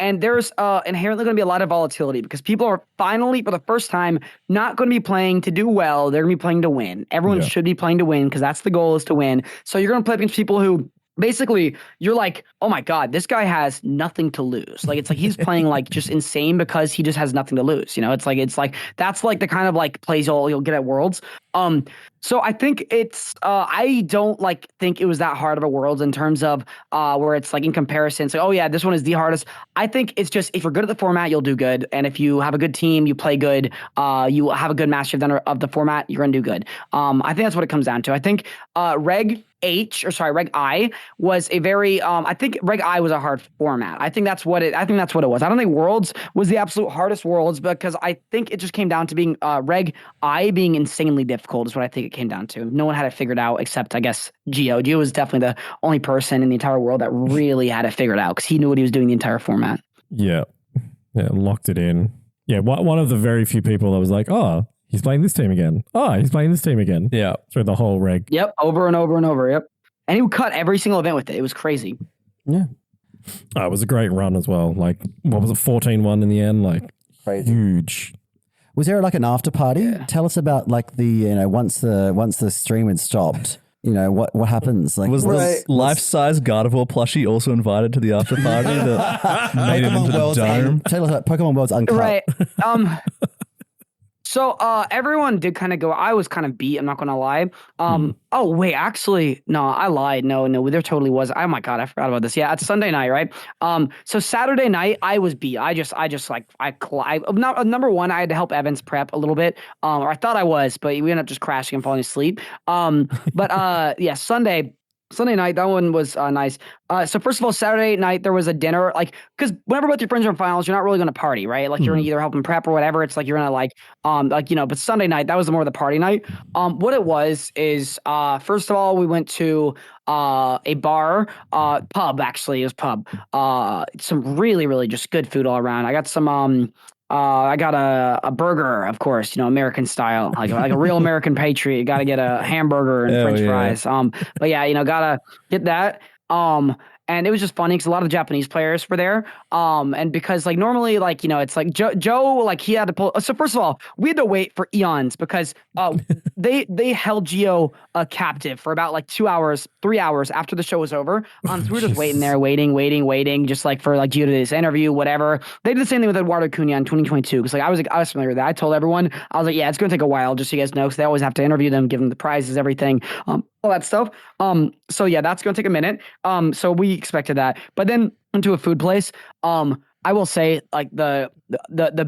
Speaker 5: And there's inherently going to be a lot of volatility because people are finally, for the first time, not going to be playing to do well. They're going to be playing to win. Everyone should be playing to win because that's the goal, is to win. So you're going to play against people who basically you're like, oh my God, this guy has nothing to lose. Like, it's like he's playing like just insane because he just has nothing to lose. It's like that's like the kind of like plays you'll get at Worlds. So I think it's I don't think it was that hard of a Worlds in terms of where it's like in comparison. So, oh yeah, this one is the hardest. I think it's just, if you're good at the format, you'll do good. And if you have a good team, you play good, you have a good mastery of the format, you're going to do good. I think that's what it comes down to. I think Reg I was a very I think Reg I was a hard format. I think that's what it was. I don't think Worlds was the absolute hardest Worlds, because I think it just came down to being Reg I being insanely difficult is what I think it came down to. No one had it figured out except, I guess, Gio. Gio was definitely the only person in the entire world that really had it figured out because he knew what he was doing the entire format.
Speaker 1: Yeah, locked it in. Yeah, one of the very few people that was like, oh, he's playing this team again. Oh, he's playing this team again. Yeah, through the whole reg.
Speaker 5: Yep, over and over and over. Yep, and he would cut every single event with it. It was crazy.
Speaker 3: Yeah,
Speaker 1: it was a great run as well. Like, what was it, 14-1 in the end? Like,
Speaker 3: crazy.
Speaker 1: Huge.
Speaker 3: Was there like an after party? Yeah. Tell us about like the once the stream had stopped. What happens? Like,
Speaker 4: was the life-size Gardevoir plushie also invited to the after party that made it into the dome?
Speaker 3: Tell us about Pokemon Worlds Uncut.
Speaker 5: Right. So everyone did kind of go. I was kind of beat. I'm not going to lie. Oh wait, actually, no, I lied. No, there totally was. Oh my God, I forgot about this. Yeah, it's Sunday night, right? So Saturday night, I was beat. Number one, I had to help Evans prep a little bit, or I thought I was, but we ended up just crashing and falling asleep. But yeah, Sunday night, that one was nice. So first of all, Saturday night, there was a dinner, because whenever both your friends are in finals, you're not really going to party, right? Like, you're going to either help them prep or whatever. It's like, you're going to but Sunday night, that was more of the party night. What it was is, first of all, we went to a bar, pub, actually. It was pub. Some really, really just good food all around. I got some, I got a burger, of course, American style, like a real American patriot. You got to get a hamburger and French fries. But yeah, gotta get that. And it was just funny because a lot of the Japanese players were there. And because normally, it's like Joe, he had to pull. So first of all, we had to wait for eons because they held Gio captive for about 2 hours, 3 hours after the show was over. So we were just waiting there, waiting, just for Gio to do this interview, whatever. They did the same thing with Eduardo Cunha in 2022 because I was familiar with that. I told everyone, I was like, yeah, it's going to take a while, just so you guys know, because they always have to interview them, give them the prizes, everything. All that stuff. So yeah, that's going to take a minute. So we expected that. But then into a food place, I will say like the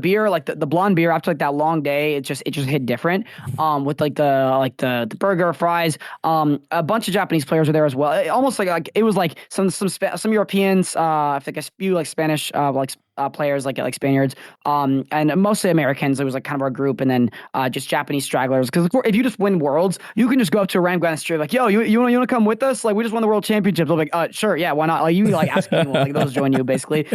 Speaker 5: beer, like the blonde beer after like that long day, it just hit different. With like the burger, fries, a bunch of Japanese players were there as well. Almost like it was like some Europeans, like a few like Spanish players like Spaniards, and mostly Americans. It was like kind of our group, and then just Japanese stragglers. Because if you just win worlds, you can just go up to a random guy on the street like, yo, you want to come with us? Like we just won the world championships. I'm like, sure, yeah, why not? Like you like ask anyone, like those join you basically.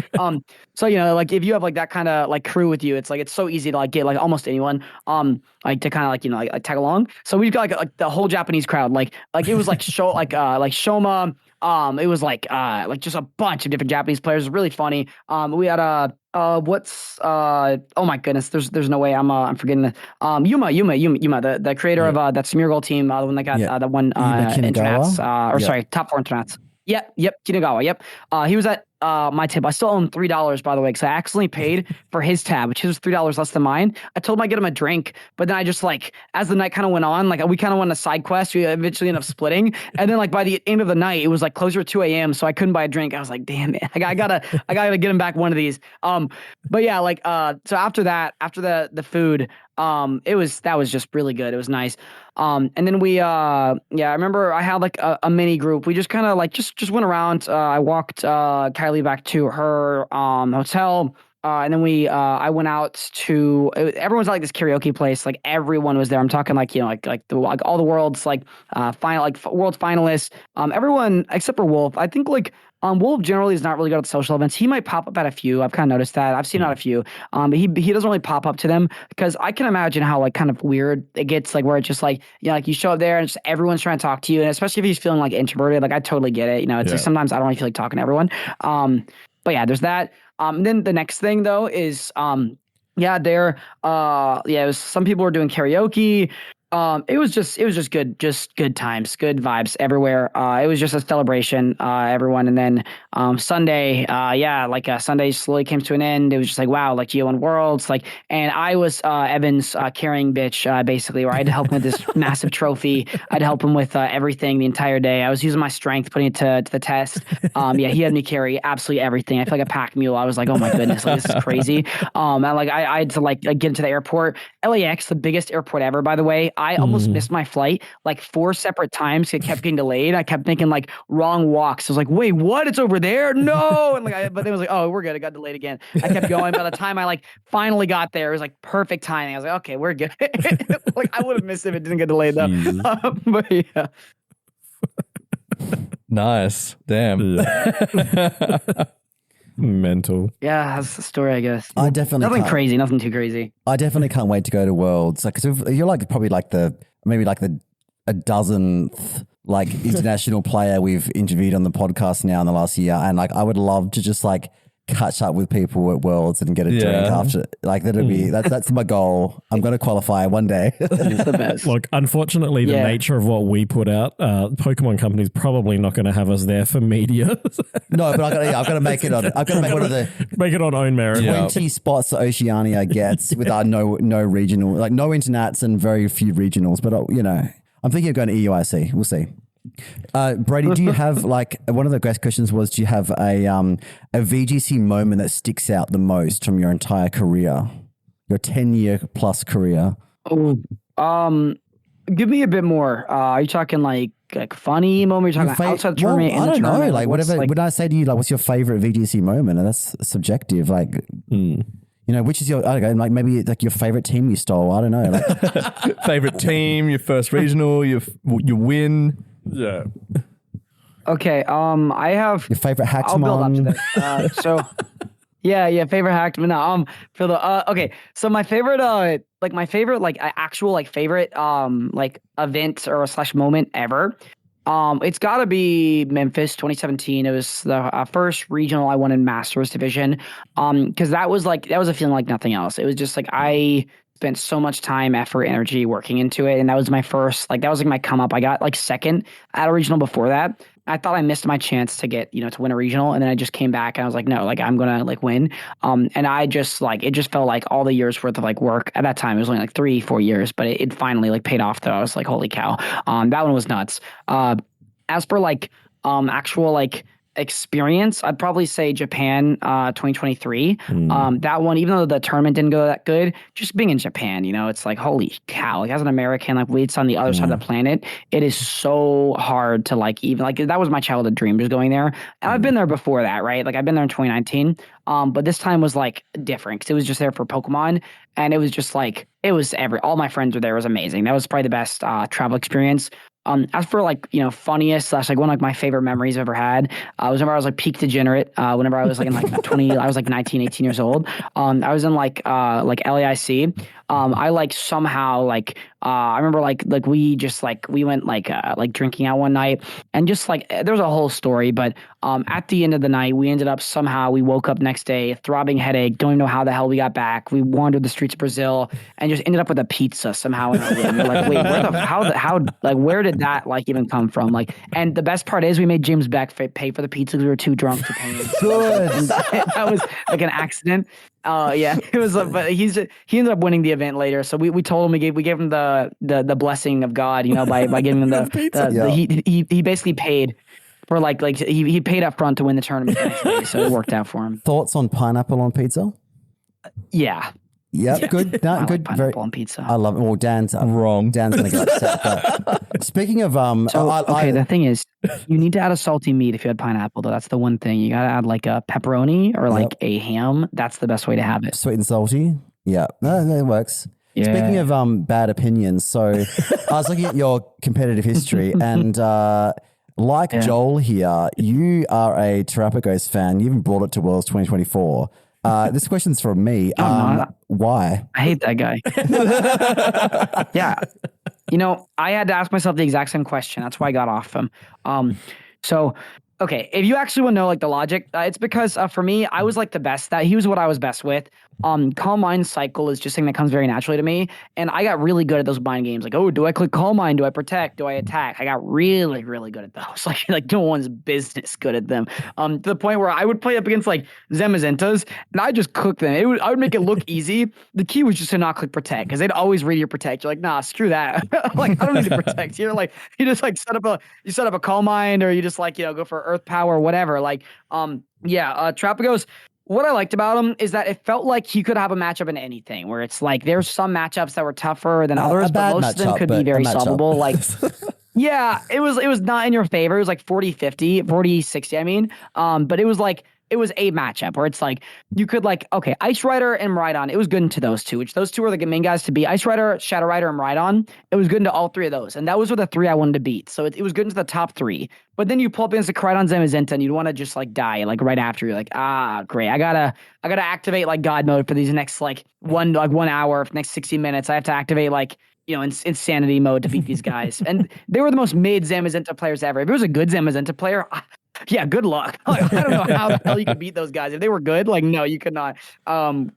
Speaker 5: So like if you have like that kind of like crew with you, it's like it's so easy to like get like almost anyone like to kind of like like tag along. So we've got like the whole Japanese crowd, like it was like Shoma. It was like just a bunch of different Japanese players. It was really funny. We had oh my goodness, there's no way I'm forgetting the Yuma, the creator of that Smeargle team, the one that got that won internets, sorry, top 4 internets. Yep, Kinagawa. Yep. He was at my tip. I still owe him $3, by the way, because I accidentally paid for his tab, which was $3 less than mine. I told him I'd get him a drink, but then I just like, as the night kind of went on, like we kind of went on a side quest. We eventually ended up splitting, and then like by the end of the night, it was like closer to 2 a.m. So I couldn't buy a drink. I was like, damn it, I gotta get him back one of these. But yeah, like so after the food, that was just really good. It was nice. And then we, I remember I had like a mini group. We just kind of like just went around. I walked Kylie back to her hotel. And then I went out to, everyone's at like this karaoke place. Like everyone was there. I'm talking like, like all the world's like world finalists. Everyone except for Wolf. I think like, Wolf generally is not really good at social events. He might pop up at a few. I've kind of noticed that. I've seen at a few. But he doesn't really pop up to them, because I can imagine how like kind of weird it gets, like where it's just like, like you show up there and just everyone's trying to talk to you, and especially if he's feeling like introverted. Like I totally get it. It's like sometimes I don't really feel like talking to everyone. But yeah, there's that. Then the next thing though is it was, some people were doing karaoke. It was just good times, good vibes everywhere. It was just a celebration, everyone. And then, Sunday, Sunday slowly came to an end. It was just like, wow, like Geo won Worlds, like, and I was, Evan's, carrying bitch, basically, where I had to help him with this massive trophy. I'd help him with, everything the entire day. I was using my strength, putting it to the test. He had me carry absolutely everything. I feel like a pack mule. I was like, oh my goodness, like, this is crazy. And like, I had to like get into the airport. LAX, the biggest airport ever, by the way. I almost missed my flight like 4 separate times. It kept getting delayed. I kept thinking like wrong walks. I was like, wait, what? It's over there? No. And like, but it was like, oh, we're good. It got delayed again. I kept going. By the time I like finally got there, it was like perfect timing. I was like, okay, we're good. Like I would have missed if it didn't get delayed though. But yeah.
Speaker 4: Nice. Damn.
Speaker 1: Mental.
Speaker 5: Yeah, that's the story, I guess.
Speaker 3: I definitely
Speaker 5: nothing crazy, nothing too crazy.
Speaker 3: I definitely can't wait to go to Worlds. Like, because you're like probably like a dozenth like international player we've interviewed on the podcast now in the last year, and like I would love to just like catch up with people at Worlds and get a drink after. Like that's my goal. I'm going to qualify one day.
Speaker 5: It's the best.
Speaker 1: Look, unfortunately, the nature of what we put out, Pokemon Company's probably not going to have us there for media.
Speaker 3: No, but I've got to make it on. I've got to make one of the
Speaker 1: make it on own merit.
Speaker 3: 20 spots that Oceania gets with our no regional, like no internats and very few regionals. But I'm thinking of going to EUIC. We'll see. Brady, do you have like one of the best questions was, do you have a VGC moment that sticks out the most from your entire career, your 10-year plus career?
Speaker 5: Oh, give me a bit more. Are you talking like funny moment? You're talking outside the tournament?
Speaker 3: I don't know. Like whatever. When I say to you, like, what's your favorite VGC moment? And that's subjective. Like, which is your, I don't know, like maybe like your favorite team you stole. I don't know. Like,
Speaker 4: favorite team, your first regional, your win.
Speaker 1: Yeah.
Speaker 5: Okay. I have
Speaker 3: your favorite Hacksmon.
Speaker 5: I'll build up to this. So, yeah, favorite Hacksmon. No, for the okay. So my favorite, actual favorite like event or / moment ever. It's got to be Memphis 2017. It was the first regional I won in Masters Division. Because that was a feeling like nothing else. It was just like I spent so much time, effort, energy working into it. And that was my first, that was my come up. I got second at a regional before that. I thought I missed my chance to get, to win a regional. And then I just came back and I was like, no, I'm going to win. And I just it just felt like all the years worth of work at that time. It was only 3-4 years, but it finally paid off though. I was like, holy cow. That one was nuts. As for actual experience, I'd probably say Japan 2023. That one, even though the tournament didn't go that good, just being in Japan, it's like, holy cow, like as an American, like it's on the other side of the planet. It is so hard to like, even like, that was my childhood dream, just going there. And I've been there before that, right? Like I've been there in 2019. But this time was like different because it was just there for Pokemon, and it was just like, all my friends were there. It was amazing. That was probably the best travel experience. As for like, funniest / like one of like my favorite memories I've ever had, was whenever I was like peak degenerate, whenever I was like in like 20, I was like 19, 18 years old. I was in like LAIC. I like somehow like, I remember like we went like drinking out one night, and just like, there was a whole story, but at the end of the night, we woke up next day, throbbing headache, don't even know how the hell we got back. We wandered the streets of Brazil and just ended up with a pizza somehow in our room. We're like, wait, where did that like even come from? Like, and the best part is we made James Beck pay for the pizza because we were too drunk to pay. Good. That was like an accident. Yeah, it was, but he ended up winning the event later. So we told him, we gave him the blessing of God, by giving him he basically paid for like he paid up front to win the tournament the next day, so it worked out for him.
Speaker 3: Thoughts on pineapple on pizza?
Speaker 5: Yeah.
Speaker 3: Yep, good. No, good.
Speaker 5: Pineapple on pizza.
Speaker 3: I love it. Well, Dan's
Speaker 4: wrong.
Speaker 3: Dan's going to get upset. But speaking of,
Speaker 5: the thing is, you need to add a salty meat if you had pineapple. Though that's the one thing you got to add, like a pepperoni or like a ham. That's the best way to have it.
Speaker 3: Sweet and salty. Yeah, no, it works. Yeah. Speaking of bad opinions, so I was looking at your competitive history, and Joel here, you are a Terrapagos fan. You even brought it to Worlds 2024. This question's from me. Why?
Speaker 5: I hate that guy. Yeah. I had to ask myself the exact same question. That's why I got off him. Okay, if you actually want to know like the logic, it's because for me, I was like the best. He was what I was best with. Calm Mind cycle is just something that comes very naturally to me, and I got really good at those mind games. Like, oh, do I click Calm Mind? Do I protect? Do I attack? I got really, really good at those. Like no one's business good at them. To the point where I would play up against like Zamazentas, and I just cook them. I would make it look easy. The key was just to not click protect, because they'd always read your protect. You're like, nah, screw that. Like, I don't need to protect. You just like set up a Calm Mind, or you just like go for Earth Power or whatever. Like, Terrapagos. What I liked about him is that it felt like he could have a matchup in anything, where it's like there's some matchups that were tougher than others, but most of them could be very solvable. Like, yeah, it was not in your favor. It was like 40-50, 40-60, I mean. But it was like, it was a matchup where it's like you could like, okay, Ice Rider and Miraidon. It was good into those two, which those two were the main guys to beat. Ice Rider, Shadow Rider, and Miraidon. It was good into all three of those, and that was the three I wanted to beat. So it was good into the top three. But then you pull up against the Koraidon Zamazenta, and you'd want to just like die like right after. You're like, great, I gotta activate like God mode for these next like 1 hour, next 60 minutes. I have to activate like insanity mode to beat these guys. And they were the most mid Zamazenta players ever. If it was a good Zamazenta player, yeah, good luck. Like, I don't know how the hell you could beat those guys. If they were good, like, no, you could not.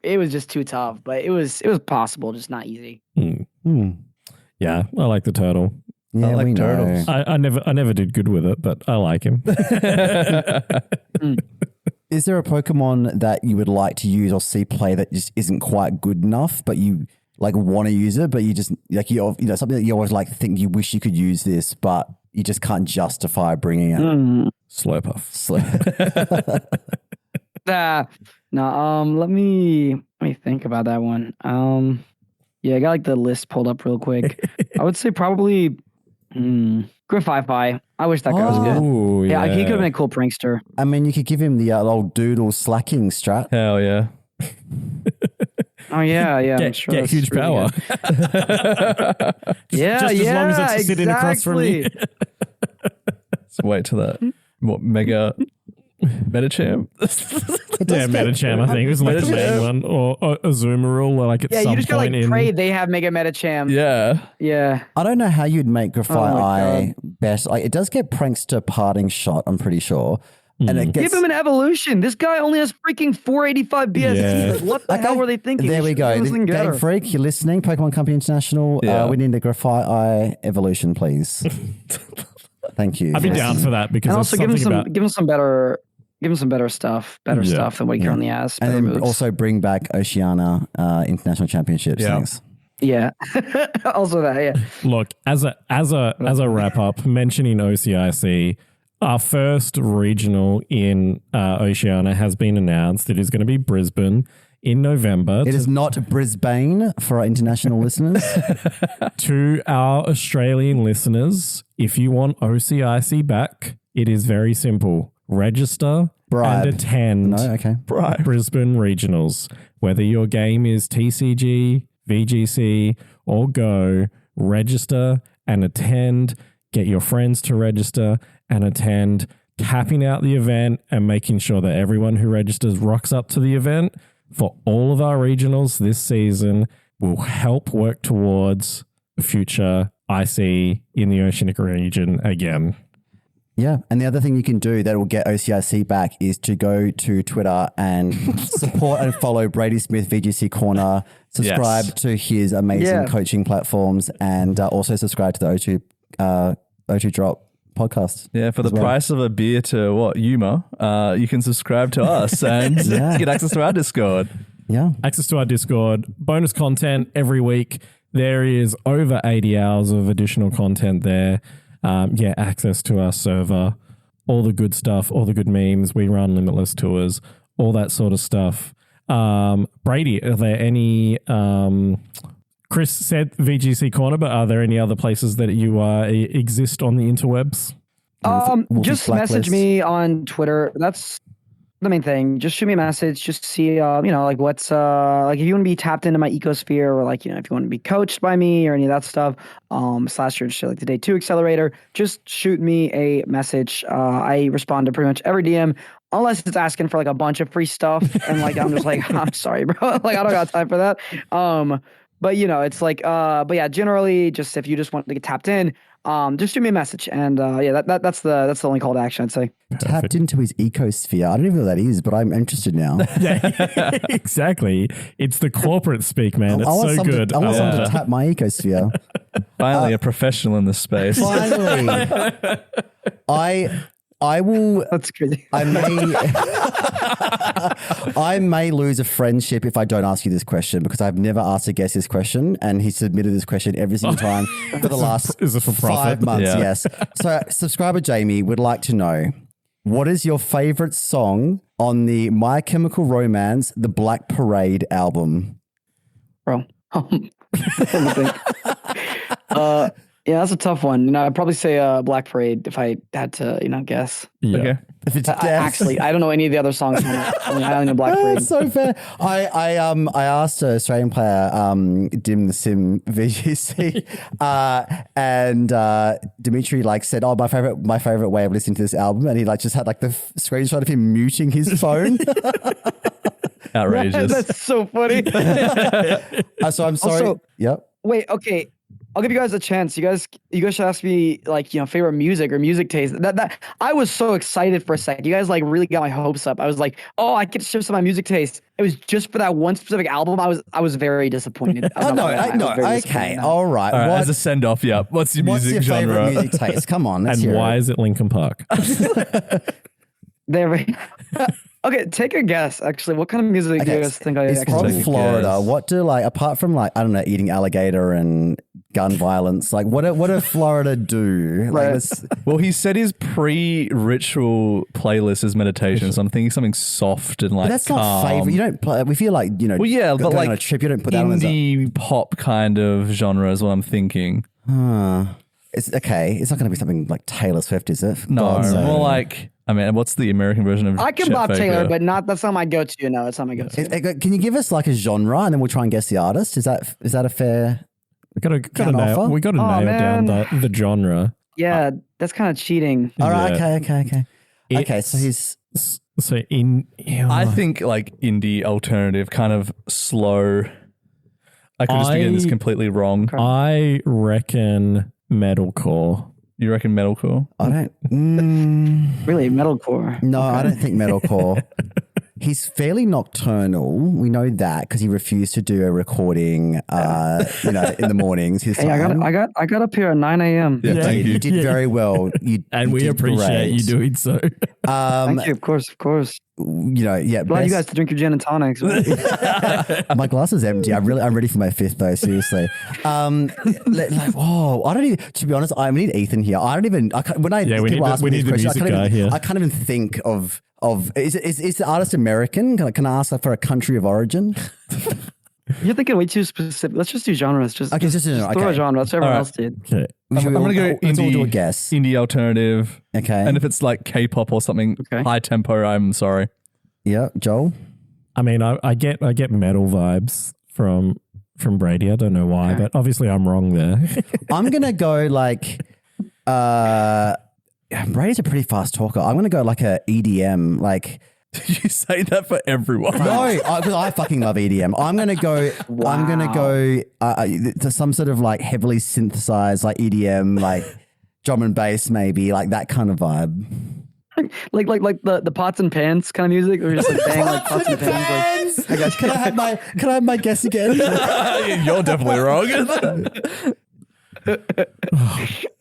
Speaker 5: It was just too tough, but it was possible, just not easy.
Speaker 1: Yeah, I like the turtle.
Speaker 3: Yeah,
Speaker 4: I like turtles.
Speaker 1: I never did good with it, but I like him.
Speaker 3: Is there a Pokemon that you would like to use or see play that just isn't quite good enough, but you like want to use it, but you just like something that you always like to think you wish you could use this, but you just can't justify bringing it?
Speaker 1: Slurpuff.
Speaker 5: No. Let me think about that one. Yeah, I got like the list pulled up real quick. I would say probably Grifify. I wish that guy was good.
Speaker 1: Oh,
Speaker 5: yeah, he could have been a cool prankster.
Speaker 3: I mean, you could give him the old doodle slacking strat.
Speaker 4: Hell yeah.
Speaker 5: Oh yeah.
Speaker 1: Get huge power.
Speaker 5: Just
Speaker 1: as long as it's sitting across from you.
Speaker 4: So wait till that. What Mega Metacham?
Speaker 1: Metacham. I think it was like the main one, or Azumarill, like at some point.
Speaker 5: Yeah, you just gotta pray they have Mega Metacham.
Speaker 4: Yeah.
Speaker 3: I don't know how you'd make Grifify best. Like, it does get prankster parting shot, I'm pretty sure. And it gets,
Speaker 5: give him an evolution. This guy only has freaking 485 BST.
Speaker 1: Yeah.
Speaker 5: Like, what the hell were they thinking?
Speaker 3: There we go. Game Freak, you're listening. Pokemon Company International.
Speaker 4: Yeah.
Speaker 3: We need a Grifify evolution, please. Thank you.
Speaker 1: I'd be down for that, because
Speaker 5: and also give him some better stuff than what he currently has.
Speaker 3: And then
Speaker 5: moves.
Speaker 3: also bring back Oceania International Championships.
Speaker 1: Yeah.
Speaker 3: Thanks.
Speaker 5: Yeah. Also that. Yeah.
Speaker 1: Look, as a wrap up, mentioning OCIC, Our first regional in Oceania has been announced. It is going to be Brisbane in November.
Speaker 3: It is not Brisbane for our international listeners.
Speaker 1: To our Australian listeners, if you want OCIC back, it is very simple. Register
Speaker 3: Bribe.
Speaker 1: and attend Brisbane regionals. Whether your game is TCG, VGC, or Go, register and attend. Get your friends to register and attend. Capping out the event and making sure that everyone who registers rocks up to the event for all of our regionals this season will help work towards a future IC in the Oceanic region again.
Speaker 3: Yeah, and the other thing you can do that will get OCIC back is to go to Twitter and support and follow Brady Smith VGCCorner, subscribe to his amazing coaching platforms, and also subscribe to the O2 Drop podcast.
Speaker 4: Yeah, for the price of a beer to Yuma, you can subscribe to us and get access to our Discord.
Speaker 3: Yeah.
Speaker 1: Access to our Discord, bonus content every week. There is over 80 hours of additional content there. Access to our server, all the good stuff, all the good memes. We run limitless tours, all that sort of stuff. Brady, are there any... Chris said VGCCorner, but are there any other places that you exist on the interwebs?
Speaker 5: Just message me on Twitter. That's the main thing. Just shoot me a message. Just see, what's if you want to be tapped into my Ecosphere, or if you want to be coached by me or any of that stuff. Slash your shit, like the Day 2 Accelerator. Just shoot me a message. I respond to pretty much every DM. Unless it's asking for a bunch of free stuff, and I'm just I'm sorry, bro. I don't got time for that. But it's generally just if you just want to get tapped in, just shoot me a message, and that's the only call to action, I'd say.
Speaker 3: Tapped into his Ecosphere. I don't even know what that is, but I'm interested now.
Speaker 1: Yeah, exactly. It's the corporate speak, man. It's so good.
Speaker 3: I want someone to tap my Ecosphere.
Speaker 4: Finally, a professional in this space.
Speaker 3: Finally, I will.
Speaker 5: That's crazy.
Speaker 3: I may lose a friendship if I don't ask you this question, because I've never asked a guest this question, and he submitted this question every single time for the last
Speaker 1: Is it for profit?
Speaker 3: 5 months.
Speaker 4: Yeah.
Speaker 3: Yes. So, subscriber Jamie would like to know, what is your favorite song on the My Chemical Romance The Black Parade album?
Speaker 5: Bro. Let me think. Yeah, that's a tough one. I'd probably say Black Parade if I had to, guess.
Speaker 1: Yeah.
Speaker 4: Okay.
Speaker 3: If it's
Speaker 5: Actually, I don't know any of the other songs. I only know Black Parade.
Speaker 3: That's so fair. I asked an Australian player, Dim the Sim VGC, and Dimitri said, "Oh, my favorite way of listening to this album," and he just had the screenshot of him muting his phone.
Speaker 4: Outrageous.
Speaker 5: That's so funny.
Speaker 3: So I'm sorry.
Speaker 5: Also,
Speaker 3: yep.
Speaker 5: Wait, okay. I'll give you guys a chance. You guys should ask me favorite music or music taste. That I was so excited for a second. You guys really got my hopes up. I was like, oh, I get to share some of my music taste. It was just for that one specific album. I was very disappointed.
Speaker 3: No. Okay. All right.
Speaker 4: As a send off, yeah. What's your music genre?
Speaker 3: Favorite music taste? Come on. Let's
Speaker 1: And
Speaker 3: hear
Speaker 1: why
Speaker 3: it.
Speaker 1: is it Linkin Park?
Speaker 5: There we Okay, take a guess. Actually, what kind of music do you guys think I
Speaker 3: It's
Speaker 5: actually
Speaker 3: from
Speaker 4: Take a
Speaker 3: Florida.
Speaker 4: guess.
Speaker 3: What do apart from I don't know, eating alligator and gun violence, what do Florida do?
Speaker 5: Right.
Speaker 4: Well, he said his pre-ritual playlist is meditation, so I'm thinking something soft and
Speaker 3: But that's
Speaker 4: calm.
Speaker 3: not favorite. You don't play. We feel
Speaker 4: Well, yeah, but
Speaker 3: going on a trip. You don't put that on as a.
Speaker 4: indie pop kind of genre is what I'm thinking.
Speaker 3: It's okay. It's not going to be something like Taylor Swift, is it? For
Speaker 4: No,
Speaker 3: God's sake.
Speaker 4: more what's the American version of
Speaker 5: I can
Speaker 4: Chet
Speaker 5: Bob Taylor,
Speaker 4: Faker?
Speaker 5: but that's not my go-to. No, it's not my go-to.
Speaker 3: Can you give us a genre and then we'll try and guess the artist? Is that a fair?
Speaker 1: We got to
Speaker 3: Can
Speaker 1: nail.
Speaker 3: offer?
Speaker 1: We got to
Speaker 5: Oh,
Speaker 1: nail down
Speaker 5: man.
Speaker 1: the genre.
Speaker 5: Yeah, that's kind of cheating.
Speaker 3: All right.
Speaker 1: Yeah.
Speaker 3: Okay. Okay. So
Speaker 1: It's-
Speaker 3: he's.
Speaker 1: So in
Speaker 4: I think indie alternative, kind of slow. I could just be getting this completely wrong.
Speaker 1: I reckon metalcore.
Speaker 4: You reckon metalcore?
Speaker 3: I don't.
Speaker 5: Really, metalcore.
Speaker 3: No, I don't think metalcore. He's fairly nocturnal. We know that because he refused to do a recording, in the mornings. His
Speaker 5: Hey,
Speaker 3: time.
Speaker 5: I got up here at 9 a.m.
Speaker 4: Yeah, thank
Speaker 3: You
Speaker 4: you.
Speaker 3: did very well.
Speaker 1: And we
Speaker 3: did
Speaker 1: appreciate
Speaker 3: great.
Speaker 1: you doing so.
Speaker 5: Thank you. Of course. Glad you guys to drink your gin and tonics.
Speaker 3: My glass is empty. I'm ready for my fifth though. Seriously. I don't even. To be honest, I need Ethan here. I don't even.
Speaker 1: We need the music guy here.
Speaker 3: I can't even think of. Is the artist American? Can I ask for a country of origin?
Speaker 5: You're thinking way too specific. Let's just do genres. Just throw a genre. That's what everyone else did.
Speaker 1: Okay.
Speaker 4: I'm going to go
Speaker 3: let's all do a
Speaker 4: indie,
Speaker 3: guess.
Speaker 4: indie alternative.
Speaker 3: Okay.
Speaker 4: And if it's like K-pop or something high tempo, I'm sorry.
Speaker 3: Yeah, Joel.
Speaker 1: I mean, I get metal vibes from Brady. I don't know why, but obviously I'm wrong there.
Speaker 3: I'm gonna go like. Brady's a pretty fast talker. I'm gonna go like a EDM like.
Speaker 4: You say that for everyone.
Speaker 3: No, because I fucking love EDM. I'm gonna go.
Speaker 5: Wow.
Speaker 3: I'm gonna go to some sort of like heavily synthesized like EDM, like drum and bass, maybe like that kind of vibe.
Speaker 5: like the pots and pans kind of music. We're just like bang like pots and pans. Like, I got you.
Speaker 3: Can I have my guess again?
Speaker 4: You're definitely wrong.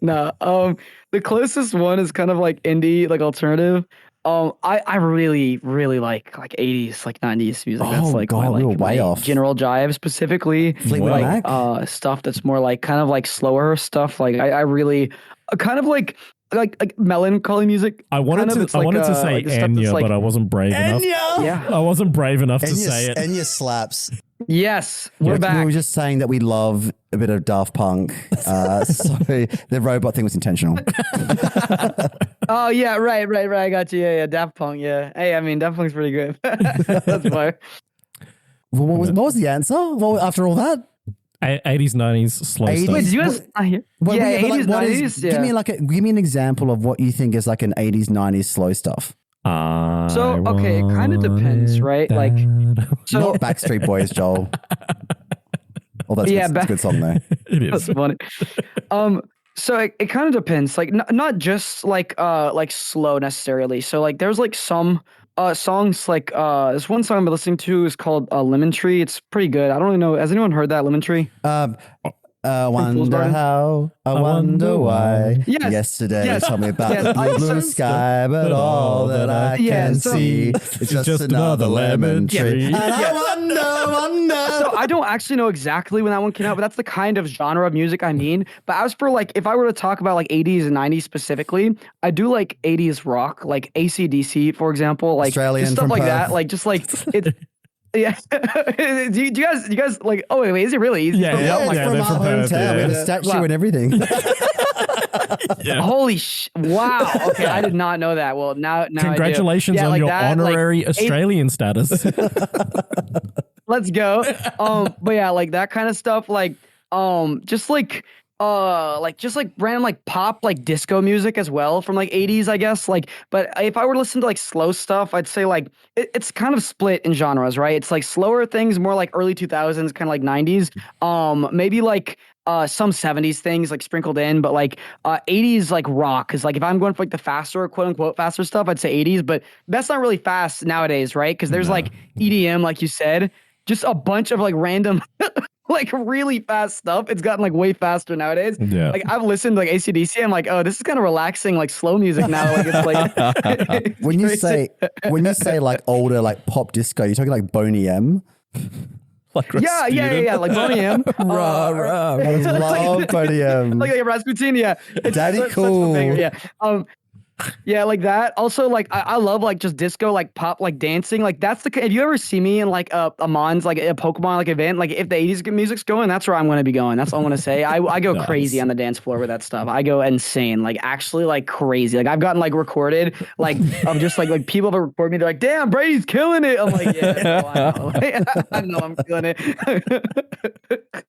Speaker 5: No. The closest one is kind of like indie, like alternative. I really, really like 80s, like 90s music. That's like
Speaker 3: God, we were way off.
Speaker 5: General Jive specifically,
Speaker 3: Fleetwood Mac?
Speaker 5: stuff that's more like kind of like slower stuff. Like I really kind of like melancholy music.
Speaker 1: I wanted to say Enya, but I wasn't brave enough.
Speaker 5: Yeah.
Speaker 1: I wasn't brave enough to say it.
Speaker 3: Enya slaps.
Speaker 5: Yes, we're back.
Speaker 3: We were just saying that we love a bit of Daft Punk. So the robot thing was intentional.
Speaker 5: Oh yeah, right. I got you. Yeah, Daft Punk. Yeah. Hey, I mean, Daft Punk's pretty good. That's fine.
Speaker 3: What was the answer? After all that?
Speaker 1: 80s, 90s, slow
Speaker 3: 80s?
Speaker 1: stuff.
Speaker 5: Wait, did you guys not hear? Yeah, 80s, 90s.
Speaker 3: Give me an example of what you think is like an 80s, 90s slow stuff.
Speaker 5: So okay, it kind of depends, right? Like, so
Speaker 3: Not Backstreet Boys, Joel. Oh, that's a good song though.
Speaker 1: It is.
Speaker 5: that's funny. So it kind of depends, like not just like slow necessarily. So like there's like some songs like there's one song I'm listening to is called Lemon Tree. It's pretty good. I don't really know. Has anyone heard that, Lemon Tree?
Speaker 3: I wonder how, I wonder why.
Speaker 5: Yes.
Speaker 3: Yesterday
Speaker 5: Yes.
Speaker 3: told me about
Speaker 5: Yes.
Speaker 3: the blue sky, but all that I can see is just another lemon tree. And I wonder.
Speaker 5: So I don't actually know exactly when that one came out, but that's the kind of genre of music I mean. But as for like, if I were to talk about like 80s and 90s specifically, I do like 80s rock, like AC/DC, for example, like
Speaker 3: Australian
Speaker 5: just stuff
Speaker 3: from
Speaker 5: like
Speaker 3: Perth.
Speaker 5: that, like just like it. Yeah. do you guys like? Oh wait, is it really?
Speaker 3: From
Speaker 1: they're
Speaker 3: our
Speaker 1: from Perth,
Speaker 3: hometown, we have a statue and everything.
Speaker 5: Holy wow. Okay, I did not know that. Well, now
Speaker 1: Congratulations
Speaker 5: I do.
Speaker 1: on
Speaker 5: like
Speaker 1: your
Speaker 5: that,
Speaker 1: honorary
Speaker 5: like,
Speaker 1: Australian status.
Speaker 5: Let's go. But yeah, like that kind of stuff, like just like random like pop like disco music as well from like 80s, I guess. Like, but if I were to listen to like slow stuff, I'd say like it's kind of split in genres, right? It's like slower things, more like early 2000s, kind of like 90s. Maybe like some 70s things like sprinkled in, but like 80s like rock is like, if I'm going for like the faster, quote unquote faster stuff, I'd say 80s, but that's not really fast nowadays, right? Because there's like EDM, like you said, just a bunch of like random like really fast stuff. It's gotten like way faster nowadays.
Speaker 1: Yeah.
Speaker 5: Like I've listened to like AC/DC. I'm like, oh, this is kind of relaxing, like slow music now. Like it's like
Speaker 3: when you say like older like pop disco, you're talking like Boney M.
Speaker 4: Like
Speaker 5: yeah, like Boney M.
Speaker 3: Rah, rah. I love Boney M.
Speaker 5: like Rasputin, yeah. It's
Speaker 3: Daddy
Speaker 5: such a
Speaker 3: cool.
Speaker 5: banger, yeah. Yeah, like that. Also, like I love like just disco, like pop, like dancing. Like that's if you ever see me in like a Mon's like a Pokemon like event, like if the 80s music's going, that's where I'm gonna be going. That's all I'm gonna say. I go crazy on the dance floor with that stuff. I go insane, like actually like crazy. Like I've gotten like recorded, like of just like people have recorded me. They're like, "Damn, Brady's killing it." I'm like, "Yeah, I know. I know I'm killing it."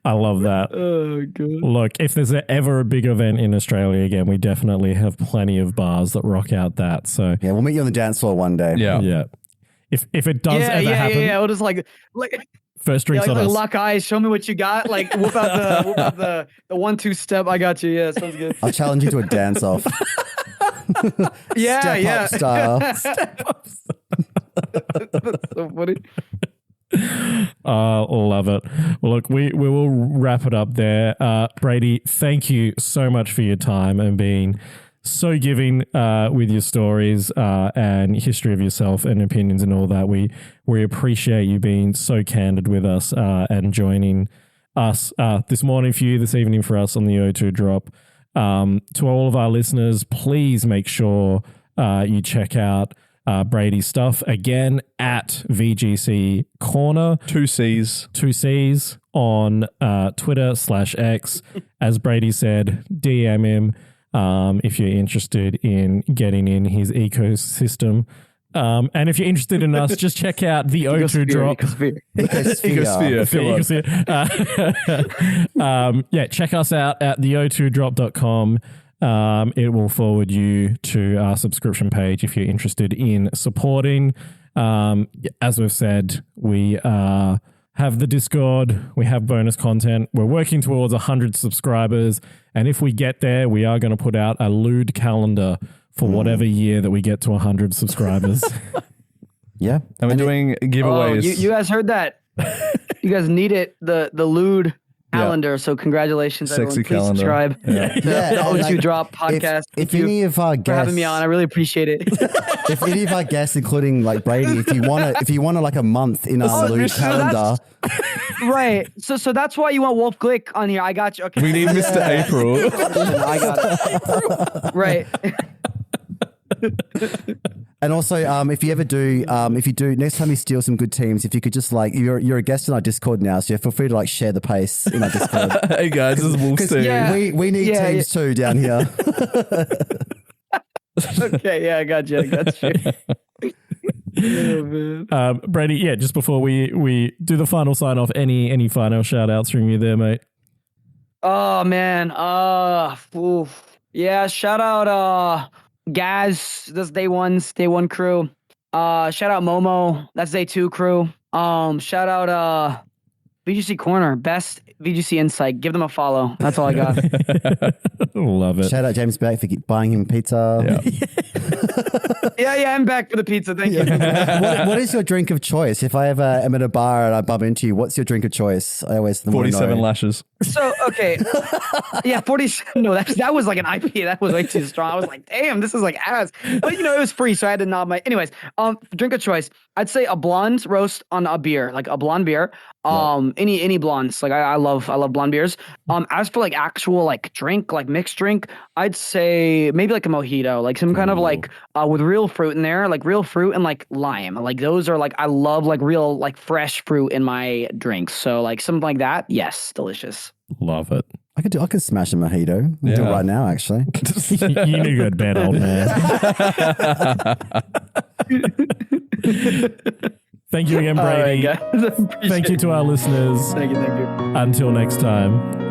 Speaker 1: I love that.
Speaker 5: Oh god.
Speaker 1: Look, if there's ever a big event in Australia again, we definitely have plenty of bars that rock out that. So
Speaker 3: Yeah, we'll meet you on the dance floor one day.
Speaker 1: yeah. If it does ever happen,
Speaker 5: We'll just like
Speaker 1: first drinks
Speaker 5: like
Speaker 1: on us.
Speaker 5: lock eyes, show me what you got. Like whoop out the 1-2 step. I got you. Yeah, sounds good.
Speaker 3: I'll challenge you to a dance off.
Speaker 5: Yeah,
Speaker 3: Step
Speaker 5: yeah.
Speaker 3: up style.
Speaker 5: That's so funny.
Speaker 1: Love it. Well, look, we will wrap it up there. Brady, thank you so much for your time and being so giving with your stories and history of yourself and opinions and all that. We appreciate you being so candid with us and joining us this morning for you, this evening for us on the O2 Drop. To all of our listeners, please make sure you check out Brady's stuff again at VGCcorner.
Speaker 4: 2 C's
Speaker 1: on Twitter/X. As Brady said, DM him if you're interested in getting in his ecosystem. And if you're interested in us, just check out the O2 Drop.
Speaker 3: Ecosphere.
Speaker 1: Yeah, check us out at the02drop.com. It will forward you to our subscription page if you're interested in supporting. As we've said, we have the Discord, we have bonus content. We're working towards 100 subscribers. And if we get there, we are going to put out a lewd calendar for whatever year that we get to 100 subscribers.
Speaker 3: Yeah.
Speaker 4: And we're doing giveaways.
Speaker 5: You guys heard that? You guys need it, the lewd calendar. So congratulations,
Speaker 4: Sexy
Speaker 5: everyone. Please
Speaker 4: calendar.
Speaker 5: subscribe.
Speaker 3: Yeah,
Speaker 5: The O2
Speaker 3: like,
Speaker 5: Drop podcast.
Speaker 3: If
Speaker 5: Thank you
Speaker 3: any of our
Speaker 5: for having
Speaker 3: guests,
Speaker 5: me on. I really appreciate it.
Speaker 3: if any of our guests, including like Brady, if you want like a month in our lewd calendar,
Speaker 5: Right. So that's why you want Wolf Glick on here. I got you. Okay.
Speaker 4: We need Mr. April.
Speaker 5: I got it. Right.
Speaker 3: and also if you do next time you steal some good teams, if you could just like you're a guest in our Discord now, so feel free to like share the pace in our Discord.
Speaker 4: Hey guys, this is Wolf's team.
Speaker 5: Yeah.
Speaker 3: We need teams too down here.
Speaker 5: Okay. Yeah, I got you. Oh, man.
Speaker 1: Brady, just before we do the final sign off, any final shout outs from you there, mate?
Speaker 5: Oh man. Oof. Yeah, shout out Gaz, that's day one crew. Shout out Momo, that's day 2 crew. Shout out VGC Corner, best VGC insight. Give them a follow. That's all I got.
Speaker 1: Love it.
Speaker 3: Shout out James Beck for buying him pizza.
Speaker 5: Yeah, I'm back for the pizza. Thank you.
Speaker 3: What is your drink of choice? If I ever am at a bar and I bump into you, what's your drink of choice? I always
Speaker 4: 47 lashes.
Speaker 5: So okay, yeah, 40. No, that was like an IPA. That was way too strong. I was like, damn, this is like ass. But it was free, so I had to nod my. Anyways, drink of choice. I'd say a blonde roast on a beer, like a blonde beer. Any blondes. Like I love blonde beers. As for like actual like drink, like mixed drink, I'd say maybe like a mojito, like some kind of like with real fruit in there, like real fruit and like lime. Like those are like I love like real like fresh fruit in my drinks. So like something like that. Yes, delicious.
Speaker 1: Love it.
Speaker 3: I could smash a mojito. Do it right now, actually.
Speaker 1: You knew good bet, old man. Thank you again, Brady.
Speaker 5: All right, guys.
Speaker 1: Thank you to our listeners.
Speaker 5: Thank you.
Speaker 1: Until next time.